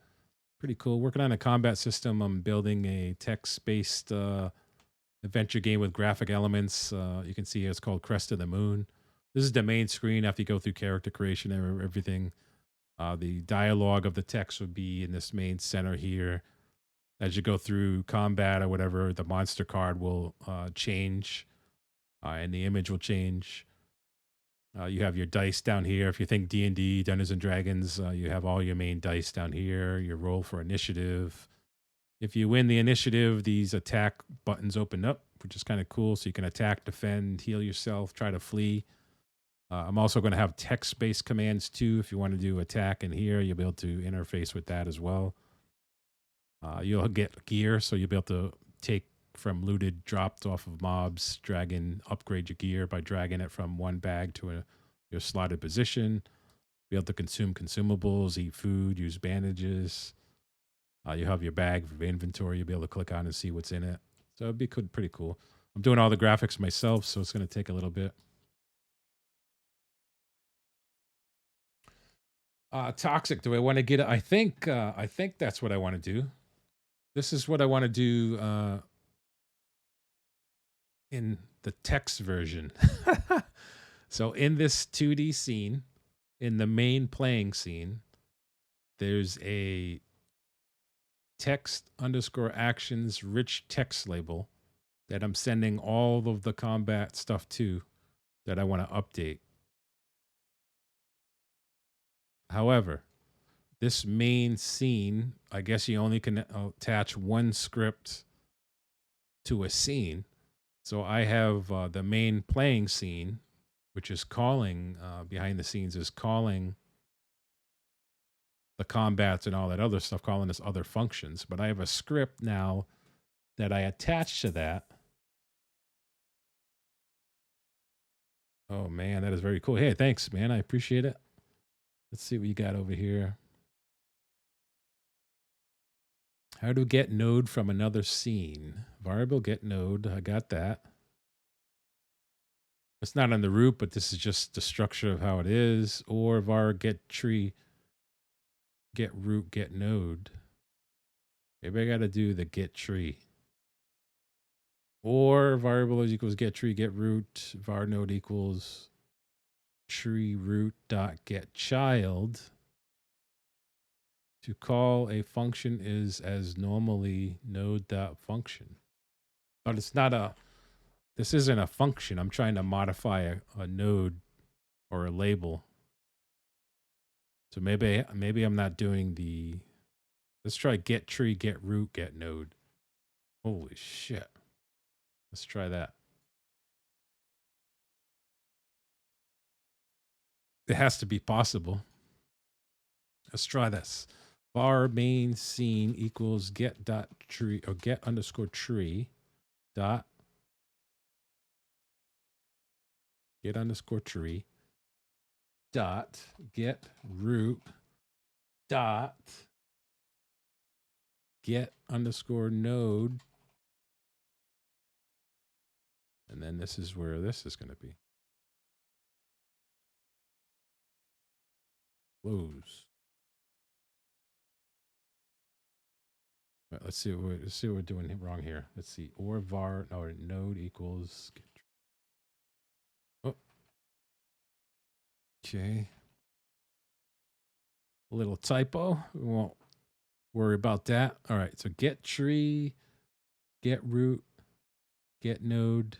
Pretty cool. Working on a combat system. I'm building a text-based adventure game with graphic elements. You can see it's called Crest of the Moon. This is the main screen after you go through character creation and everything. The dialogue of the text would be in this main center here. As you go through combat or whatever, the monster card will change. And the image will change. You have your dice down here. If you think D&D, Dungeons and Dragons, you have all your main dice down here. Your roll for initiative. If you win the initiative, these attack buttons open up, which is kind of cool. So you can attack, defend, heal yourself, try to flee. I'm also going to have text-based commands too. If you want to do attack in here, you'll be able to interface with that as well. You'll get gear, so you'll be able to take from looted, dropped off of mobs, upgrade your gear by dragging it from one bag to your slotted position. Be able to consume consumables, eat food, use bandages. You have your bag of inventory. You'll be able to click on and see what's in it. So it'd be pretty cool. I'm doing all the graphics myself, so it's going to take a little bit. Toxic. Do I want to get it? I think that's what I want to do. This is what I want to do in the text version. So in this 2D scene, in the main playing scene, there's a text_actions rich text label that I'm sending all of the combat stuff to that I want to update. However, this main scene, I guess you only can attach one script to a scene. So I have the main playing scene, which is calling behind the scenes is calling the combats and all that other stuff, calling this other functions. But I have a script now that I attach to that. Oh man, that is very cool. Hey, thanks, man. I appreciate it. Let's see what you got over here. How to get node from another scene. Variable get node. I got that. It's not on the root, but this is just the structure of how it is. Or var get tree, get root, get node. Maybe I got to do the get tree. Or variable is equals get tree, get root, var node equals tree root dot get child. To call a function is as normally node dot function. But it's not a, this isn't a function. I'm trying to modify a node or a label. So maybe I'm not doing the, let's try get tree, get root, get node. Holy shit. Let's try that. It has to be possible. Let's try this. Var main scene equals get dot tree or get underscore tree dot get underscore tree dot get root dot get underscore node. And then this is where this is going to be. Close. Right, let's see what we're doing wrong here. Let's see. Or var or node equals. Oh. Okay. A little typo. We won't worry about that. All right. So get tree, get root, get node.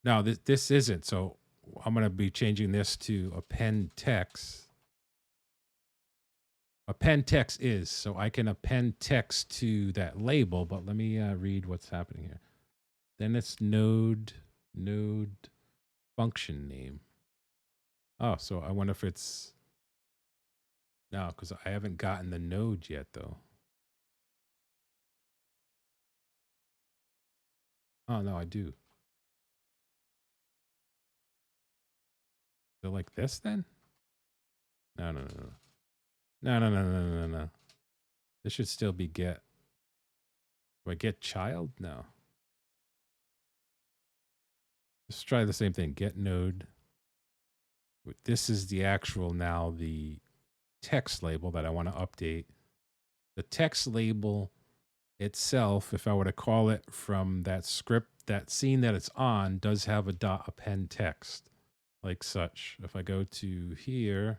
Now this isn't. So I'm going to be changing this to append text. Append text is, so I can append text to that label, but let me read what's happening here. Then it's node function name. Oh, so I wonder if it's, no, because I haven't gotten the node yet though. Oh no, I do. So like this then? No. No. This should still be get. Do I get child? No. Let's try the same thing. Get node. This is the actual now the text label that I want to update. The text label itself, if I were to call it from that script, that scene that it's on does have a dot append text like such. If I go to here,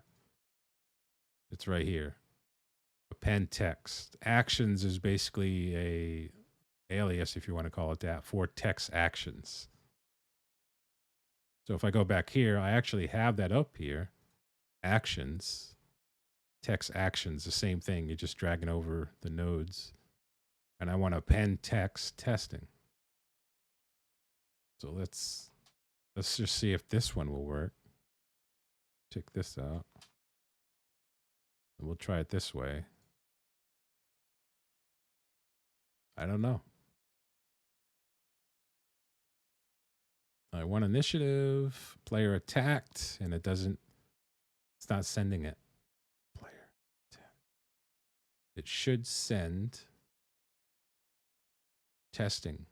it's right here. Append text. Actions is basically a alias, if you want to call it that, for text actions. So if I go back here, I actually have that up here. Actions, text actions, the same thing. You're just dragging over the nodes. And I want to append text testing. So let's just see if this one will work. Check this out. And we'll try it this way. I don't know. I want initiative, player attacked, and it doesn't, it's not sending it. Player attacked. It should send testing.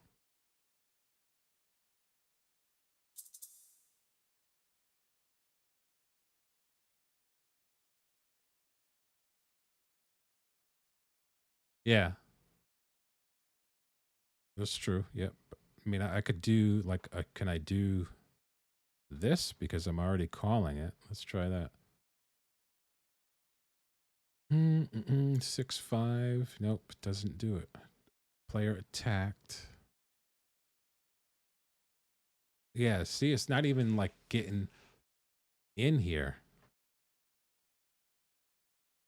Yeah. That's true. Yep. I mean, I could do like, can I do this? Because I'm already calling it. Let's try that. 6-5. Nope, doesn't do it. Player attacked. Yeah, see, it's not even like getting in here.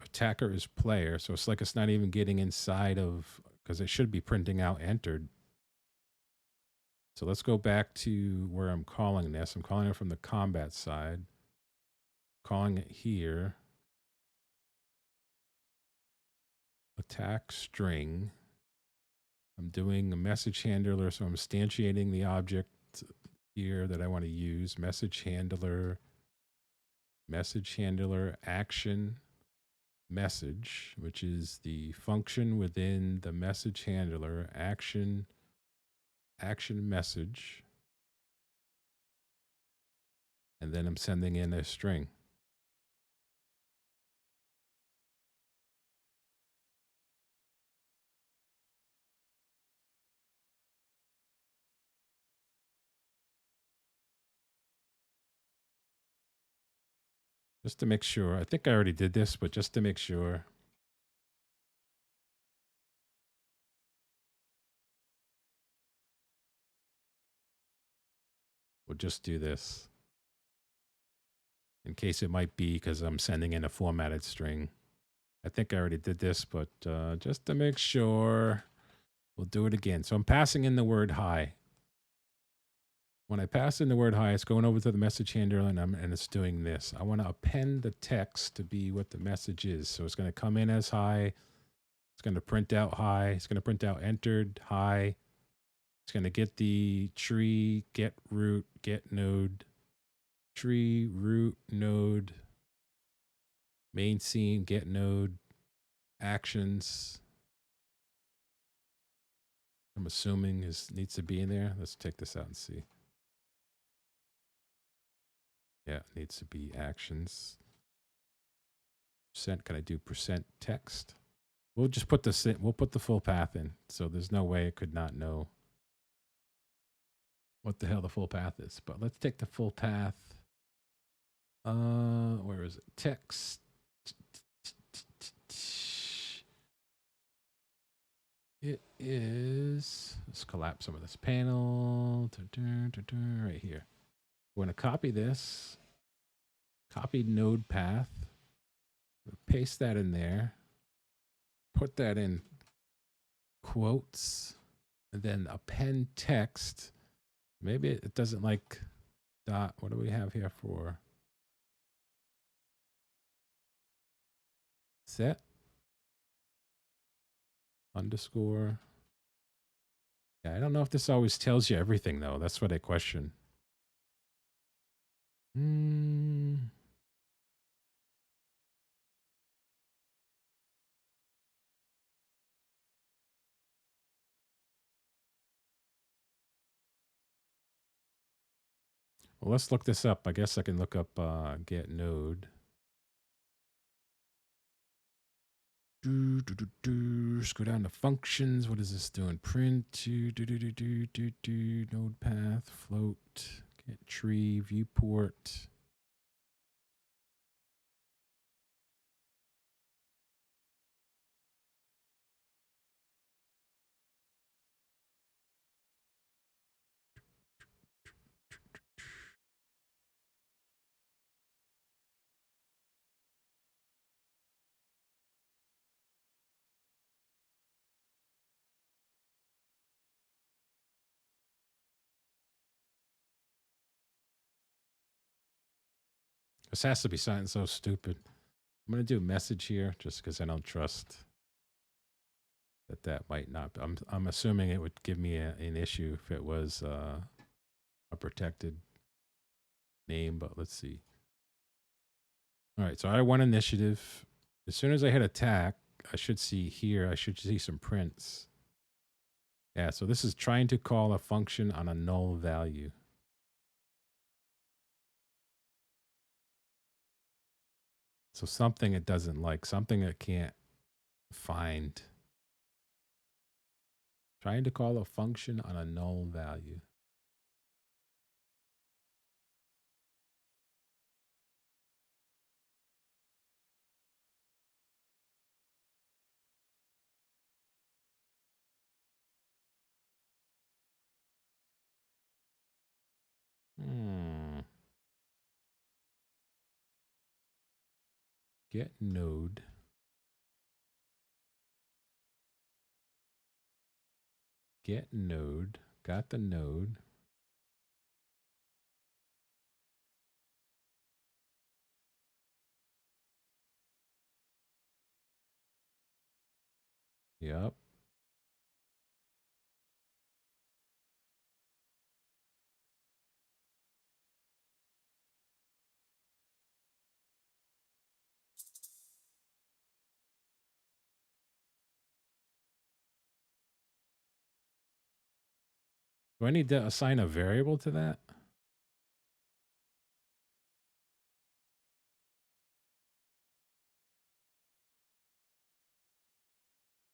Attacker is player, so it's like it's not even getting inside of, because it should be printing out entered. So let's go back to where I'm calling this. I'm calling it from the combat side. Calling it here. Attack string. I'm doing a message handler, so I'm instantiating the object here that I want to use. Message handler action message, which is the function within the message handler action message. And then I'm sending in a string. Just to make sure. I think I already did this, but just to make sure. We'll just do this. In case it might be because I'm sending in a formatted string. I think I already did this, but just to make sure, we'll do it again. So I'm passing in the word hi. When I pass in the word hi, it's going over to the message handler and it's doing this. I want to append the text to be what the message is. So it's going to come in as hi. It's going to print out hi. It's going to print out entered hi. It's going to get the tree, get root, get node, tree, root, node, main scene, get node, actions. I'm assuming needs to be in there. Let's take this out and see. Yeah, it needs to be actions. Percent, can I do percent text? We'll just put we'll put the full path in. So there's no way it could not know what the hell the full path is. But let's take the full path. Where is it? Text. It is, let's collapse some of this panel. Right here. We're going to copy this. Copy node path. Paste that in there. Put that in quotes. And then append text. Maybe it doesn't like dot. What do we have here for? Set. Underscore. Yeah, I don't know if this always tells you everything, though. That's what I question. Well, let's look this up. I guess I can look up get node. Let's go down to functions. What is this doing? Print. Node path. Float. Get tree. Viewport. This has to be something so stupid. I'm going to do a message here just because I don't trust that might not be. I'm assuming it would give me an issue if it was a protected name, but let's see. All right, so I won initiative. As soon as I hit attack, I should see here, I should see some prints. Yeah, so this is trying to call a function on a null value. So something it doesn't like, something it can't find. Trying to call a function on a null value. Get node. Get node. Got the node. Yep. Do I need to assign a variable to that?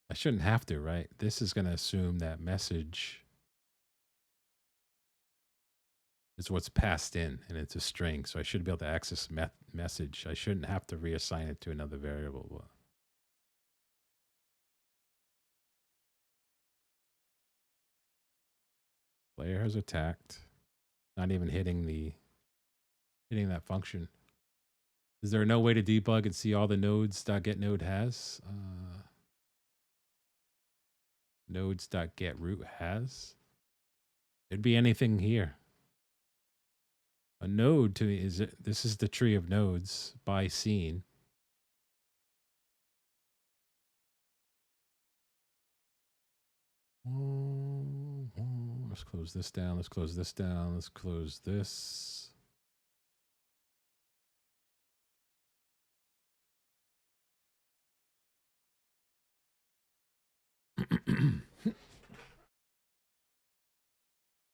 I shouldn't have to, right? This is going to assume that message is what's passed in and it's a string. So I should be able to access message. I shouldn't have to reassign it to another variable. Player has attacked. Not even hitting that function. Is there no way to debug and see all the nodes.getNode has? Nodes.getRoot has? It'd be anything here. A node to me this is the tree of nodes by scene. Let's close this down. Let's close this down. Let's close this.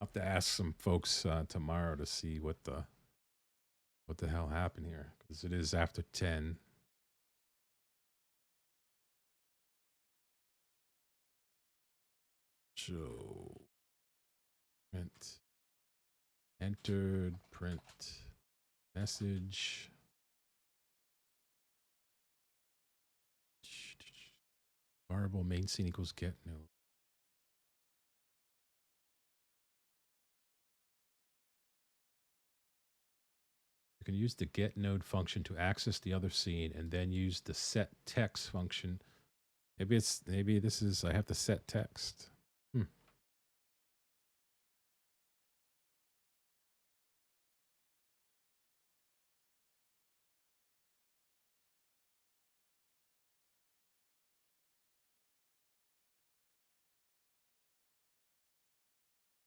I'll have to ask some folks tomorrow to see what the hell happened here, because it is after 10. So print entered, print message. Variable main scene equals get node. You can use the get node function to access the other scene and then use the set text function. Maybe this is, I have to set text.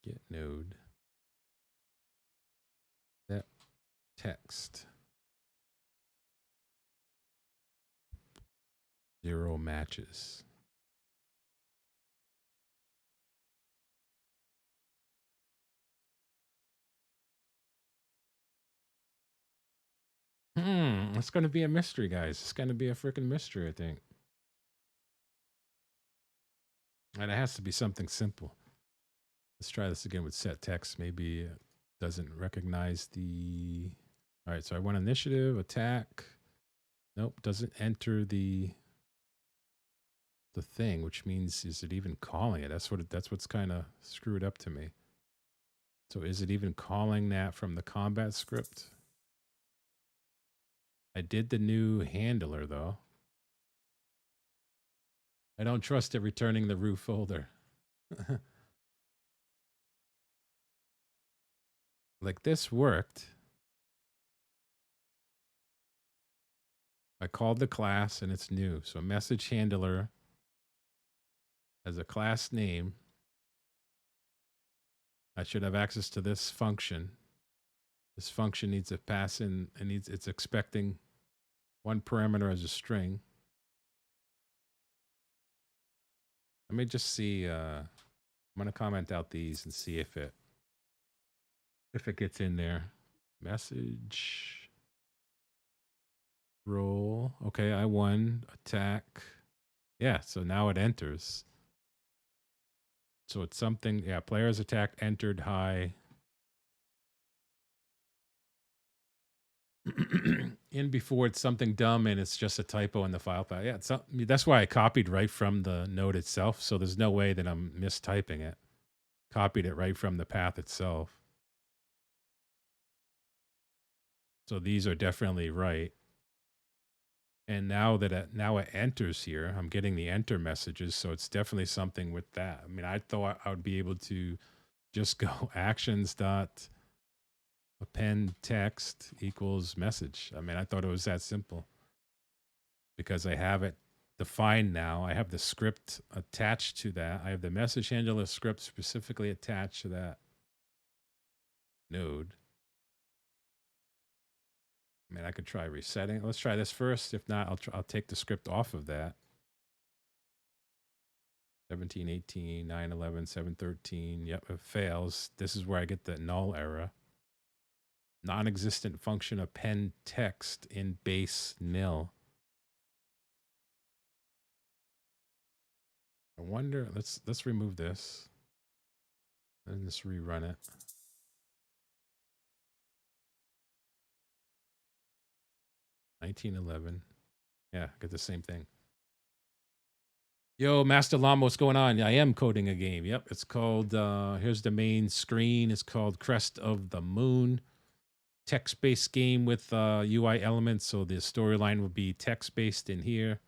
Get node. Set text. 0 matches. It's going to be a mystery, guys. It's going to be a freaking mystery, I think. And it has to be something simple. Let's try this again with set text. Maybe it doesn't recognize the... All right, so I want initiative, attack. Nope, doesn't enter the thing, which means, is it even calling it? That's what's kind of screwed up to me. So is it even calling that from the combat script? I did the new handler, though. I don't trust it returning the root folder. Like, this worked. I called the class and it's new. So message handler has a class name. I should have access to this function. This function needs to pass in, and it's expecting one parameter as a string. Let me just see. I'm gonna comment out these and see if it gets in there. Message. Roll. Okay, I won. Attack. Yeah, so now it enters. So it's something. Yeah, player's attack entered high. In before it's something dumb and it's just a typo in the file path. Yeah, that's why I copied right from the node itself. So there's no way that I'm mistyping it. Copied it right from the path itself. So these are definitely right. And now that it enters here, I'm getting the enter messages. So it's definitely something with that. I mean, I thought I would be able to just go actions dot append text equals message. I mean, I thought it was that simple because I have it defined now. I have the script attached to that. I have the message handler script specifically attached to that node. I mean, I could try resetting. Let's try this first. If not, I'll take the script off of that. 17, 18, 9, 11, 7, 13. Yep, it fails. This is where I get the null error. Non-existent function append text in base nil. I wonder, let's remove this. And just rerun it. $19.11. Yeah, get the same thing. Yo, Master Llama, what's going on? I am coding a game. Yep, it's called, here's the main screen. It's called Crest of the Moon. Text-based game with UI elements, so the storyline will be text-based in here.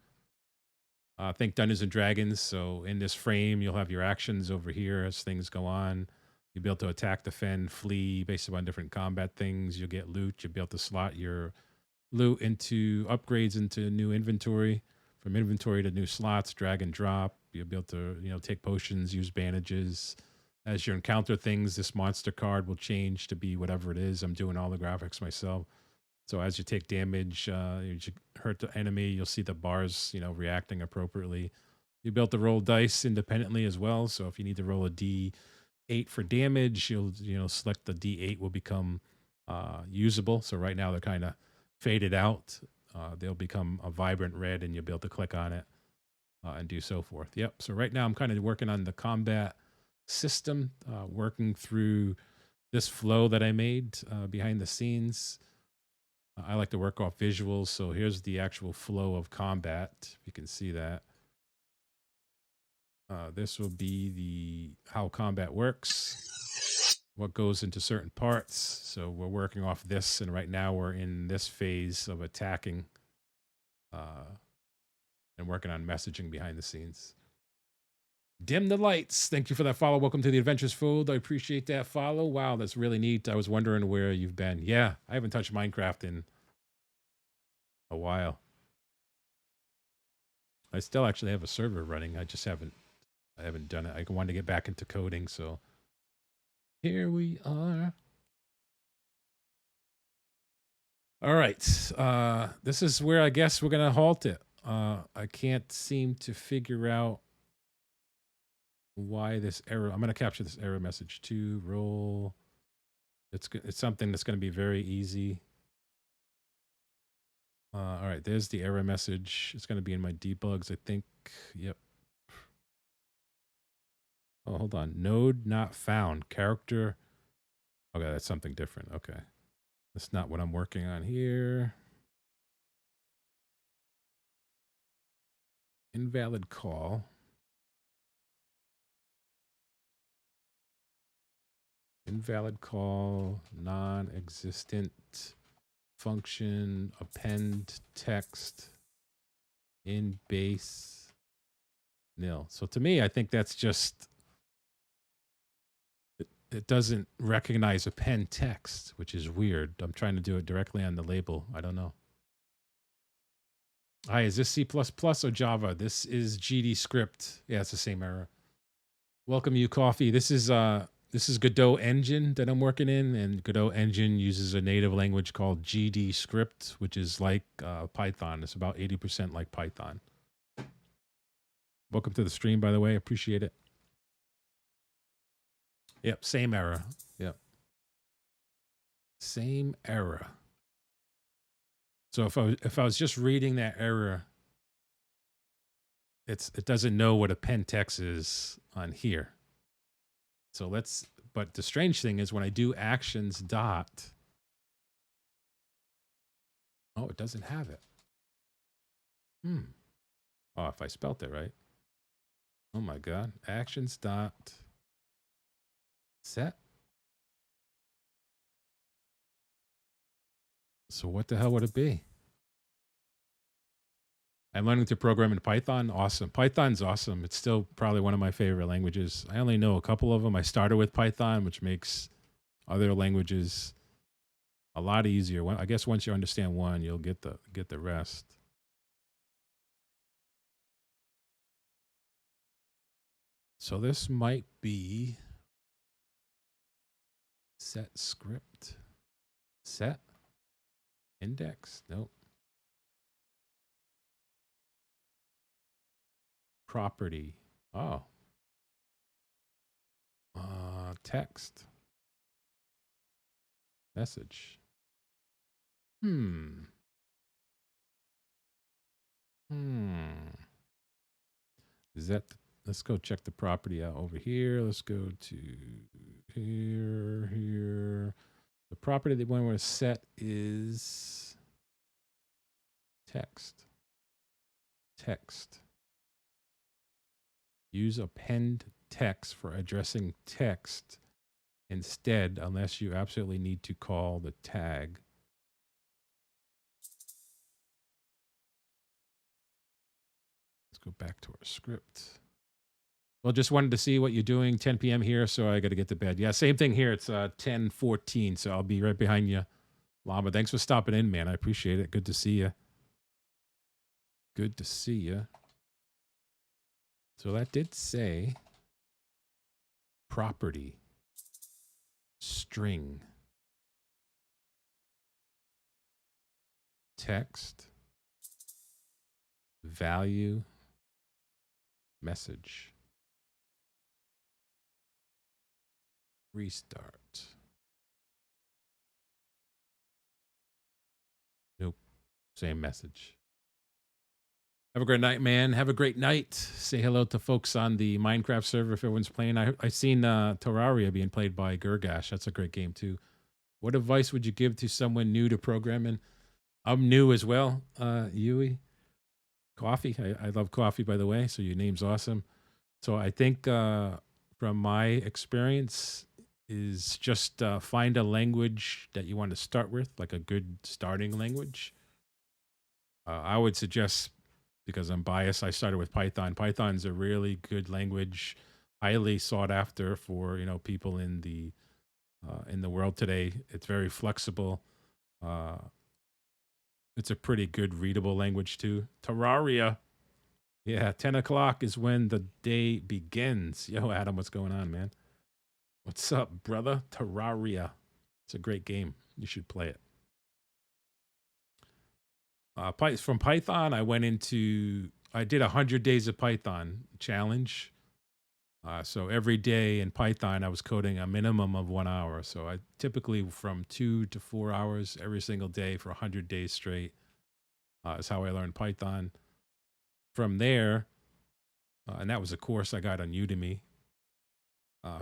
Think Dungeons and Dragons, so in this frame, you'll have your actions over here as things go on. You'll be able to attack, defend, flee based upon different combat things. You'll get loot. You'll be able to slot your loot into upgrades into new inventory. From inventory to new slots, drag and drop. You'll be able to, take potions, use bandages. As you encounter things, this monster card will change to be whatever it is. I'm doing all the graphics myself. So as you take damage, you hurt the enemy, you'll see the bars, reacting appropriately. You'll be able to roll dice independently as well. So if you need to roll a D8 for damage, you'll select the D8 will become usable. So right now they're kind of faded out. They'll become a vibrant red, and you'll be able to click on it and do so forth. Yep. So right now I'm kind of working on the combat system, working through this flow that I made behind the scenes. I like to work off visuals. So here's the actual flow of combat. If you can see that. This will be how combat works, what goes into certain parts. So we're working off this, and right now we're in this phase of attacking and working on messaging behind the scenes. Dim the lights. Thank you for that follow. Welcome to the Adventures Fold. I appreciate that follow. Wow, that's really neat. I was wondering where you've been. Yeah, I haven't touched Minecraft in a while. I still actually have a server running. I haven't done it. I wanted to get back into coding, so here we are. All right. This is where I guess we're going to halt it. I can't seem to figure out why this error. I'm going to capture this error message to roll. It's something that's going to be very easy. All right, there's the error message. It's going to be in my debugs, I think. Yep. Oh, hold on. Node not found. Character. Okay, that's something different. Okay. That's not what I'm working on here. Invalid call. Invalid call. Non-existent function. Append text in base nil. So to me, I think that's just... It doesn't recognize append text, which is weird. I'm trying to do it directly on the label. I don't know. Hi, is this C++ or Java? This is GD script. Yeah, it's the same error. Welcome you, Coffee. This is Godot engine that I'm working in, and Godot engine uses a native language called GD script, which is like Python. It's about 80% like Python. Welcome to the stream, by the way. Appreciate it. Yep, same error. Yep. Same error. So if I was just reading that error, it doesn't know what append text is on here. So but the strange thing is when I do actions dot, oh, it doesn't have it. Oh, if I spelt it right. Oh my God. Actions dot set. So what the hell would it be? I'm learning to program in Python. Awesome. Python's awesome. It's still probably one of my favorite languages. I only know a couple of them. I started with Python, which makes other languages a lot easier. I guess once you understand one, you'll get the rest. So this might be set script. Set index. Nope. Property. Oh. Text. Message. Hmm. Is that? Let's go check the property out over here. Let's go to here. The property that we want to set is text. Text. Use append text for addressing text instead, unless you absolutely need to call the tag. Let's go back to our script. Well, just wanted to see what you're doing. 10 p.m. here, so I got to get to bed. Yeah, same thing here. It's 10:14, so I'll be right behind you. Llama, thanks for stopping in, man. I appreciate it. Good to see you. Good to see you. So that did say property, string, text, value, message, restart. Nope, same message. Have a great night, man. Have a great night. Say hello to folks on the Minecraft server if everyone's playing. I seen Terraria being played by Gurgash. That's a great game too. What advice would you give to someone new to programming? I'm new as well, Yui. Coffee. I love coffee, by the way, so your name's awesome. So I think from my experience is just find a language that you want to start with, like a good starting language. I would suggest, because I'm biased, I started with Python. Python's a really good language, highly sought after for people in the world today. It's very flexible. It's a pretty good readable language too. Terraria, yeah, 10 o'clock is when the day begins. Yo, Adam, what's going on, man? What's up, brother? Terraria. It's a great game. You should play it. From Python, I did 100 days of Python challenge. So every day in Python, I was coding a minimum of 1 hour. So I typically from 2 to 4 hours every single day for 100 days straight is how I learned Python. From there, and that was a course I got on Udemy.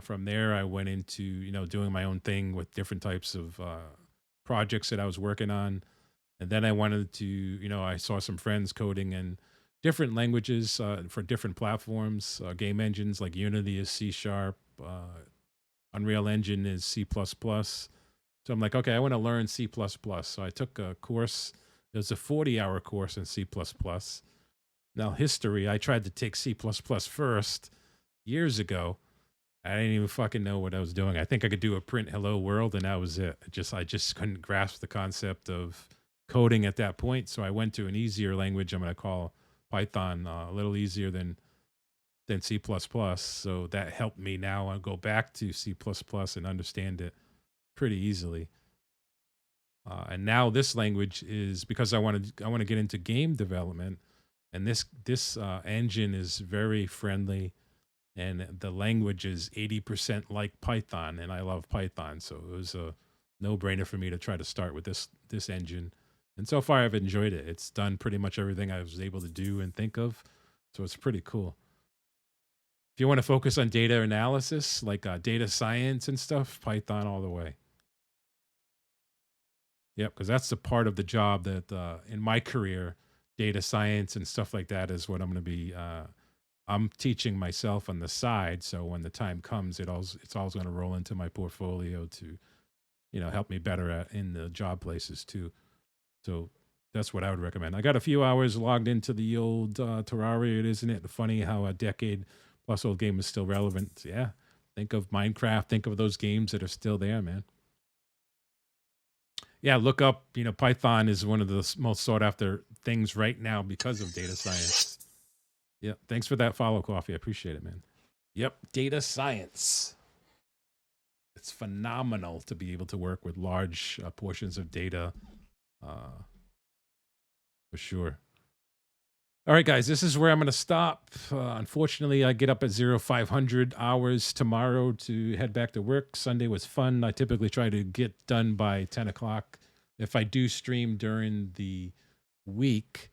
From there, I went into doing my own thing with different types of projects that I was working on, and then I wanted to I saw some friends coding in different languages for different platforms. Game engines like Unity is C#, Unreal Engine is C++. So I'm like, okay, I want to learn C++. So I took a course. It was a 40-hour course in C++. Now, history, I tried to take C++ first years ago. I didn't even fucking know what I was doing. I think I could do a print hello world, and that was it. I just couldn't grasp the concept of coding at that point. So I went to an easier language. I'm going to call Python a little easier than C++. So that helped me now. I'll go back to C++ and understand it pretty easily. And now this language is because I want to get into game development, and this engine is very friendly, and the language is 80% like Python, and I love Python, so it was a no-brainer for me to try to start with this engine. And so far, I've enjoyed it. It's done pretty much everything I was able to do and think of, so it's pretty cool. If you want to focus on data analysis, like data science and stuff, Python all the way. Yep, because that's the part of the job that in my career, data science and stuff like that is what I'm going to be. I'm teaching myself on the side, so when the time comes, it's always going to roll into my portfolio to, help me better in the job places too. So that's what I would recommend. I got a few hours logged into the old Terraria. Isn't it funny how a decade plus old game is still relevant? Yeah, think of Minecraft. Think of those games that are still there, man. Yeah, look up, Python is one of the most sought after things right now because of data science. Yeah, thanks for that follow, Coffee. I appreciate it, man. Yep, data science. It's phenomenal to be able to work with large portions of data, for sure. All right, guys, this is where I'm going to stop. Unfortunately, I get up at 0500 hours tomorrow to head back to work. Sunday was fun. I typically try to get done by 10 o'clock. If I do stream during the week,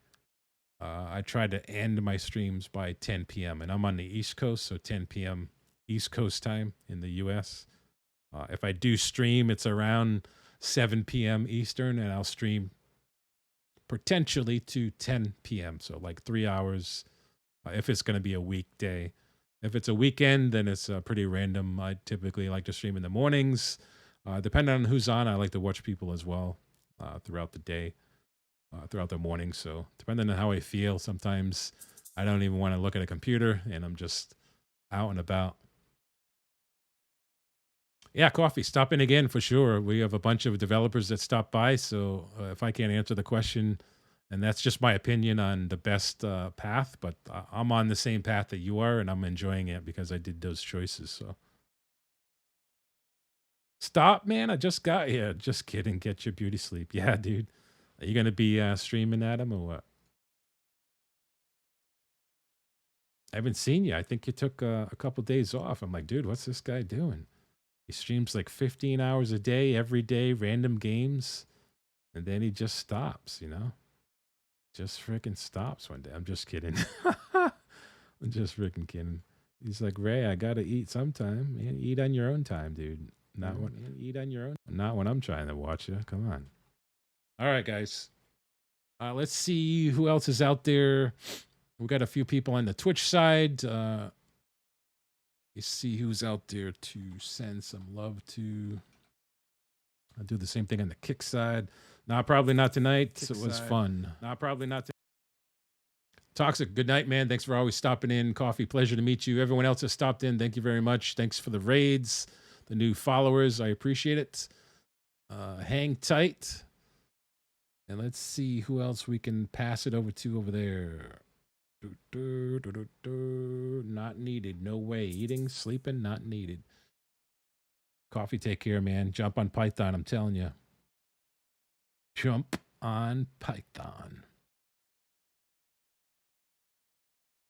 I try to end my streams by 10 p.m. And I'm on the East Coast, so 10 p.m. East Coast time in the U.S. If I do stream, it's around 7 p.m. Eastern, and I'll stream potentially to 10 p.m. So like 3 hours if it's going to be a weekday. If it's a weekend, then it's pretty random. I typically like to stream in the mornings. Depending on who's on, I like to watch people as well throughout the day, throughout the morning. So depending on how I feel, sometimes I don't even want to look at a computer and I'm just out and about. Yeah, coffee. Stop in again for sure. We have a bunch of developers that stop by. So if I can't answer the question, and that's just my opinion on the best path, but I'm on the same path that you are, and I'm enjoying it because I did those choices. So stop, man. I just got here. Just kidding. Get your beauty sleep. Yeah, dude. Are you going to be streaming at him or what? I haven't seen you. I think you took a couple days off. I'm like, dude, what's this guy doing? He streams like 15 hours a day, every day, random games, and then he just stops, you know? Just freaking stops one day. I'm just kidding. I'm just freaking kidding. He's like, Ray, I gotta eat sometime. Man, eat on your own time, dude. Not when eat on your own. Not when I'm trying to watch you. Come on. All right, guys. Let's see who else is out there. We got a few people on the Twitch side. You see who's out there to send some love to. I'll do the same thing on the Kick side. Nah, probably not tonight. It was fun. Nah, probably not. Toxic, good night, man. Thanks for always stopping in. Coffee, pleasure to meet you. Everyone else has stopped in, thank you very much. Thanks for the raids, the new followers. I appreciate it. Hang tight. And let's see who else we can pass it over to over there. Not needed. No way. Eating, sleeping, not needed. Coffee, take care, man. Jump on Python, I'm telling you. Jump on Python.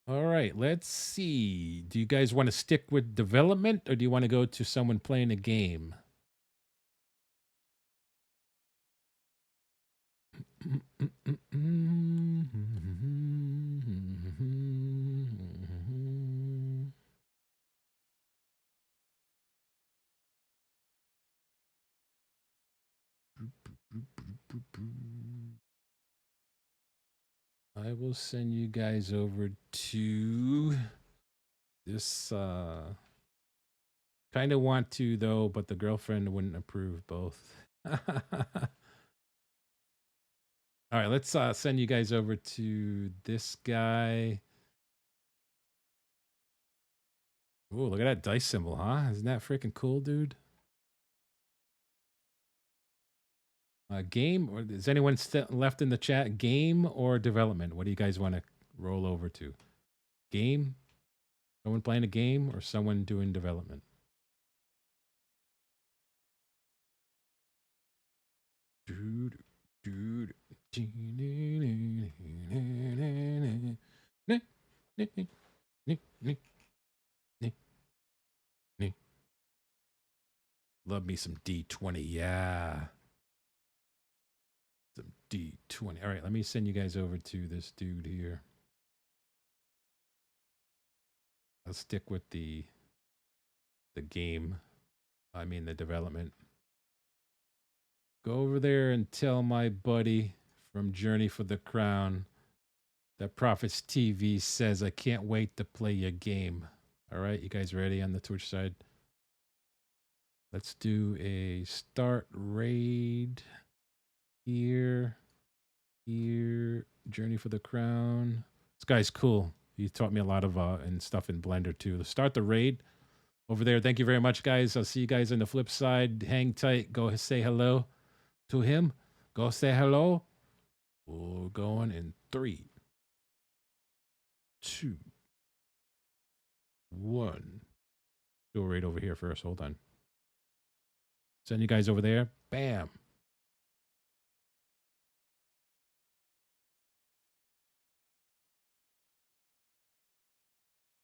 All right, let's see. Do you guys want to stick with development or do you want to go to someone playing a game? I will send you guys over to this. Kind of want to though, but the girlfriend wouldn't approve both. All right, let's send you guys over to this guy. Oh, look at that dice symbol, huh? Isn't that freaking cool, dude? Game, or is anyone left in the chat? Game or development? What do you guys want to roll over to? Game? Someone playing a game or someone doing development? Dude, dude. Love me some D20, yeah. Some D20. All right, let me send you guys over to this dude here. I'll stick with the game. I mean the development. Go over there and tell my buddy from Journey for the Crown that Prophets TV says I can't wait to play your game. All right, you guys ready on the Twitch side? Let's do a start raid here. Journey for the Crown. This guy's cool. He taught me a lot of and stuff in Blender too. Let's start the raid over there. Thank you very much, guys. I'll see you guys on the flip side. Hang tight. Go say hello to him. Go say hello. We're going in 3, 2, 1. Do it right over here first. Hold on. Send you guys over there. Bam.